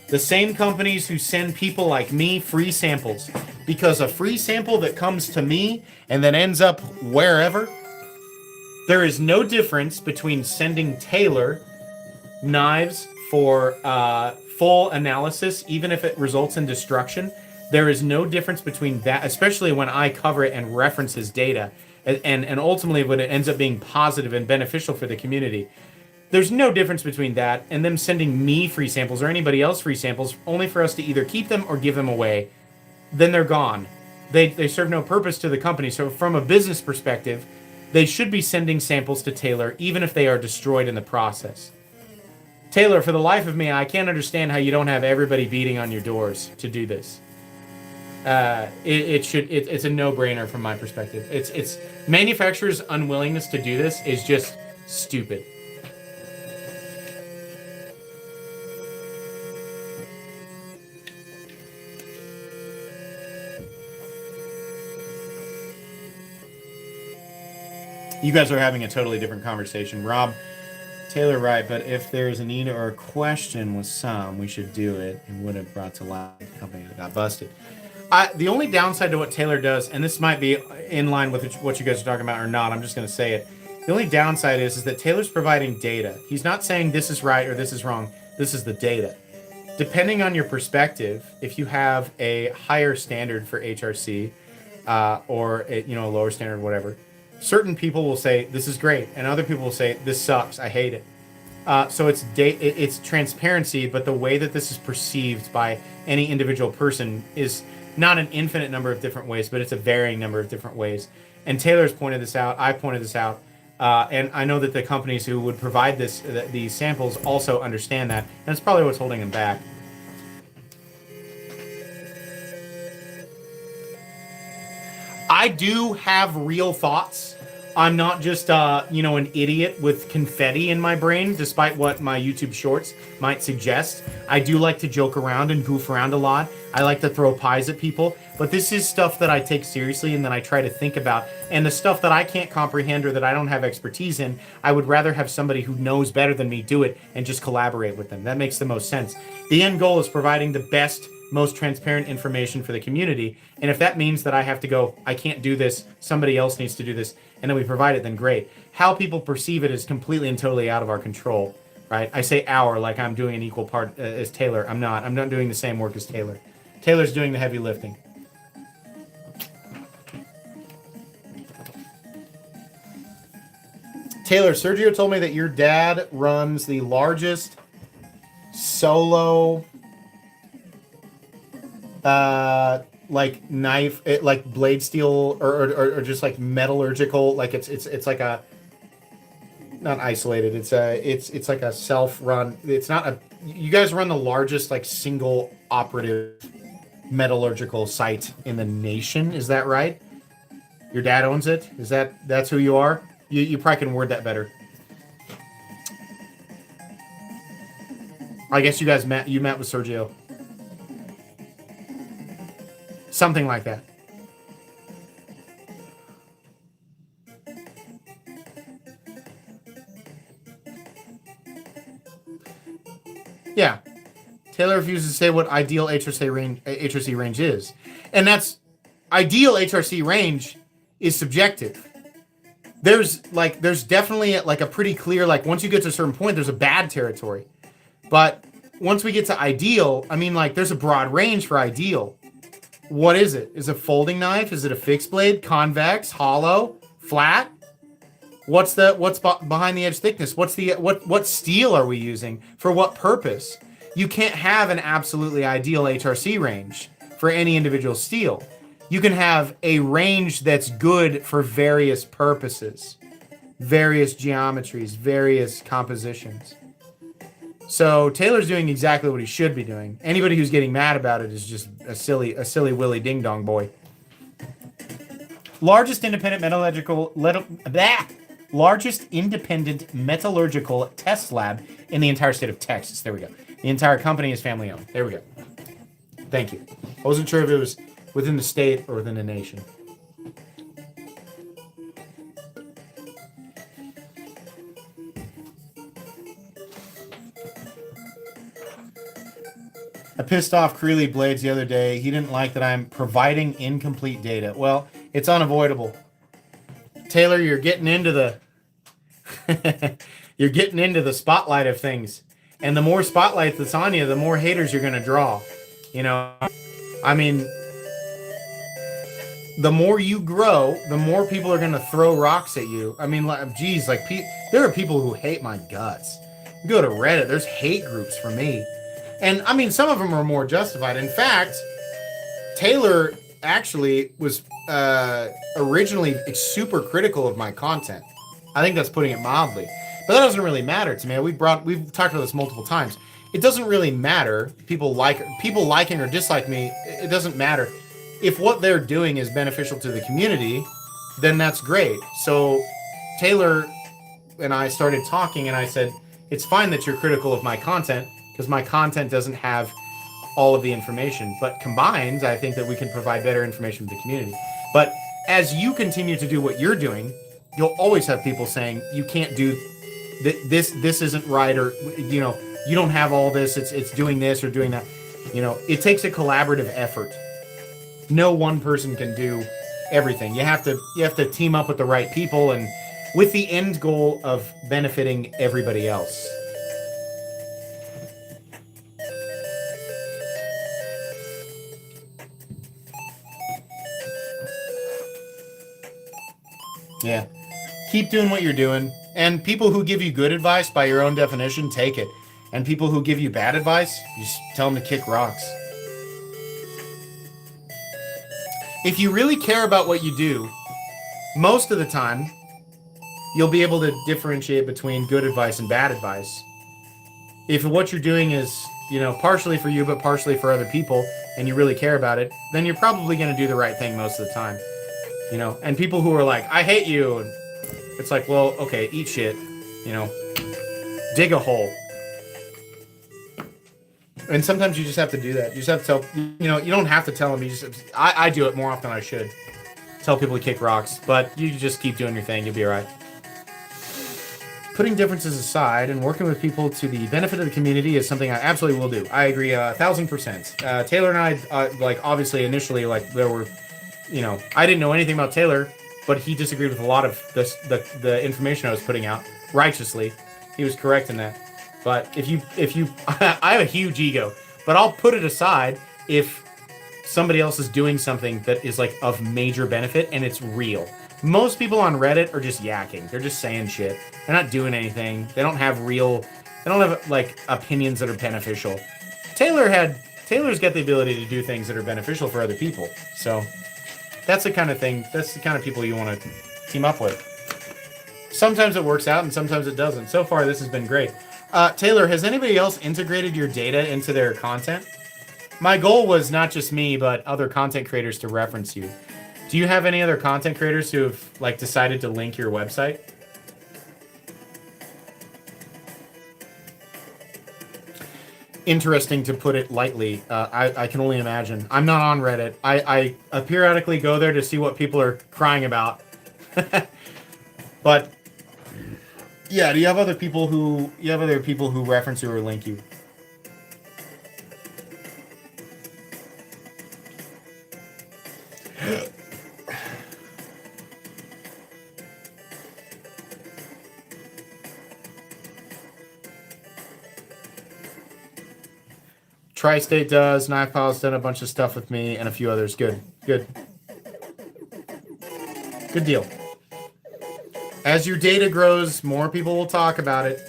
The same companies who send people like me free samples. Because a free sample that comes to me and then ends up wherever, there is no difference between sending Taylor knives for full analysis, even if it results in destruction. There is no difference between that, especially when I cover it and reference his data. And ultimately when it ends up being positive and beneficial for the community. There's no difference between that and them sending me free samples or anybody else free samples only for us to either keep them or give them away. Then they're gone. They serve no purpose to the company. So from a business perspective, they should be sending samples to Taylor even if they are destroyed in the process. Taylor, for the life of me, I can't understand how you don't have everybody beating on your doors to do this. It's a no-brainer from my perspective. It's manufacturers' unwillingness to do this is just stupid. You guys are having a totally different conversation. Rob, Taylor, right, but if there's a need or a question with some, we should do it and would have brought to light the company that got busted. The only downside to what Taylor does, and this might be in line with what you guys are talking about or not, I'm just going to say it. The only downside is that Taylor's providing data. He's not saying this is right or this is wrong. This is the data. Depending on your perspective, if you have a higher standard for HRC or a lower standard, whatever, certain people will say this is great, and other people will say this sucks. I hate it. So it's transparency, but the way that this is perceived by any individual person is not an infinite number of different ways, but it's a varying number of different ways. And Taylor's pointed this out. I pointed this out. And I know that the companies who would provide these samples also understand that. And that's probably what's holding them back. I do have real thoughts. I'm not just, an idiot with confetti in my brain, despite what my YouTube shorts might suggest. I do like to joke around and goof around a lot. I like to throw pies at people. But this is stuff that I take seriously and that I try to think about. And the stuff that I can't comprehend or that I don't have expertise in, I would rather have somebody who knows better than me do it and just collaborate with them. That makes the most sense. The end goal is providing the best most transparent information for the community. And if that means that I have to go, I can't do this, somebody else needs to do this, and then we provide it, then great. How people perceive it is completely and totally out of our control, right? I say our like I'm doing an equal part as Taylor. I'm not. I'm not doing the same work as Taylor. Taylor's doing the heavy lifting. Taylor, Sergio told me that your dad runs the largest solo like knife, like blade steel or just like metallurgical, like it's like a not isolated, it's like a self-run, it's not a, you guys run the largest like single operative metallurgical site in the nation, is that right? Your dad owns it? That's who you are? You probably can word that better. I guess you guys met with Sergio. Something like that. Yeah. Taylor refuses to say what ideal HRC range is. And that's ideal HRC range is subjective. There's definitely like a pretty clear, like once you get to a certain point, there's a bad territory. But once we get to ideal, I mean, like there's a broad range for ideal. What is it? Is it a folding knife? Is it a fixed blade? Convex? Hollow? Flat? What's behind the edge thickness? What steel are we using? For what purpose? You can't have an absolutely ideal HRC range for any individual steel. You can have a range that's good for various purposes, various geometries, various compositions. So Taylor's doing exactly what he should be doing. Anybody who's getting mad about it is just a silly Willy Ding Dong boy. Largest independent metallurgical test lab in the entire state of Texas. There we go. The entire company is family owned. There we go. Thank you. I wasn't sure if it was within the state or within the nation. I pissed off Creeley Blades the other day. He didn't like that I'm providing incomplete data. Well, it's unavoidable. Taylor, you're getting into the you're getting into the spotlight of things. And the more spotlight that's on you, the more haters you're going to draw. You know, I mean, the more you grow, the more people are going to throw rocks at you. I mean, like, geez, like there are people who hate my guts. You go to Reddit, there's hate groups for me. And I mean, some of them are more justified. In fact, Taylor actually was originally super critical of my content. I think that's putting it mildly. But that doesn't really matter to me. We've talked about this multiple times. It doesn't really matter. People liking or dislike me, it doesn't matter. If what they're doing is beneficial to the community, then that's great. So Taylor and I started talking, and I said, it's fine that you're critical of my content, because my content doesn't have all of the information. But combined, I think that we can provide better information to the community. But as you continue to do what you're doing, you'll always have people saying, you can't do this isn't right, or, you know, you don't have all this, it's doing this or doing that. You know, it takes a collaborative effort. No one person can do everything. You have to team up with the right people, and with the end goal of benefiting everybody else. Yeah. Keep doing what you're doing. And people who give you good advice, by your own definition, take it. And people who give you bad advice, you just tell them to kick rocks. If you really care about what you do, most of the time, you'll be able to differentiate between good advice and bad advice. If what you're doing is, you know, partially for you, but partially for other people, and you really care about it, then you're probably going to do the right thing most of the time. You know, and people who are like, I hate you, and it's like, well, okay, eat shit, you know, dig a hole. And sometimes you just have to do that. You just have to tell, you know, you don't have to tell them. I do it more often than I should. Tell people to kick rocks, but you just keep doing your thing. You'll be all right. putting differences aside and working with people to the benefit of the community is something I absolutely will do. I agree 1,000%. Taylor and I, like, obviously initially, like, there were, you know, I didn't know anything about Taylor, but he disagreed with a lot of the information I was putting out righteously. He was correct in that. But if you, I have a huge ego, but I'll put it aside if somebody else is doing something that is like of major benefit and it's real. Most people on Reddit are just yakking. They're just saying shit. They're not doing anything. They don't have like opinions that are beneficial. Taylor's got the ability to do things that are beneficial for other people. So that's the kind of thing, that's the kind of people you want to team up with. Sometimes it works out and sometimes it doesn't. So far, this has been great. Taylor, has anybody else integrated your data into their content? My goal was not just me, but other content creators to reference you. Do you have any other content creators who have like decided to link your website? Interesting, to put it lightly. I can only imagine. I'm not on Reddit. I periodically go there to see what people are crying about. But yeah, do you have other people who reference you or link you? Tri-State does. Knife Pile's done a bunch of stuff with me and a few others. Good. Good deal. As your data grows, more people will talk about it.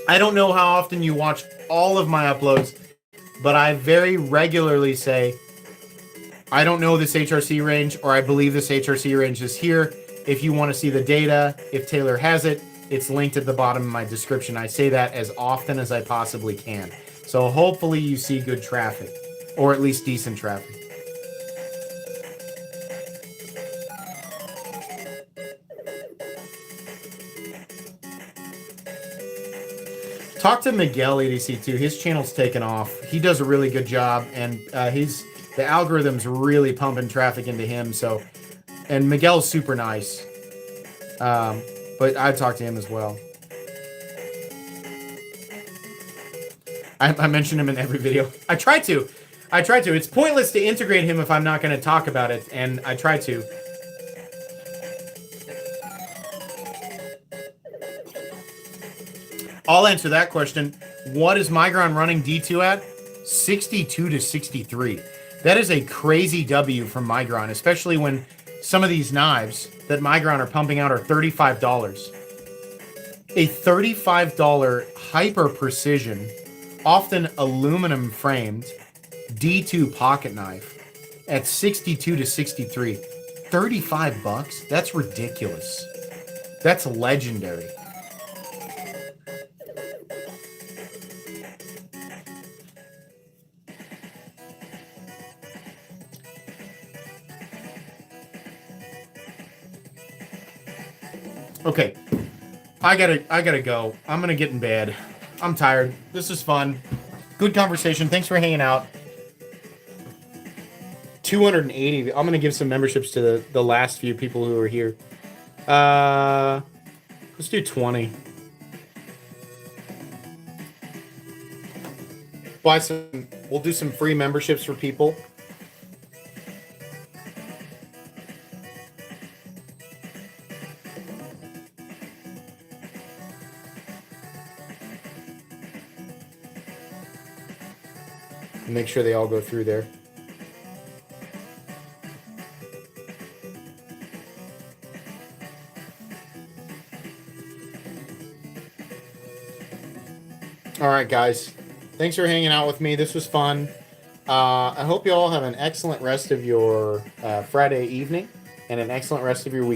I don't know how often you watch all of my uploads, but I very regularly say, I don't know this HRC range, or I believe this HRC range is here. If you want to see the data, if Taylor has it, it's linked at the bottom of my description. I say that as often as I possibly can. So hopefully you see good traffic, or at least decent traffic. Talk to Miguel EDC too. His channel's taken off. He does a really good job, and the algorithm's really pumping traffic into him. So, and Miguel's super nice. But I talk to him as well. I mention him in every video. I try to. It's pointless to integrate him if I'm not going to talk about it, and I try to. I'll answer that question. What is Migron running D2 at? 62 to 63. That is a crazy W from Migron, especially when some of these knives that Migron are pumping out are $35. A $35 hyper precision, often aluminum framed D2 pocket knife at 62 to 63. 35 bucks? That's ridiculous. That's legendary. Okay, I gotta go. I'm gonna get in bed. I'm tired. This is fun. Good conversation. Thanks for hanging out. 280. I'm gonna give some memberships to the last few people who are here. Let's do 20. We'll do some free memberships for people. Make sure they all go through there. All right, guys. Thanks for hanging out with me. This was fun. I hope you all have an excellent rest of your Friday evening and an excellent rest of your week.